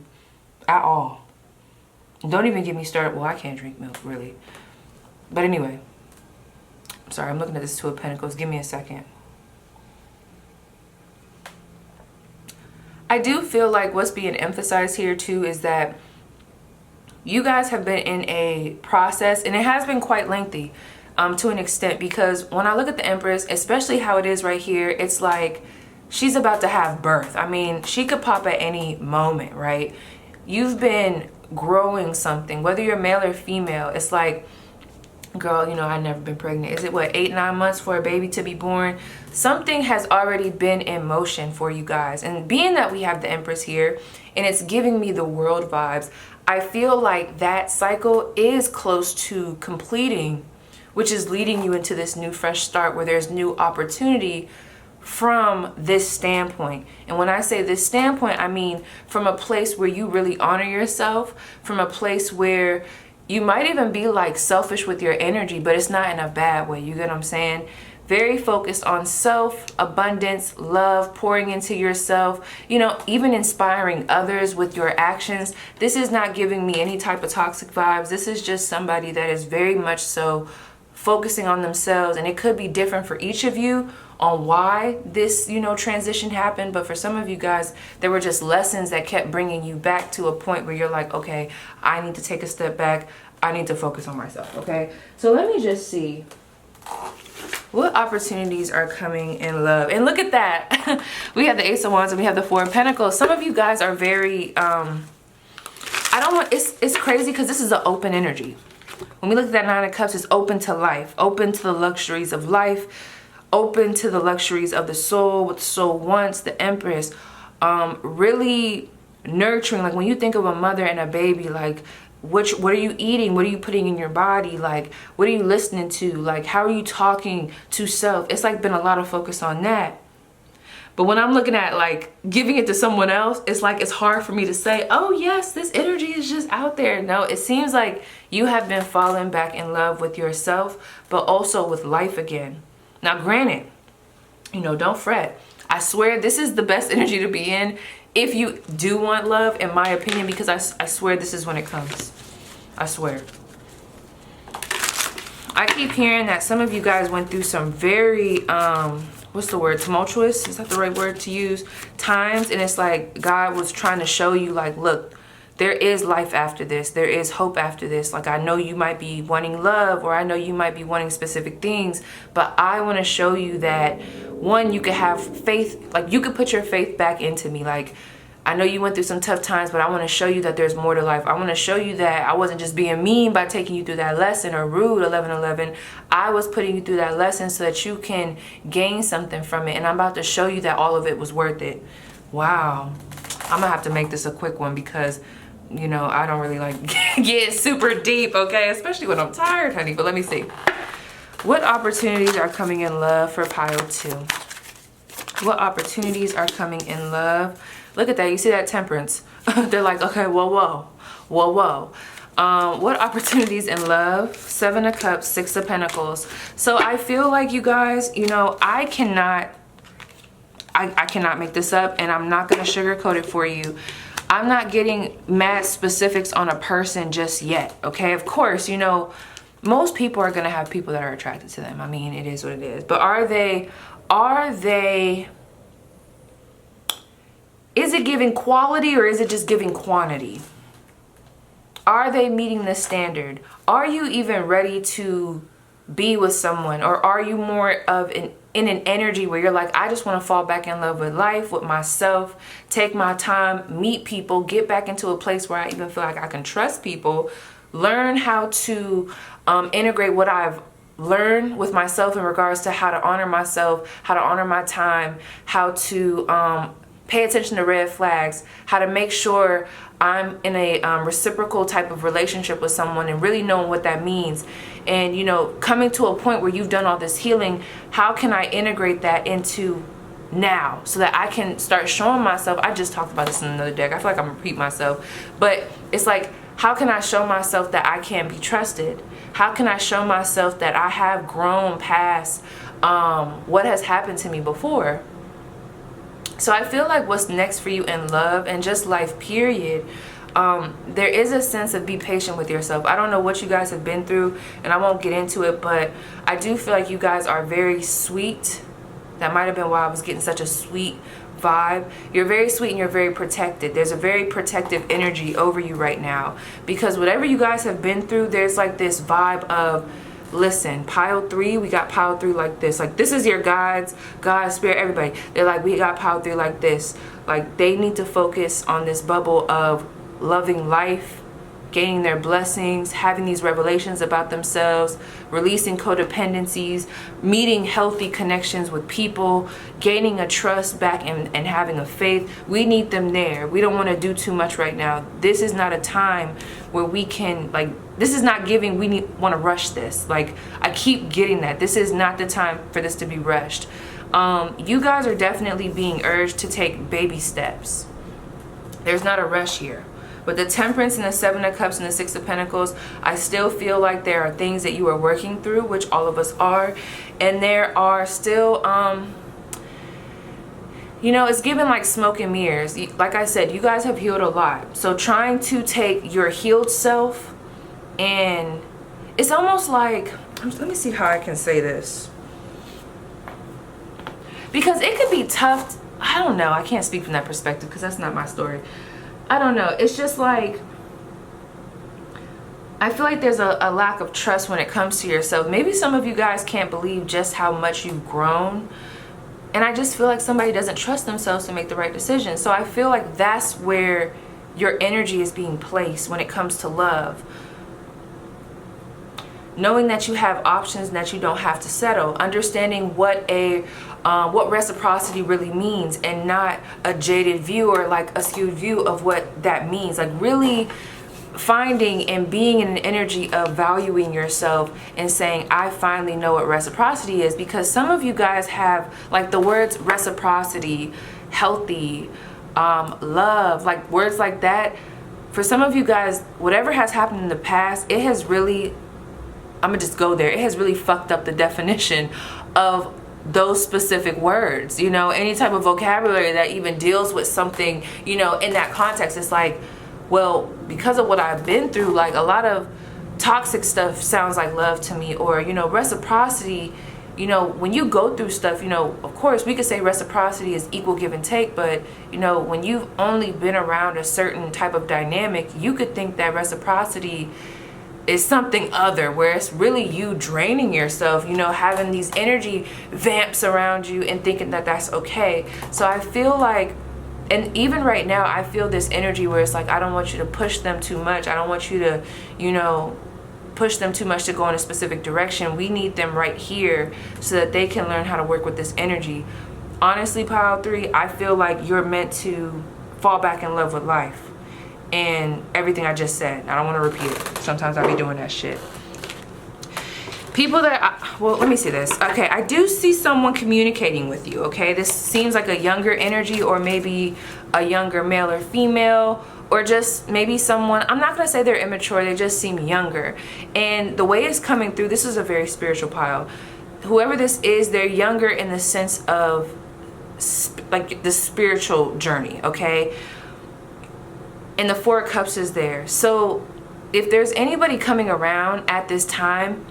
at all. Don't even get me started. Well, I can't drink milk, really. But anyway, I'm sorry, I'm looking at this Two of Pentacles. Give me a second. I do feel like what's being emphasized here too is that you guys have been in a process, and it has been quite lengthy to an extent, because when I look at the Empress, especially how it is right here, it's like she's about to have birth. I mean, she could pop at any moment, right? You've been growing something, whether you're male or female. It's like, girl, you know, I've never been pregnant. Is it what, 8-9 months for a baby to be born? Something has already been in motion for you guys. And being that we have the Empress here and it's giving me the world vibes, I feel like that cycle is close to completing, which is leading you into this new fresh start where there's new opportunity from this standpoint. And when I say this standpoint, I mean from a place where you really honor yourself, from a place where you might even be like selfish with your energy, but it's not in a bad way. You get what I'm saying? Very focused on self, abundance, love, pouring into yourself, you know, even inspiring others with your actions. This is not giving me any type of toxic vibes. This is just somebody that is very much so focusing on themselves. And it could be different for each of you on why this, you know, transition happened. But for some of you guys, there were just lessons that kept bringing you back to a point where you're like, okay, I need to take a step back. I need to focus on myself, okay? So let me just see what opportunities are coming in love. And look at that. We have the Ace of Wands and we have the Four of Pentacles. Some of you guys are very, it's crazy because this is an open energy. When we look at that Nine of Cups, it's open to life, open to the luxuries of life, open to the luxuries of the soul, what the soul wants, the Empress, really nurturing. Like when you think of a mother and a baby, like what are you eating? What are you putting in your body? Like what are you listening to? Like how are you talking to self? It's like been a lot of focus on that. But when I'm looking at like giving it to someone else, it's like it's hard for me to say, oh yes, this energy is just out there. No, it seems like you have been falling back in love with yourself, but also with life again. Now granted, you know, don't fret. I swear this is the best energy to be in if you do want love, in my opinion, because I swear this is when it comes. I swear. I keep hearing that some of you guys went through some very, what's the word, tumultuous, is that the right word to use, times, and it's like God was trying to show you like, look, there is life after this, there is hope after this. Like I know you might be wanting love, or I know you might be wanting specific things, but I want to show you that one, you could have faith, like you could put your faith back into me. Like I know you went through some tough times, but I want to show you that there's more to life. I want to show you that I wasn't just being mean by taking you through that lesson, or rude, 1111. I was putting you through that lesson so that you can gain something from it. And I'm about to show you that all of it was worth it. Wow. I'm going to have to make this a quick one because, you know, I don't really like getting super deep, okay? Especially when I'm tired, honey. But let me see. What opportunities are coming in love for pile 2? What opportunities are coming in love? Look at that. You see that temperance? They're like, okay, whoa, whoa, whoa, whoa. What opportunities in love? 7 of Cups, 6 of Pentacles. So I feel like, you guys, you know, I cannot make this up, and I'm not going to sugarcoat it for you. I'm not getting mad specifics on a person just yet, okay? Of course, you know, most people are going to have people that are attracted to them. I mean, it is what it is. But are they, is it giving quality or is it just giving quantity? Are they meeting the standard? Are you even ready to be with someone? Or are you more of in an energy where you're like, I just want to fall back in love with life, with myself, take my time, meet people, get back into a place where I even feel like I can trust people, learn how to integrate what I've learned with myself in regards to how to honor myself, how to honor my time, how to pay attention to red flags, how to make sure I'm in a reciprocal type of relationship with someone, and really knowing what that means. And, you know, coming to a point where you've done all this healing, how can I integrate that into now so that I can start showing myself? I just talked about this in another deck. I feel like I'm repeating myself, but it's like, how can I show myself that I can be trusted? How can I show myself that I have grown past what has happened to me before? So I feel like what's next for you in love and just life, period, there is a sense of be patient with yourself. I don't know what you guys have been through, and I won't get into it, but I do feel like you guys are very sweet. That might have been why I was getting such a sweet vibe. You're very sweet and you're very protected. There's a very protective energy over you right now, because whatever you guys have been through, there's like this vibe of, listen, pile 3, we got pile 3 like this. Like, this is your guides, God, spirit, everybody. They're like, we got pile 3 like this. Like, they need to focus on this bubble of loving life, gaining their blessings, having these revelations about themselves, releasing codependencies, meeting healthy connections with people, gaining a trust back, and having a faith. We need them there. We don't want to do too much right now. This is not a time where we can, like, this is not giving, want to rush this. Like, I keep getting that. This is not the time for this to be rushed. You guys are definitely being urged to take baby steps. There's not a rush here. But the Temperance and the 7 of Cups and the 6 of Pentacles, I still feel like there are things that you are working through, which all of us are. And there are still, you know, it's given like smoke and mirrors. Like I said, you guys have healed a lot. So trying to take your healed self, and it's almost like, let me see how I can say this. Because it could be tough. I don't know. I can't speak from that perspective because that's not my story. I don't know. It's just like, I feel like there's a lack of trust when it comes to yourself. Maybe some of you guys can't believe just how much you've grown. And I just feel like somebody doesn't trust themselves to make the right decision. So I feel like that's where your energy is being placed when it comes to love. Knowing that you have options and that you don't have to settle. Understanding what reciprocity really means, and not a jaded view or like a skewed view of what that means. Like, really finding and being in an energy of valuing yourself and saying, I finally know what reciprocity is. Because some of you guys have like the words reciprocity, healthy, love, like words like that. For some of you guys, whatever has happened in the past, it has really, I'm gonna just go there, it has really fucked up the definition of those specific words. You know, any type of vocabulary that even deals with something, you know, in that context. It's like, well, because of what I've been through, like a lot of toxic stuff sounds like love to me. Or, you know, reciprocity, you know, when you go through stuff, you know, of course we could say reciprocity is equal give and take, but you know, when you've only been around a certain type of dynamic, you could think that reciprocity is something other, where it's really you draining yourself, you know, having these energy vamps around you and thinking that that's okay. So I feel like And even right now, I feel this energy where it's like, I don't want you to push them too much. I don't want you to, you know, push them too much to go in a specific direction. We need them right here so that they can learn how to work with this energy. Honestly, Pile 3, I feel like you're meant to fall back in love with life and everything I just said. I don't want to repeat it. Sometimes I be doing that shit. People that, well, let me see this. Okay, I do see someone communicating with you, okay? This seems like a younger energy, or maybe a younger male or female, or just maybe someone, I'm not gonna say they're immature, they just seem younger. And the way it's coming through, this is a very spiritual pile. Whoever this is, they're younger in the sense of like the spiritual journey, okay? And the Four of Cups is there. So if there's anybody coming around at this time,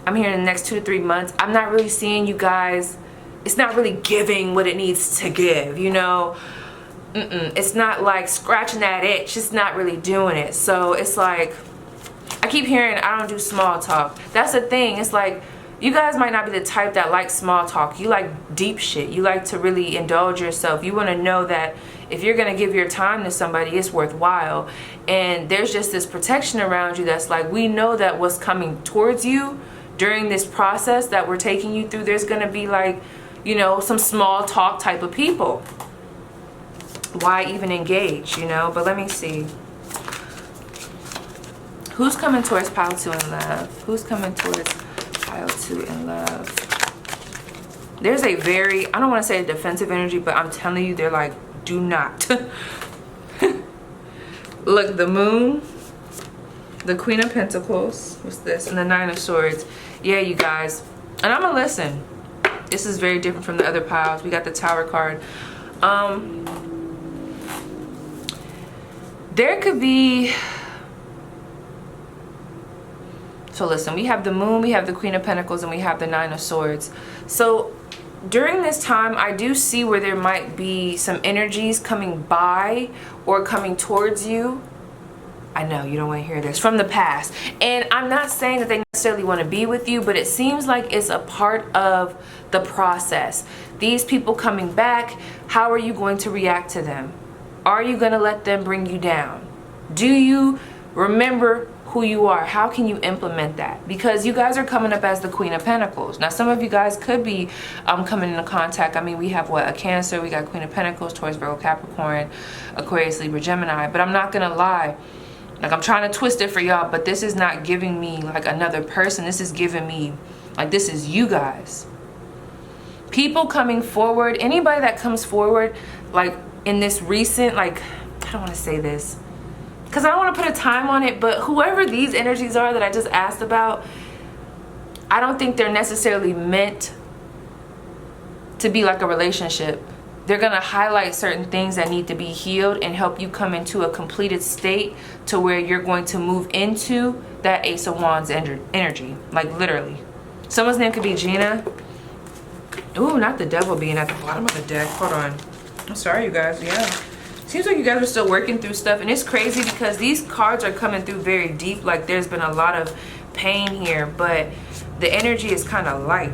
I'm here in the next 2 to 3 months, I'm not really seeing you guys, it's not really giving what it needs to give, you know? It's not like scratching that itch, it's not really doing it. So it's like, I keep hearing I don't do small talk. That's the thing, it's like, you guys might not be the type that likes small talk. You like deep shit. You like to really indulge yourself. You want to know that if you're going to give your time to somebody, it's worthwhile. And there's just this protection around you that's like, we know that what's coming towards you during this process that we're taking you through, there's going to be like, you know, some small talk type of people. Why even engage, you know? But let me see. Who's coming towards Pile 2 in love? Who's coming towards Pile 2 in love? There's a very, I don't want to say a defensive energy, but I'm telling you, they're like, do not. Look, the Moon, the Queen of Pentacles, what's this? And the Nine of Swords. Yeah, you guys. And I'm gonna listen. This is very different from the other piles. We got the Tower card. There could be, so listen, we have the Moon, we have the Queen of Pentacles, and we have the Nine of Swords. So during this time, I do see where there might be some energies coming by or coming towards you. I know you don't want to hear this, from the past. And I'm not saying that they necessarily want to be with you, but it seems like it's a part of the process. These people coming back, how are you going to react to them? Are you going to let them bring you down? Do you remember who you are? How can you implement that? Because you guys are coming up as the Queen of Pentacles. Now, some of you guys could be coming into contact. I mean, we have what? A Cancer, we got Queen of Pentacles, Taurus, Virgo, Capricorn, Aquarius, Libra, Gemini. But I'm not going to lie. Like, I'm trying to twist it for y'all, but this is not giving me like another person. This is giving me like, this is you guys. People coming forward, anybody that comes forward, like in this recent, like, I don't want to say this because I don't want to put a time on it, but whoever these energies are that I just asked about, I don't think they're necessarily meant to be like a relationship. They're going to highlight certain things that need to be healed and help you come into a completed state to where you're going to move into that Ace of Wands energy. Like, literally. Someone's name could be Gina. Ooh, not the Devil being at the bottom of the deck. Hold on. I'm sorry, you guys. Yeah. Seems like you guys are still working through stuff. And it's crazy because these cards are coming through very deep. Like, there's been a lot of pain here. But the energy is kind of light.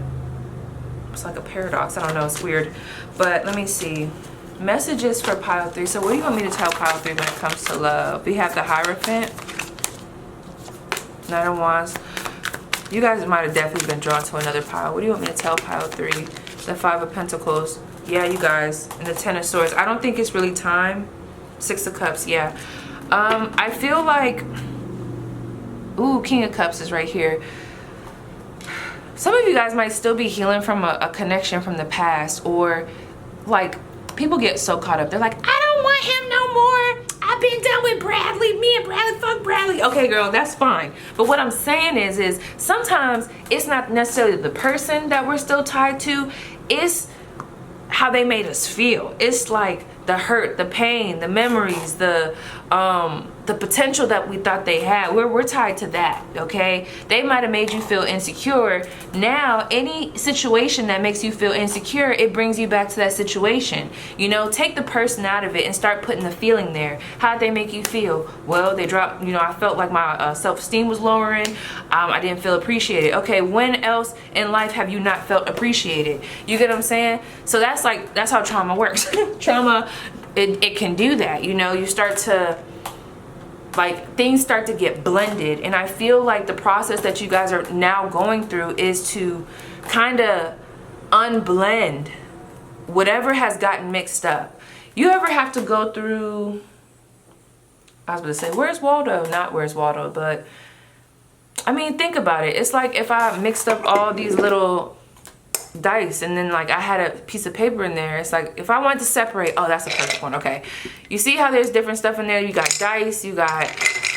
It's like a paradox. I don't know. It's weird. But let me see. Messages for Pile 3. So what do you want me to tell Pile 3 when it comes to love? We have the Hierophant. Knight of Wands. You guys might have definitely been drawn to another pile. What do you want me to tell Pile 3? The Five of Pentacles. Yeah, you guys. And the Ten of Swords. I don't think it's really time. Six of Cups. Yeah. I feel like... Ooh, King of Cups is right here. Some of you guys might still be healing from a connection from the past, or like people get so caught up. They're like, I don't want him no more. I've been done with Bradley. Me and Bradley, fuck Bradley. Okay, girl, that's fine. But what I'm saying is sometimes it's not necessarily the person that we're still tied to. It's how they made us feel. It's like the hurt, the pain, the memories, the potential that we thought they had. We're tied to that, okay? They might have made you feel insecure. Now, any situation that makes you feel insecure, it brings you back to that situation. You know, take the person out of it and start putting the feeling there. How'd they make you feel? Well, they dropped, you know, I felt like my self-esteem was lowering. I didn't feel appreciated. Okay, when else in life have you not felt appreciated? You get what I'm saying? So that's how trauma works. Trauma, it can do that. You know, you start to, like, things start to get blended, and I feel like the process that you guys are now going through is to kind of unblend whatever has gotten mixed up. You ever have to go through, I was going to say, where's Waldo? Not where's Waldo, but I mean, think about it. It's like if I mixed up all these little dice and then like I had a piece of paper in there. It's like if I wanted to separate, oh, that's the first one. Okay, you see how there's different stuff in there? You got dice, you got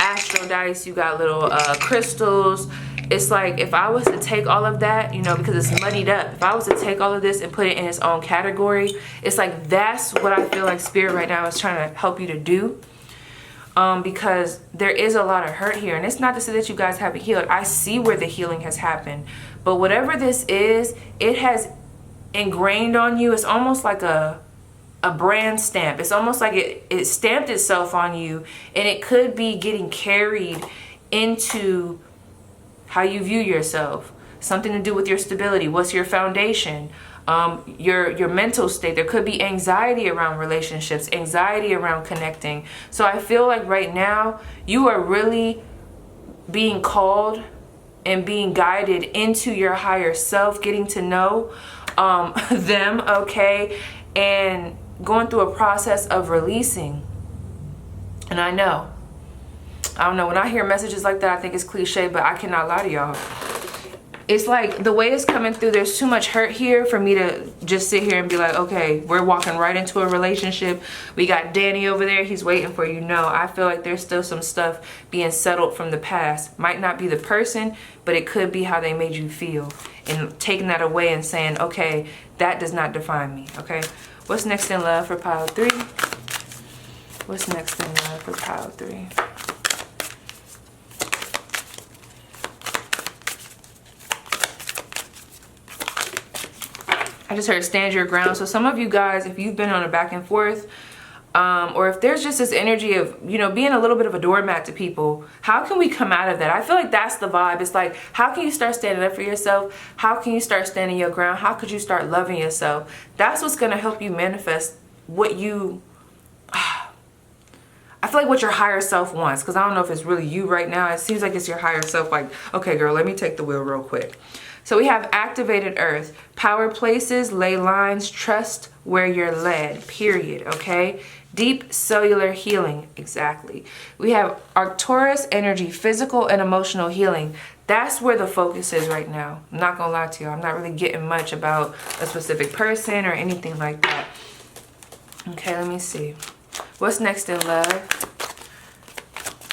astro dice, you got little crystals. It's like if I was to take all of that, you know, because it's muddied up, if I was to take all of this and put it in its own category, it's like that's what I feel like Spirit right now is trying to help you to do. Because there is a lot of hurt here, and it's not to say that you guys haven't healed. I see where the healing has happened, but whatever this is, it has ingrained on you. It's almost like a brand stamp. It's almost like it stamped itself on you, and it could be getting carried into how you view yourself. Something to do with your stability. What's your foundation? Your mental state. There could be anxiety around relationships, anxiety around connecting. So I feel like right now you are really being called and being guided into your higher self, getting to know them, okay, and going through a process of releasing. And I don't know, when I hear messages like that, I think it's cliche, but I cannot lie to y'all. It's like the way it's coming through, there's too much hurt here for me to just sit here and be like, okay, we're walking right into a relationship. We got Danny over there. He's waiting for you. No, I feel like there's still some stuff being settled from the past. Might not be the person, but it could be how they made you feel. And taking that away and saying, okay, that does not define me, okay? What's next in love for pile 3? What's next in love for pile 3? I just heard stand your ground. So some of you guys, if you've been on a back and forth, or if there's just this energy of, you know, being a little bit of a doormat to people, how can we come out of that? I feel like that's the vibe. It's like, how can you start standing up for yourself? How can you start standing your ground? How could you start loving yourself? That's what's going to help you manifest what you, I feel like what your higher self wants, because I don't know if it's really you right now. It seems like it's your higher self, like, okay, girl, let me take the wheel real quick. So we have activated earth, power places, ley lines, trust where you're led, period, okay? Deep cellular healing, exactly. We have Arcturus energy, physical and emotional healing. That's where the focus is right now. I'm not gonna lie to you. I'm not really getting much about a specific person or anything like that. Okay, let me see. What's next in love?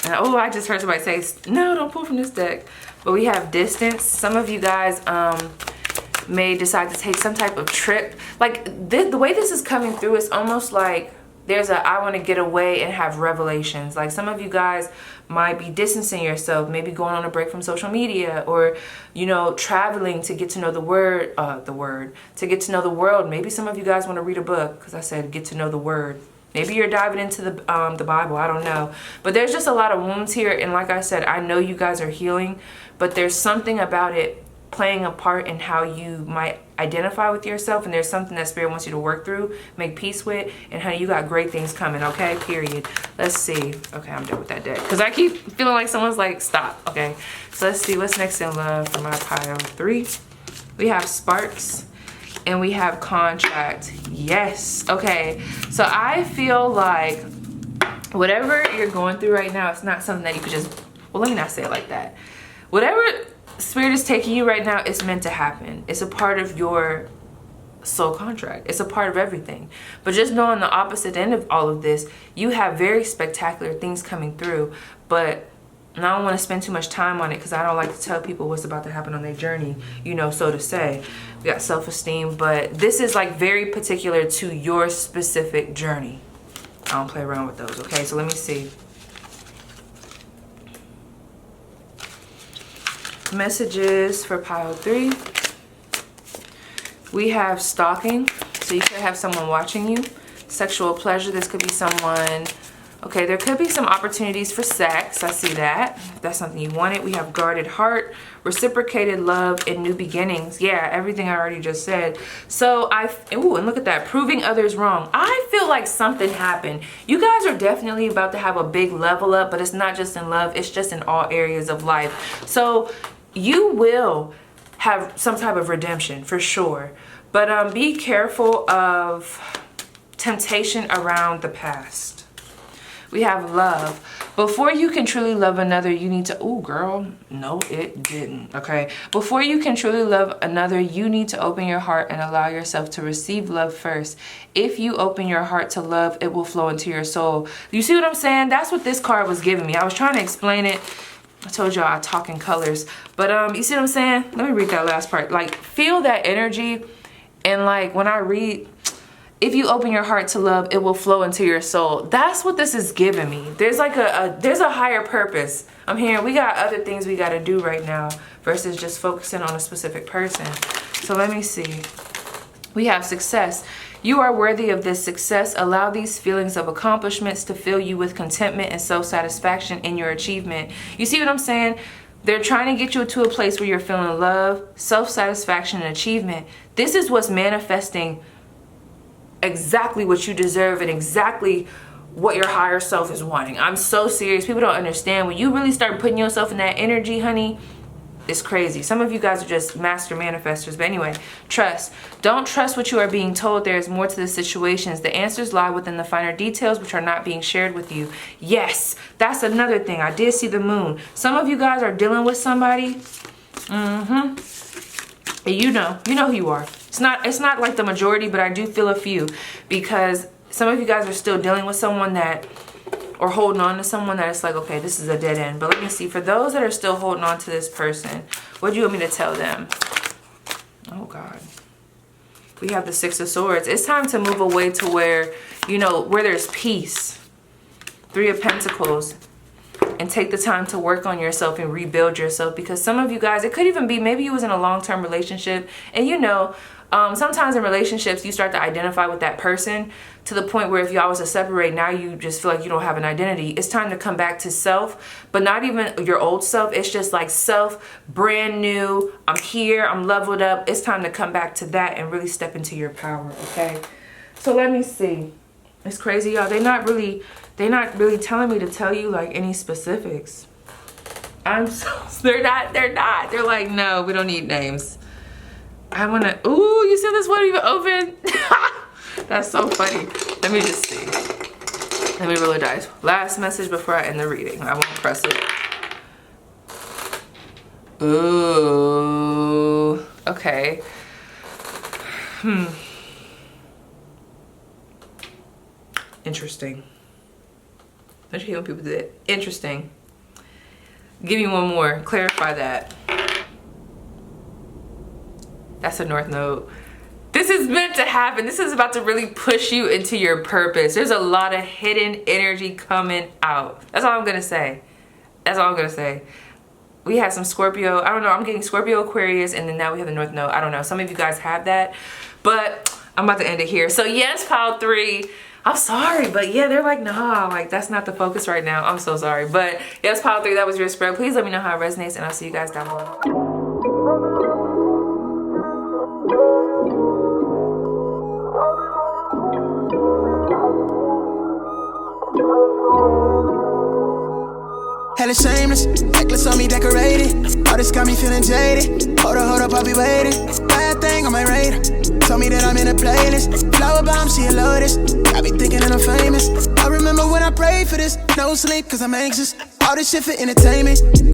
And, oh, I just heard somebody say, no, don't pull from this deck. But we have distance. Some of you guys may decide to take some type of trip. Like the way this is coming through, it's almost like there's a I want to get away and have revelations. Like some of you guys might be distancing yourself, maybe going on a break from social media, or, you know, traveling to get to know to get to know the world. Maybe some of you guys want to read a book, because I said get to know the word. Maybe you're diving into the Bible, I don't know. But there's just a lot of wounds here, and like I said, I know you guys are healing, but there's something about it playing a part in how you might identify with yourself, and there's something that Spirit wants you to work through, make peace with, and honey, you got great things coming, okay? Period. Let's see. Okay, I'm done with that deck, because I keep feeling like someone's like, stop, okay? So let's see, what's next in love for my pile 3? We have sparks. And we have contract. Yes. Okay. So I feel like whatever you're going through right now, it's not something that you could just, well, let me not say it like that. Whatever Spirit is taking you right now, it's meant to happen. It's a part of your soul contract. It's a part of everything. But just knowing the opposite end of all of this, you have very spectacular things coming through. But and I don't want to spend too much time on it, because I don't like to tell people what's about to happen on their journey, you know, so to say. We got self-esteem, but this is like very particular to your specific journey, I don't play around with those, okay? So let me see. Messages for pile 3. We have stalking. So you could have someone watching you. Sexual pleasure. This could be someone. Okay, there could be some opportunities for sex. I see that. If that's something you wanted. We have guarded heart, reciprocated love, and new beginnings. Yeah, everything I already just said. So ooh, and look at that. Proving others wrong. I feel like something happened. You guys are definitely about to have a big level up, but it's not just in love. It's just in all areas of life. So you will have some type of redemption for sure. But be careful of temptation around the past. We have love. Before you can truly love another, you need to, ooh, girl, no, it didn't, okay? Before you can truly love another, you need to open your heart and allow yourself to receive love first. If you open your heart to love, it will flow into your soul. You see what I'm saying? That's what this card was giving me. I was trying to explain it. I told y'all I talk in colors. But you see what I'm saying? Let me read that last part. Like, feel that energy. And like, when I read, if you open your heart to love, it will flow into your soul. That's what this is giving me. There's like there's a higher purpose. I'm hearing we got other things we got to do right now versus just focusing on a specific person. So let me see. We have success. You are worthy of this success. Allow these feelings of accomplishments to fill you with contentment and self-satisfaction in your achievement. You see what I'm saying? They're trying to get you to a place where you're feeling love, self-satisfaction, and achievement. This is what's manifesting exactly what you deserve and exactly what your higher self is wanting. I'm so serious. People don't understand. When you really start putting yourself in that energy, honey, it's crazy. Some of you guys are just master manifestors. But anyway, trust. Don't trust what you are being told. There is more to the situations. The answers lie within the finer details which are not being shared with you. Yes, that's another thing. I did see the moon. Some of you guys are dealing with somebody. And you know who you are. It's not like the majority, but I do feel a few, because some of you guys are still dealing with someone that, or holding on to someone that it's like, okay, this is a dead end. But let me see, for those that are still holding on to this person, what do you want me to tell them? Oh God. We have the Six of Swords. It's time to move away to where, you know, where there's peace. Three of Pentacles. And take the time to work on yourself and rebuild yourself, because some of you guys, it could even be maybe you was in a long-term relationship, and you know, sometimes in relationships you start to identify with that person to the point where if y'all was to separate, now you just feel like you don't have an identity. It's time to come back to self, but not even your old self. It's just like self, brand new. I'm here, I'm leveled up. It's time to come back to that and really step into your power, okay? So let me see. It's crazy, y'all. They're not really telling me to tell you like any specifics. They're not. They're like, no, we don't need names. I wanna, ooh, you see this one even open? That's so funny. Let me just see. Let me roll the dice. Last message before I end the reading. I won't press it. Ooh, okay. Interesting. Don't you hate when people do that? Interesting. Give me one more. Clarify that. That's a North Node. This is meant to happen. This is about to really push you into your purpose. There's a lot of hidden energy coming out. That's all I'm going to say. That's all I'm going to say. We have some Scorpio. I don't know. I'm getting Scorpio, Aquarius, and then now we have the North Node. I don't know. Some of you guys have that. But I'm about to end it here. So yes, pile 3. I'm sorry, but yeah, they're like, nah, like that's not the focus right now. I'm so sorry. But yes, pile 3, that was your spread. Please let me know how it resonates, and I'll see you guys down below. Hella shameless, necklace on me decorated. All this got me feeling jaded. Hold up, I'll be waiting. Bad thing on my radar. Told me that I'm in a playlist. Flower bomb, she a lotus. I be thinking that I'm famous. I remember when I prayed for this. No sleep, cause I'm anxious. All this shit for entertainment.